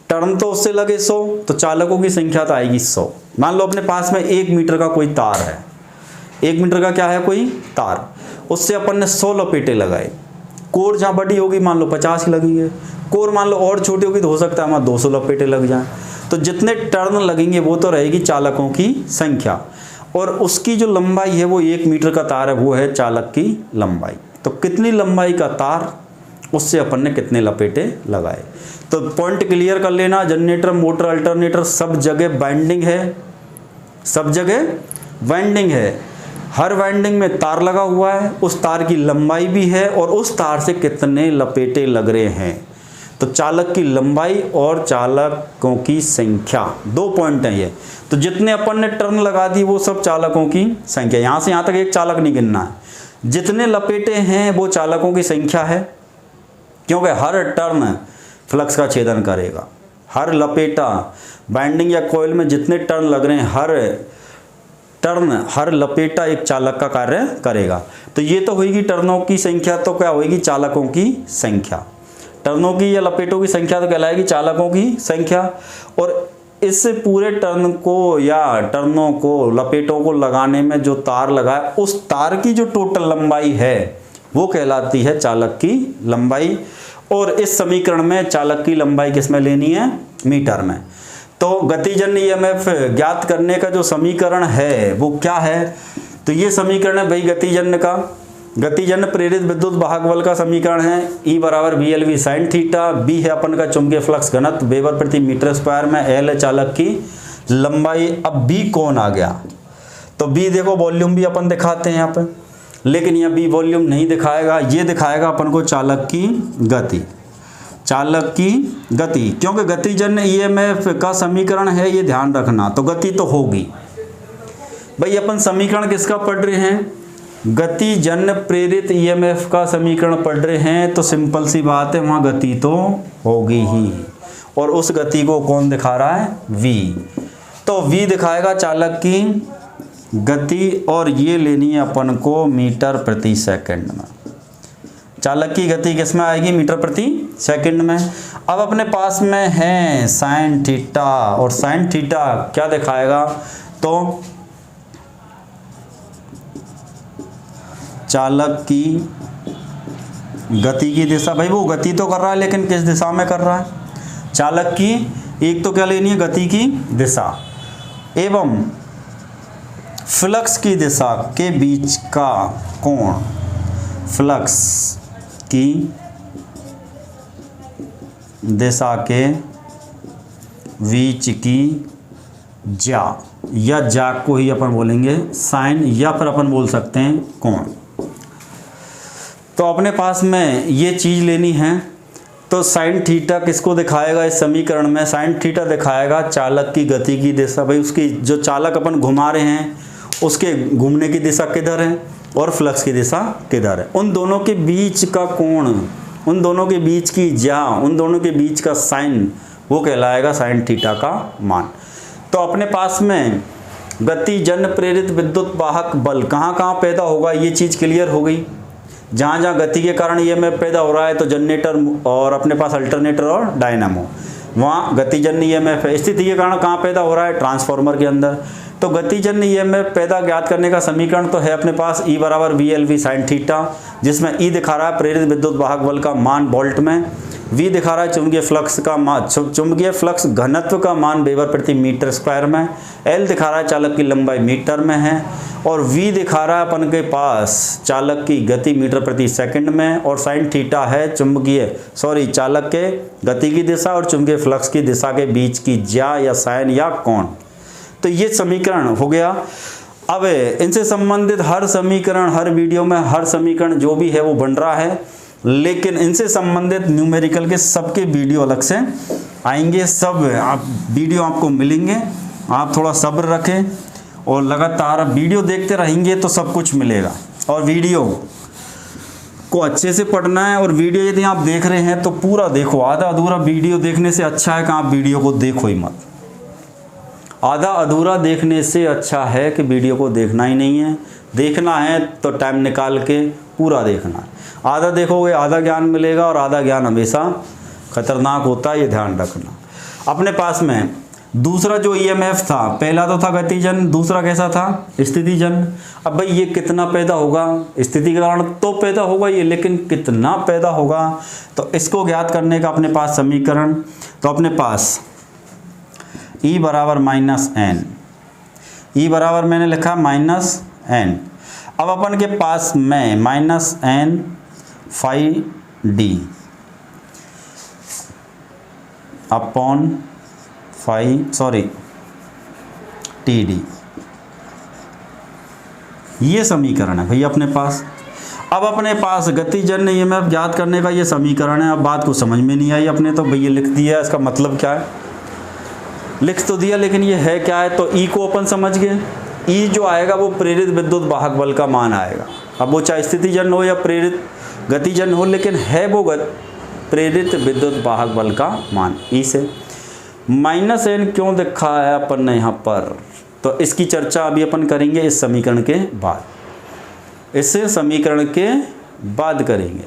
टर्न तो उससे लगे 100, तो चालकों की संख्या तो आएगी 100। मान लो अपने पास में 1 मीटर का कोई तार है, 1 मीटर का क्या है कोई तार, उससे अपन ने 100 लपेटे लगाए। कोर जहाँ बड़ी होगी मान लो 50 ही लगेंगे, कोर मान लो और छोटी होगी तो हो सकता है वहाँ 200 लपेटे लग जाएं। तो जितने टर्न लगेंगे वो तो रहेगी चालकों की संख्या, और उसकी जो लंबाई है वो 1 मीटर का तार है, वो है चालक की लंबाई। तो कितनी लंबाई का तार, उससे अपन ने कितने लपेटे लगाए। तो पॉइंट क्लियर कर लेना, जनरेटर मोटर अल्टरनेटर सब जगह वाइंडिंग है, सब जगह वाइंडिंग है। हर वाइंडिंग में तार लगा हुआ है, उस तार की लंबाई भी है और उस तार से कितने लपेटे लग रहे हैं। तो चालक की लंबाई और चालकों की संख्या 2 पॉइंट हैं ये। तो जितने अपन ने टर्न लगा दी वो सब चालकों की संख्या, यहाँ से यहाँ तक एक चालक नहीं गिनना है, जितने लपेटे हैं वो चालकों की संख्या है, क्योंकि हर टर्न फ्लक्स का छेदन करेगा। हर लपेटा बाइंडिंग या कॉइल में जितने टर्न लग रहे हैं, हर टर्न हर लपेटा एक चालक का कार्य करेगा। तो ये तो होगी टर्नों की संख्या, तो क्या होगी चालकों की संख्या। टर्नों की या लपेटों की संख्या तो कहलाएगी चालकों की संख्या, और इस पूरे टर्न को या टर्नों को लपेटों को लगाने में जो तार लगा है उस तार की जो टोटल लंबाई है वो कहलाती है चालक की लंबाई। और इस समीकरण में चालक की लंबाई किस में लेनी है, मीटर में। तो गतिजन्य ईएमएफ ज्ञात करने का जो समीकरण है वो क्या है, तो ये समीकरण है भाई गतिजन्य का। गतिजन्य प्रेरित विद्युत वाहक बल का समीकरण है E बराबर VLV साइन थीटा, B है अपन का चुंबकीय फ्लक्स घनत्व वेबर प्रति मीटर स्क्वायर में, L है चालक की लंबाई। अब B कौन आ गया, तो B देखो वॉल्यूम भी अपन दिखाते हैं यहाँ पे, लेकिन यह B वॉल्यूम नहीं दिखाएगा, ये दिखाएगा अपन को चालक की गति, चालक की गति, क्योंकि गतिजन्य EMF का समीकरण है, ये ध्यान रखना। तो गति तो होगी भाई, अपन समीकरण किसका पढ़ रहे हैं, गतिजन्य प्रेरित EMF का समीकरण पढ़ रहे हैं, तो सिंपल सी बात है वहाँ गति तो होगी ही, और उस गति को कौन दिखा रहा है, V। तो V दिखाएगा चालक की गति, और ये लेनी है अपन को मीटर प्रति सेकंड में। चालक की गति किस में आएगी, मीटर प्रति सेकंड में। अब अपने पास में है साइन थीटा, और साइन थीटा क्या दिखाएगा, तो चालक की गति की दिशा, भाई वो गति तो कर रहा है लेकिन किस दिशा में कर रहा है, चालक की एक तो क्या लेनी है, गति की दिशा एवं फ्लक्स की दिशा के बीच का कोण, फ्लक्स की दिशा के बीच की ज्या, या ज्या को ही अपन बोलेंगे साइन, या फिर अपन बोल सकते हैं कोण। तो अपने पास में ये चीज़ लेनी है, तो साइन थीटा किसको दिखाएगा इस समीकरण में, साइन थीटा दिखाएगा चालक की गति की दिशा। भाई उसकी जो चालक अपन घुमा रहे हैं उसके घूमने की दिशा किधर है, और फ्लक्स की दिशा किधर है, उन दोनों के बीच का कोण, उन दोनों के बीच की ज्या, उन दोनों के बीच का साइन, वो कहलाएगा साइन थीटा का मान। तो अपने पास में गतिजन्य प्रेरित विद्युत वाहक बल कहाँ कहाँ पैदा होगा, ये चीज़ क्लियर हो गई। जहाँ जहाँ गति के कारण EMF पैदा हो रहा है, तो जनरेटर और अपने पास अल्टरनेटर और डायनामो, वहाँ गतिजन्य EMF है। स्थिति के कारण कहाँ पैदा हो रहा है, ट्रांसफार्मर के अंदर। तो गतिजन्य EMF पैदा ज्ञात करने का समीकरण तो है अपने पास E बराबर VLV साइन थीटा, जिसमें E दिखा रहा है प्रेरित विद्युत वाहक बल का मान वोल्ट में, V दिखा रहा है चुंबकीय फ्लक्स का मान, चुंबकीय फ्लक्स घनत्व का मान वेबर प्रति मीटर स्क्वायर में, L दिखा रहा है चालक की लंबाई मीटर में है, और V दिखा रहा है अपन के पास चालक की गति मीटर प्रति सेकंड में, और साइन थीटा है चालक के गति की दिशा और चुंबकीय फ्लक्स की दिशा के बीच की ज्या या साइन या कोण। तो ये समीकरण हो गया। अब इनसे संबंधित हर समीकरण, हर वीडियो में हर समीकरण जो भी है वो बन रहा है, लेकिन इनसे संबंधित न्यूमेरिकल के सबके वीडियो अलग से आएंगे, सब आप वीडियो आपको मिलेंगे। आप थोड़ा सब्र रखें और लगातार वीडियो देखते रहेंगे तो सब कुछ मिलेगा। और वीडियो को अच्छे से पढ़ना है, और वीडियो यदि आप देख रहे हैं तो पूरा देखो, आधा अधूरा वीडियो देखने से अच्छा है कि आप वीडियो को देखो ही मत। आधा अधूरा देखने से अच्छा है कि वीडियो को देखना ही नहीं है। देखना है तो टाइम निकाल के पूरा देखना है। आधा देखोगे आधा ज्ञान मिलेगा, और आधा ज्ञान हमेशा खतरनाक होता है, ये ध्यान रखना। अपने पास में दूसरा जो EMF था, पहला तो था गतिजन, दूसरा कैसा था, स्थितिजन। अब भाई ये कितना पैदा होगा, स्थिति के कारण तो पैदा होगा ये, लेकिन कितना पैदा होगा, तो इसको ज्ञात करने का अपने पास समीकरण, तो अपने पास E बराबर -n, E बराबर मैंने लिखा -n। अब अपन के पास में -n phi d upon TD, ये समीकरण है भैया अपने पास। अब अपने पास गतिजन्य EMF ज्ञात करने का ये समीकरण है। अब बात को समझ में नहीं आई अपने, तो भैया लिख दिया, इसका मतलब क्या है, लिख तो दिया, लेकिन ये है क्या है। तो E को अपन समझ गए, E जो आएगा वो प्रेरित विद्युत वाहक बल का मान आएगा। अब वो चाहे स्थितिजन्य हो या प्रेरित गतिजन्य हो, लेकिन है वो प्रेरित विद्युत वाहक बल का मान। E से -n क्यों दिखा है अपन ने यहाँ पर, तो इसकी चर्चा अभी अपन करेंगे इस समीकरण के बाद, इस समीकरण के बाद करेंगे।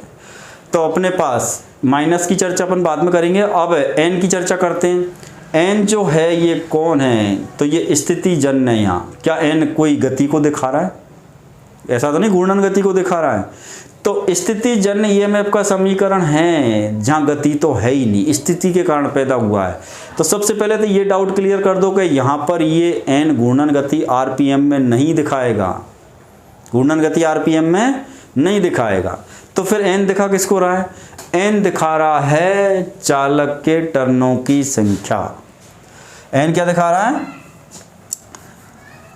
तो अपने पास माइनस की चर्चा अपन बाद में करेंगे। अब n की चर्चा करते हैं। n जो है ये कौन है, तो ये स्थितिजन्य है। यहाँ क्या n कोई गति को दिखा रहा है, ऐसा तो नहीं घूर्णन गति को दिखा रहा है। तो स्थितिजन्य EMF का समीकरण है जहाँ गति तो है ही नहीं, स्थिति के कारण पैदा हुआ है। तो सबसे पहले तो ये डाउट क्लियर कर दो कि यहाँ पर ये n घूर्णन गति RPM में नहीं दिखाएगा, घूर्णन गति RPM में नहीं दिखाएगा। तो फिर n दिखा किसको रहा है? n दिखा रहा है चालक के टर्नों की संख्या। n क्या दिखा रहा है?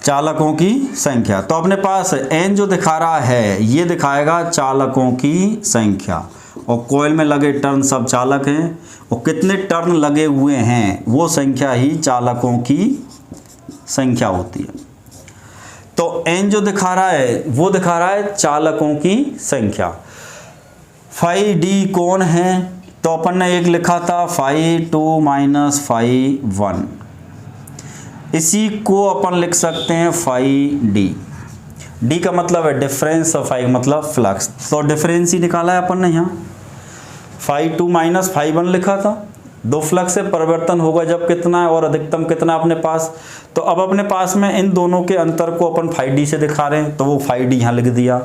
चालकों की संख्या। तो अपने पास n जो दिखा रहा है ये दिखाएगा चालकों की संख्या, और कोयल में लगे टर्न सब चालक हैं, और कितने टर्न लगे हुए हैं वो संख्या ही चालकों की संख्या होती है। तो n जो दिखा रहा है वो दिखा रहा है चालकों की संख्या। फाई डी कौन है? तो अपन ने एक लिखा था फाई 2 माइनस फाई 1, इसी को अपन लिख सकते हैं फाई डी। डी का मतलब है डिफरेंस और फाई मतलब फ्लक्स, तो डिफरेंस ही निकाला है अपन ने यहाँ। फाई 2 माइनस फाई 1 लिखा था, दो फ्लक्स से परिवर्तन होगा जब कितना है और अधिकतम कितना अपने पास। तो अब अपने पास में इन दोनों के अंतर को अपन फाई डी से दिखा रहे हैं, तो वो फाई डी यहाँ लिख दिया।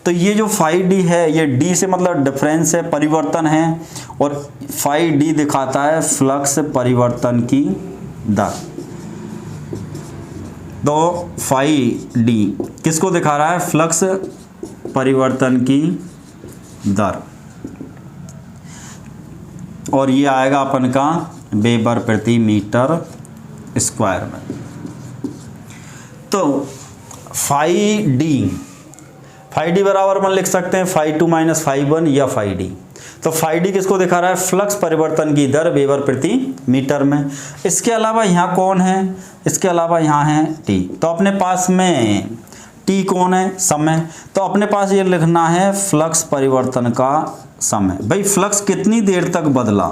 तो ये जो फाई डी है ये डी से मतलब डिफरेंस है, परिवर्तन है, और फाई डी दिखाता है फ्लक्स परिवर्तन की दर। तो फाई डी किसको दिखा रहा है? फ्लक्स परिवर्तन की दर, और ये आएगा अपन का वेबर प्रति मीटर स्क्वायर में। तो फाई डी बराबर अपन लिख सकते हैं फाई 2 माइनस फाई 1 या फाई डी। तो फाई डी किसको दिखा रहा है? फ्लक्स परिवर्तन की दर वेबर प्रति मीटर में। इसके अलावा यहाँ कौन है? इसके अलावा यहाँ है टी। तो अपने पास में टी कौन है? समय। तो अपने पास ये लिखना है फ्लक्स परिवर्तन का समय। भाई फ्लक्स कितनी देर तक बदला,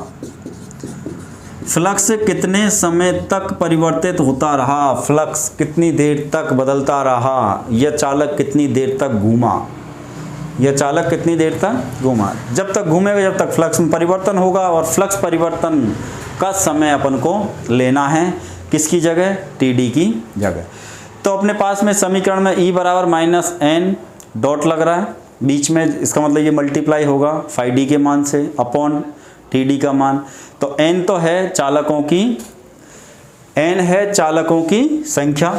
फ्लक्स कितने समय तक परिवर्तित होता रहा, फ्लक्स कितनी देर तक बदलता रहा, यह चालक कितनी देर तक घूमा, यह चालक कितनी देर तक घूमा। जब तक घूमेगा जब तक फ्लक्स में परिवर्तन होगा, और फ्लक्स परिवर्तन का समय अपन को लेना है किसकी जगह? टी डी की जगह। तो अपने पास में समीकरण में E बराबर माइनस एन डॉट लग रहा है बीच में, इसका मतलब ये मल्टीप्लाई होगा फाई डी के मान से अपॉन टी डी का मान। तो n तो है चालकों की, n है चालकों की संख्या,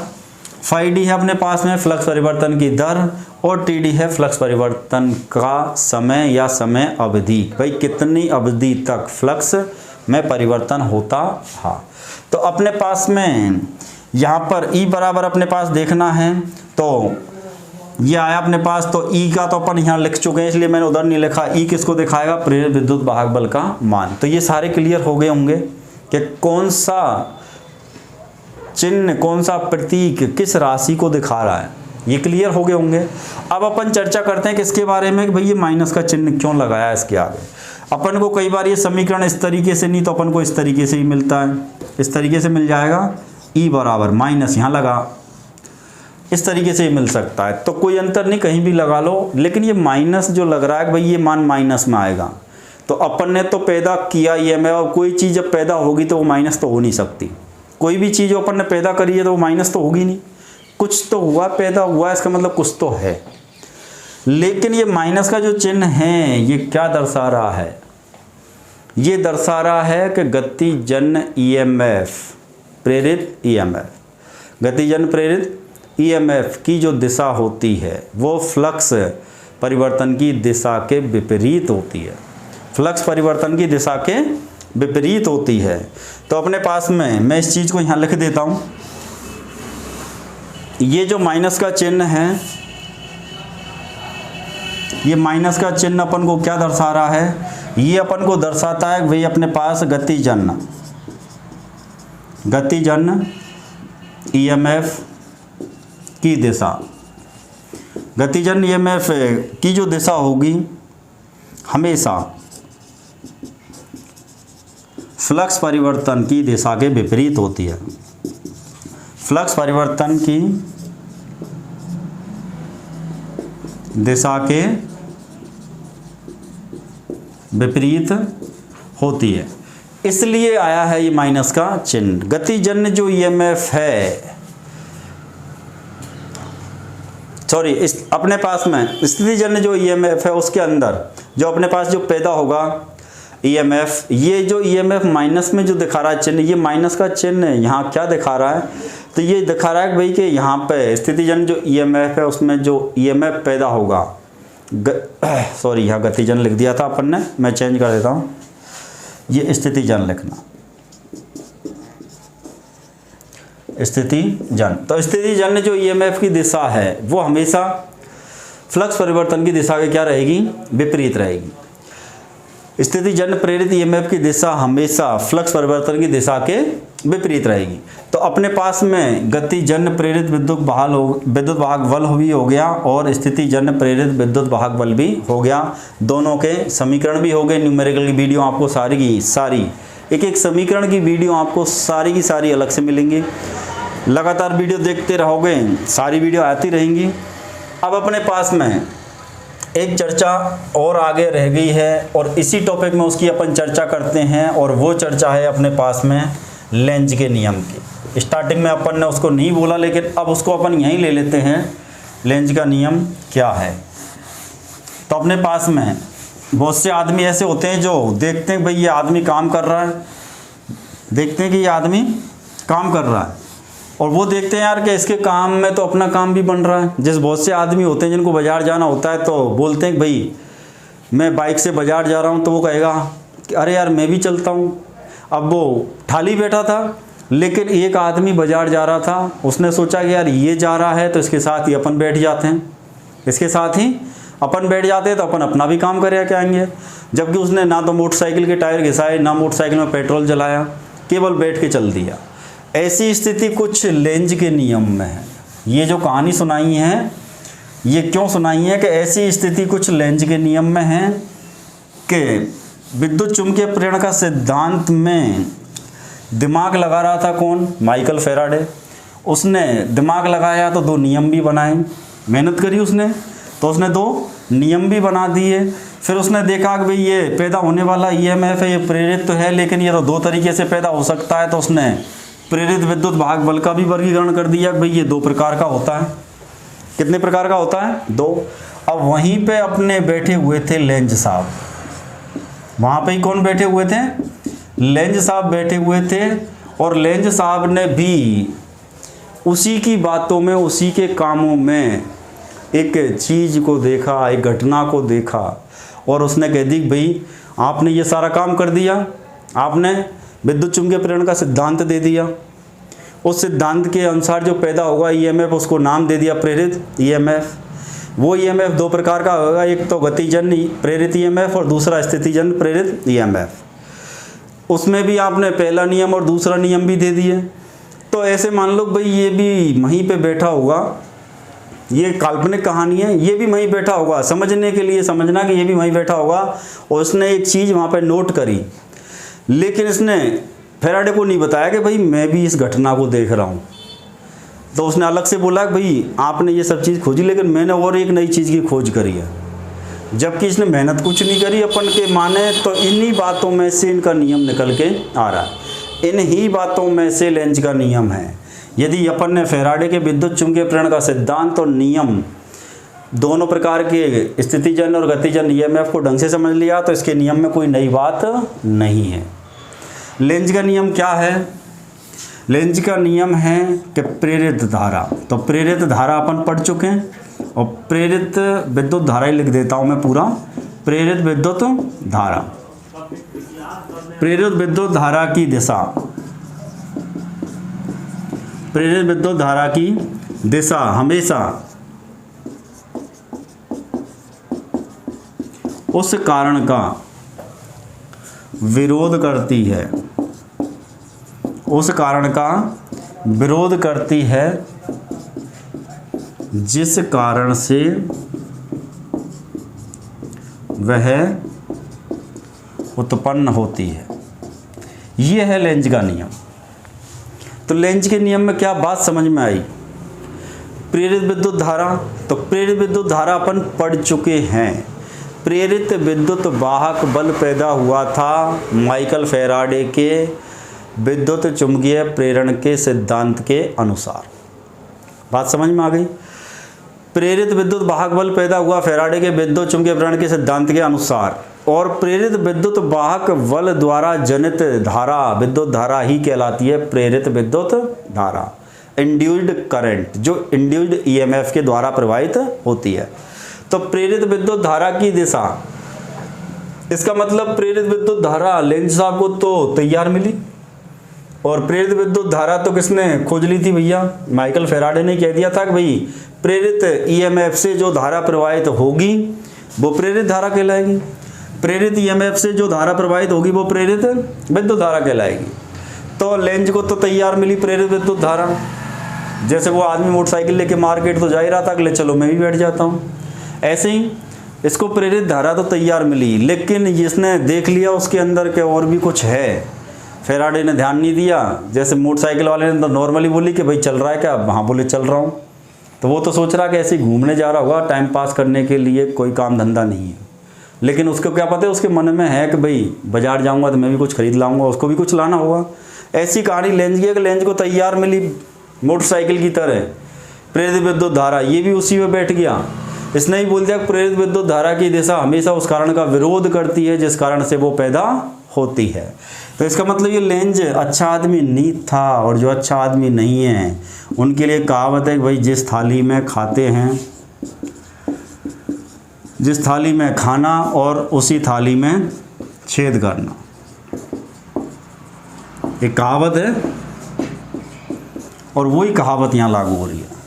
फाई डी है अपने पास में फ्लक्स परिवर्तन की दर, और टी डी है फ्लक्स परिवर्तन का समय या समय अवधि। भाई कितनी अवधि तक फ्लक्स में परिवर्तन होता था। तो अपने पास में यहाँ पर E बराबर अपने पास देखना है, तो ये आया अपने पास। तो E का तो अपन यहाँ लिख चुके हैं इसलिए मैंने उधर नहीं लिखा। E किसको दिखाएगा? प्रेरित विद्युत वाहक बल का मान। तो ये सारे क्लियर हो गए होंगे कि कौन सा चिन्ह, कौन सा प्रतीक किस राशि को दिखा रहा है, ये क्लियर हो गए होंगे। अब अपन चर्चा करते हैं किसके बारे में कि भाई ये माइनस का चिन्ह क्यों लगाया इसके आगे। अपन को कई बार ये समीकरण इस तरीके से नहीं तो अपन को इस तरीके से ही मिलता है, इस तरीके से मिल जाएगा। E बराबर माइनस यहाँ लगा, इस तरीके से ही मिल सकता है, तो कोई अंतर नहीं, कहीं भी लगा लो। लेकिन ये माइनस जो लग रहा है कि भाई ये मान माइनस में आएगा, तो अपन ने तो पैदा किया ये में, और कोई चीज़ जब पैदा होगी तो वो माइनस तो हो नहीं सकती। कोई भी चीज़ जो अपन ने पैदा करी है तो वो माइनस तो होगी नहीं, कुछ तो हुआ, पैदा हुआ, इसका मतलब कुछ तो है। लेकिन ये माइनस का जो चिन्ह है ये क्या दर्शा रहा है? ये दर्शा रहा है कि गतिजन्य EMF प्रेरित EMF, गतिजन्य प्रेरित EMF की जो दिशा होती है वो फ्लक्स परिवर्तन की दिशा के विपरीत होती है, फ्लक्स परिवर्तन की दिशा के विपरीत होती है। तो अपने पास में मैं इस चीज़ को यहाँ लिख देता हूँ। ये जो माइनस का चिन्ह है, ये माइनस का चिन्ह अपन को क्या दर्शा रहा है? ये अपन को दर्शाता है भाई अपने पास गतिजन्य EMF की दिशा, गतिजन्य EMF की जो दिशा होगी हमेशा फ्लक्स परिवर्तन की दिशा के विपरीत होती है, फ्लक्स परिवर्तन की दिशा के विपरीत होती है, इसलिए आया है ये माइनस का चिन्ह। गतिजन्य जो EMF है, सॉरी, इस अपने पास में स्थितिजन्य जो EMF है उसके अंदर जो अपने पास जो पैदा होगा EMF, ये जो EMF माइनस में जो दिखा रहा है चिन्ह, ये माइनस का चिन्ह यहाँ क्या दिखा रहा है? तो ये दिखा रहा है कि भाई कि यहाँ पे स्थितिजन्य जो EMF है उसमें जो EMF पैदा होगा सॉरी यहाँ गतिजन लिख दिया था अपन ने, मैं चेंज कर देता हूँ, ये स्थितिजन लिखना, स्थितिजन। तो स्थितिजन जो ईएमएफ की दिशा है वो हमेशा फ्लक्स परिवर्तन की दिशा के क्या रहेगी, विपरीत रहेगी। स्थितिजन प्रेरित ईएमएफ की दिशा हमेशा फ्लक्स परिवर्तन की दिशा के विपरीत रहेगी। तो अपने पास में गतिजन प्रेरित विद्युत वाहक बल भी हो गया और स्थितिजन प्रेरित विद्युत वाहक बल भी हो गया। दोनों के समीकरण भी हो गए। न्यूमेरिकल की वीडियो आपको सारी की सारी एक एक समीकरण की वीडियो आपको सारी की सारी अलग से मिलेंगी। लगातार वीडियो देखते रहोगे, सारी वीडियो आती रहेंगी। अब अपने पास में एक चर्चा और आगे रह गई है और इसी टॉपिक में उसकी अपन चर्चा करते हैं, और वो चर्चा है अपने पास में लेंज के नियम की। स्टार्टिंग में अपन ने उसको नहीं बोला, लेकिन अब उसको अपन यहीं ले लेते हैं, लेंज का नियम क्या है। तो अपने पास में बहुत से आदमी ऐसे होते हैं जो देखते हैं भाई ये आदमी काम कर रहा है, देखते हैं कि ये आदमी काम कर रहा है, और वो देखते हैं यार कि इसके काम में तो अपना काम भी बन रहा है। जैसे बहुत से आदमी होते हैं जिनको बाज़ार जाना होता है, तो बोलते हैं कि भाई मैं बाइक से बाज़ार जा रहा हूँ, तो वो कहेगा कि अरे यार मैं भी चलता हूँ। अब वो ठाली बैठा था, लेकिन एक आदमी बाज़ार जा रहा था, उसने सोचा कि यार ये जा रहा है तो इसके साथ ही अपन बैठ जाते हैं, इसके साथ ही अपन बैठ जाते हैं तो अपन अपना भी काम कर के आएंगे। जबकि उसने ना तो मोटरसाइकिल के टायर घिसाए, ना मोटरसाइकिल में पेट्रोल जलाया, केवल बैठ के चल दिया। ऐसी स्थिति कुछ लेंज के नियम में है। ये जो कहानी सुनाई है, ये क्यों सुनाई है कि ऐसी स्थिति कुछ लेंज के नियम में है कि विद्युत चुंबकीय प्रेरण का सिद्धांत में दिमाग लगा रहा था कौन, माइकल फैराडे। उसने दिमाग लगाया तो दो नियम भी बनाए, मेहनत करी उसने, तो उसने दो नियम भी बना दिए। फिर उसने देखा कि भाई ये पैदा होने वाला ईएमएफ है, ये प्रेरित तो है, लेकिन ये तो दो तरीके से पैदा हो सकता है। तो उसने प्रेरित विद्युत वाहक बल का भी वर्गीकरण कर दिया कि भाई ये दो प्रकार का होता है। कितने प्रकार का होता है, दो। अब वहीं पे अपने बैठे हुए थे लेंज साहब। वहाँ पे ही कौन बैठे हुए थे, लेंज साहब बैठे हुए थे। और लेंज साहब ने भी उसी की बातों में, उसी के कामों में एक चीज़ को देखा, एक घटना को देखा, और उसने कह दी भाई आपने ये सारा काम कर दिया, आपने विद्युत चुंबकीय प्रेरण का सिद्धांत दे दिया। उस सिद्धांत के अनुसार जो पैदा होगा ईएमएफ, उसको नाम दे दिया प्रेरित ईएमएफ। वो ईएमएफ दो प्रकार का होगा, एक तो गतिजन प्रेरित ईएमएफ और दूसरा स्थितिजन प्रेरित ईएमएफ। उसमें भी आपने पहला नियम और दूसरा नियम भी दे दिए। तो ऐसे मान लो भाई ये भी वहीं पे बैठा होगा, ये काल्पनिक कहानी है, ये भी वहीं बैठा होगा, समझने के लिए समझना कि ये भी वहीं बैठा होगा, और उसने एक चीज़ वहाँ पे नोट करी। लेकिन इसने फैराडे को नहीं बताया कि भाई मैं भी इस घटना को देख रहा हूँ। तो उसने अलग से बोला कि भाई आपने ये सब चीज़ खोजी, लेकिन मैंने और एक नई चीज़ की खोज करी है। जबकि इसने मेहनत कुछ नहीं करी अपन के माने। तो इन्हीं बातों में से इनका नियम निकल के आ रहा है, इन्हीं बातों में से लेंज का नियम है। यदि अपन ने फैराडे के विद्युत चुंबकीय प्रेरण का सिद्धांत और नियम दोनों प्रकार के स्थितिजन और गतिजन ईएमएफ को ढंग से समझ लिया, तो इसके नियम में कोई नई बात नहीं है। लेंज का नियम क्या है, लेंज का नियम है कि प्रेरित धारा, तो प्रेरित धारा अपन पढ़ चुके हैं, और प्रेरित विद्युत धारा ही लिख देता हूँ मैं पूरा, प्रेरित विद्युत धारा। प्रेरित विद्युत धारा की दिशा, प्रेरित विद्युत धारा की दिशा हमेशा उस कारण का विरोध करती है, उस कारण का विरोध करती है जिस कारण से वह उत्पन्न होती है। यह है लेंज का नियम। तो लेंज के नियम में क्या बात समझ में आई, प्रेरित विद्युत धारा, तो प्रेरित विद्युत धारा अपन पढ़ चुके हैं। प्रेरित विद्युत वाहक बल पैदा हुआ था माइकल फैराडे के विद्युत चुंबकीय प्रेरण के सिद्धांत के अनुसार। बात समझ में आ गई। प्रेरित विद्युत वाहक बल पैदा हुआ फैराडे के विद्युत चुंबकीय प्रेरण के सिद्धांत के अनुसार, और प्रेरित विद्युत वाहक बल द्वारा जनित धारा विद्युत धारा ही कहलाती है प्रेरित विद्युत धारा, इंड्यूस्ड करंट, जो इंड्यूस्ड ईएमएफ के द्वारा प्रवाहित होती है। तो प्रेरित विद्युत धारा की दिशा, इसका मतलब प्रेरित विद्युत धारा लेंज साहब को तो तैयार मिली, और प्रेरित विद्युत धारा तो किसने खोज ली थी भैया? माइकल फैराडे ने कह दिया था कि भाई प्रेरित ईएमएफ से जो धारा प्रवाहित होगी वो प्रेरित धारा कहलाएगी, प्रेरित ईएमएफ से जो धारा प्रवाहित होगी वो प्रेरित विद्युत धारा कहलाएगी। तो लेंज को तो तैयार मिली प्रेरित विद्युत धारा, जैसे वो आदमी मोटरसाइकिल लेके मार्केट तो जा ही रहा था कि ले चलो मैं भी बैठ जाता हूँ, ऐसे ही इसको प्रेरित धारा तो तैयार मिली, लेकिन जिसने देख लिया उसके अंदर के और भी कुछ है, फैराडे ने ध्यान नहीं दिया। जैसे मोटरसाइकिल वाले ने तो नॉर्मली बोली कि भाई चल रहा है क्या? हाँ बोले चल रहा हूँ, तो वो तो सोच रहा कि ऐसे ही घूमने जा रहा होगा, टाइम पास करने के लिए, कोई काम धंधा नहीं है। लेकिन उसको क्या पता है, उसके मन में है कि भाई बाजार जाऊँगा तो मैं भी कुछ खरीद लाऊंगा, उसको भी कुछ लाना होगा। ऐसी कहानी लेंज की है कि लेंज को तैयार मिली मोटरसाइकिल की तरह प्रेरित विद्युत धारा, ये भी उसी में बैठ गया। इसने ही बोल दिया कि प्रेरित विद्युत धारा की दिशा हमेशा उस कारण का विरोध करती है जिस कारण से वो पैदा होती है। तो इसका मतलब ये लेंज अच्छा आदमी नहीं था, और जो अच्छा आदमी नहीं है उनके लिए कहावत है कि भाई जिस थाली में खाते हैं, जिस थाली में खाना और उसी थाली में छेद करना, एक कहावत है, और वही कहावत यहाँ लागू हो रही है।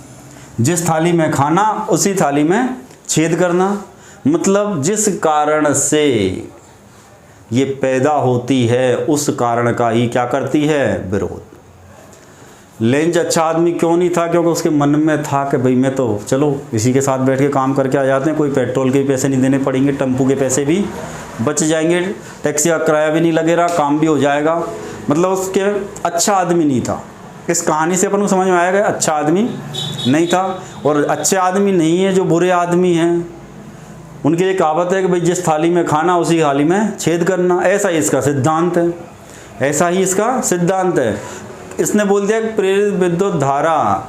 जिस थाली में खाना उसी थाली में छेद करना, मतलब जिस कारण से ये पैदा होती है उस कारण का ही क्या करती है? विरोध। लेंज अच्छा आदमी क्यों नहीं था? क्योंकि उसके मन में था कि भाई मैं तो चलो इसी के साथ बैठ के काम करके आ जाते हैं, कोई पेट्रोल के पैसे नहीं देने पड़ेंगे, टेम्पू के पैसे भी बच जाएंगे, टैक्सी का किराया भी नहीं लगेगा, काम भी हो जाएगा। मतलब उसके अच्छा आदमी नहीं था। इस कहानी से अपन को समझ में आएगा अच्छा आदमी नहीं था, और अच्छे आदमी नहीं है जो बुरे आदमी हैं उनके लिए कहावत है कि भाई जिस थाली में खाना उसी थाली में छेद करना। ऐसा ही इसका सिद्धांत है, ऐसा ही इसका सिद्धांत है। इसने बोल दिया कि प्रेरित विद्युत धारा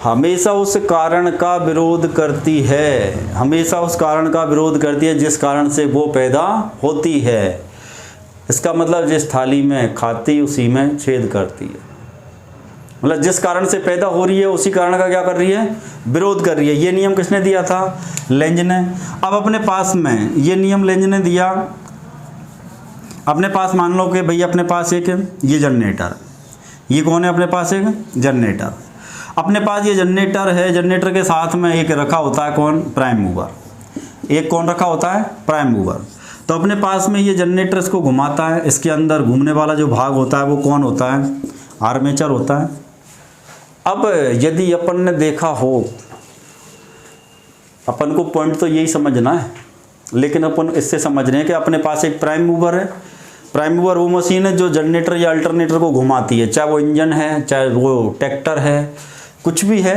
हमेशा उस कारण का विरोध करती है, हमेशा उस कारण का विरोध करती है जिस कारण से वो पैदा होती है। इसका मतलब जिस थाली में खाती उसी में छेद करती है, मतलब जिस कारण से पैदा हो रही है उसी कारण का क्या कर रही है? विरोध कर रही है। ये नियम किसने दिया था? लेंज ने। अब अपने पास में ये नियम लेंज ने दिया, अपने पास मान लो कि भैया अपने पास एक ये जनरेटर, ये कौन है अपने पास? एक जनरेटर। अपने पास ये जनरेटर है, जनरेटर के साथ में एक रखा होता है कौन? Prime mover. एक कौन रखा होता है? Prime mover. तो अपने पास में ये जनरेटर इसको घुमाता है, इसके अंदर घूमने वाला जो भाग होता है वो कौन होता है? आर्मेचर होता है। अब यदि अपन ने देखा हो, अपन को पॉइंट तो यही समझना है, लेकिन अपन इससे समझ रहे हैं कि अपने पास एक प्राइम मूवर है। प्राइम मूवर वो मशीन है जो जनरेटर या अल्टरनेटर को घुमाती है, चाहे वो इंजन है, चाहे वो ट्रैक्टर है, कुछ भी है,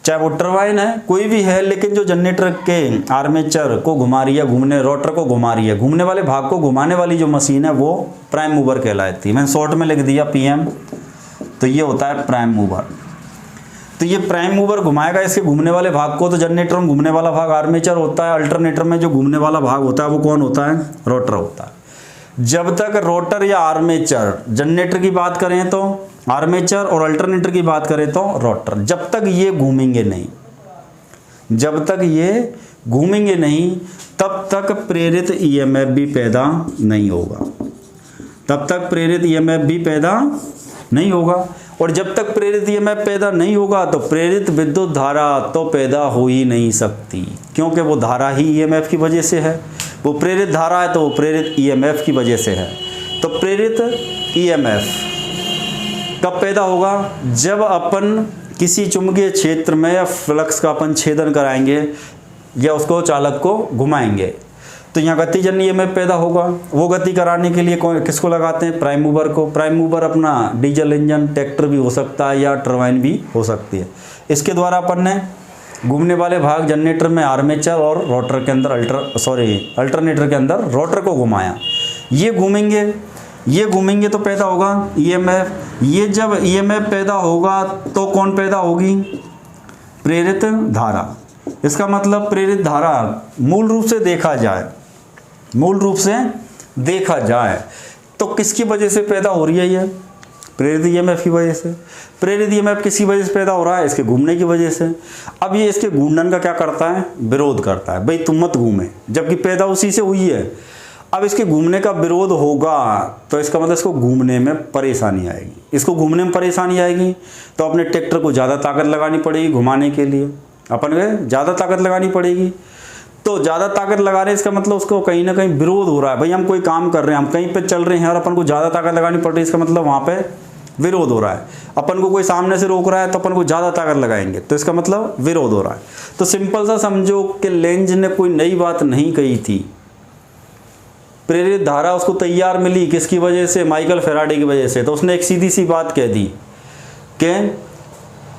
चाहे वो टरबाइन है, कोई भी है, लेकिन जो जनरेटर के आर्मेचर को घुमा रही है, घूमने रोटर को घुमा रही है, घूमने वाले भाग को घुमाने वाली जो मशीन है वो प्राइम मूवर कहलाती है। मैंने शॉर्ट में लिख दिया पीएम, तो ये होता है प्राइम मूवर। तो ये प्राइम मूवर घुमाएगा इसके घूमने वाले भाग को, तो जनरेटर में घूमने वाला भाग आर्मेचर होता है, अल्टरनेटर में जो घूमने वाला भाग होता है वो कौन होता है? रोटर होता है। जब तक रोटर या आर्मेचर, जनरेटर की बात करें तो आर्मेचर और अल्टरनेटर की बात करें तो रोटर, जब तक ये घूमेंगे नहीं, जब तक ये घूमेंगे नहीं तब तक प्रेरित ईएमएफ भी पैदा नहीं होगा, तब तक प्रेरित ईएमएफ भी पैदा नहीं होगा। और जब तक प्रेरित ईएमएफ पैदा नहीं होगा तो प्रेरित विद्युत धारा तो पैदा हो ही नहीं सकती, क्योंकि वो धारा ही ईएमएफ की वजह से है। वो प्रेरित धारा है तो वो प्रेरित ईएमएफ की वजह से है। तो प्रेरित ईएमएफ कब पैदा होगा? जब अपन किसी चुंबकीय क्षेत्र में या फ्लक्स का अपन छेदन कराएंगे या उसको चालक को घुमाएंगे, तो यहाँ गतिजन्य ईएमएफ पैदा होगा। वो गति कराने के लिए किसको लगाते हैं? प्राइम मूवर को। प्राइम मूवर अपना डीजल इंजन, ट्रैक्टर भी हो सकता है या टरबाइन भी हो सकती है। इसके द्वारा अपन ने घूमने वाले भाग जनरेटर में आर्मेचर और रोटर के अंदर अल्टरनेटर के अंदर रोटर को घुमाया। ये घूमेंगे तो पैदा होगा ईएमएफ। ये जब ईएमएफ पैदा होगा तो कौन पैदा होगी? प्रेरित धारा। इसका मतलब प्रेरित धारा मूल रूप से देखा जाए तो किसकी वजह से पैदा हो रही है? ये प्रेरित ईएमएफ की वजह से। प्रेरित ईएमएफ किसी वजह से पैदा हो रहा है, इसके घूमने की वजह से। अब ये इसके घूर्णन का क्या करता है, विरोध करता है, भाई तुम मत घूमे, जबकि पैदा उसी से हुई है। अब इसके घूमने का विरोध होगा तो इसका मतलब इसको घूमने में परेशानी आएगी। इसको घूमने में परेशानी आएगी तो अपने ट्रैक्टर को ज़्यादा ताकत लगानी पड़ेगी घुमाने के लिए, अपन को ज़्यादा ताकत लगानी पड़ेगी। तो ज़्यादा ताकत लगा रहे हैं इसका मतलब उसको कहीं ना कहीं विरोध हो रहा है। भाई हम कोई काम कर रहे हैं, हम कहीं पे चल रहे हैं और अपन को ज़्यादा ताकत लगानी पड़ रही है, इसका मतलब वहाँ पे विरोध हो रहा है। अपन को कोई सामने से रोक रहा है तो अपन को ज़्यादा ताकत लगाएंगे तो इसका मतलब विरोध हो रहा है। तो सिंपल सा समझो कि लेंज ने कोई नई बात नहीं कही थी। प्रेरित धारा उसको तैयार मिली किसकी वजह से, माइकल फैराडे की वजह से। तो उसने एक सीधी सी बात कह दी कि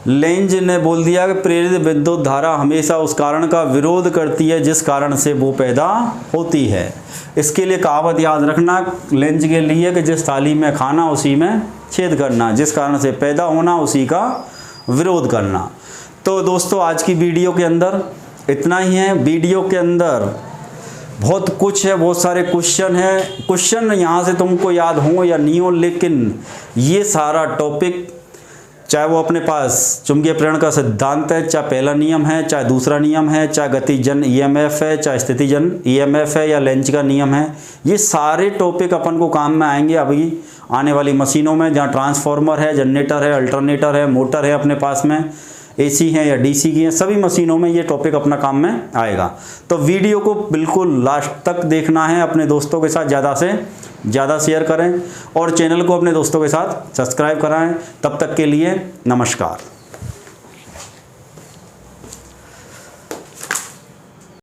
लेंज ने बोल दिया कि प्रेरित विद्युत धारा हमेशा उस कारण का विरोध करती है जिस कारण से वो पैदा होती है। इसके लिए कहावत याद रखना लेंज के लिए कि जिस थाली में खाना उसी में छेद करना, जिस कारण से पैदा होना उसी का विरोध करना। तो दोस्तों आज की वीडियो के अंदर इतना ही है। वीडियो के अंदर बहुत कुछ है, बहुत सारे क्वेश्चन है। क्वेश्चन यहाँ से तुमको याद हो या नहीं हो, लेकिन ये सारा टॉपिक चाहे वो अपने पास चुंबकीय प्रेरण का सिद्धांत है, चाहे पहला नियम है, चाहे दूसरा नियम है, चाहे गतिजन ईएमएफ है, चाहे स्थितिजन ईएमएफ है या लेंज का नियम है, ये सारे टॉपिक अपन को काम में आएंगे अभी आने वाली मशीनों में, जहाँ ट्रांसफार्मर है, जनरेटर है, अल्टरनेटर है, मोटर है अपने पास में, एसी है या डीसी की है, सभी मशीनों में ये टॉपिक अपना काम में आएगा। तो वीडियो को बिल्कुल लास्ट तक देखना है, अपने दोस्तों के साथ ज़्यादा से ज़्यादा शेयर करें और चैनल को अपने दोस्तों के साथ सब्सक्राइब कराएं। तब तक के लिए नमस्कार।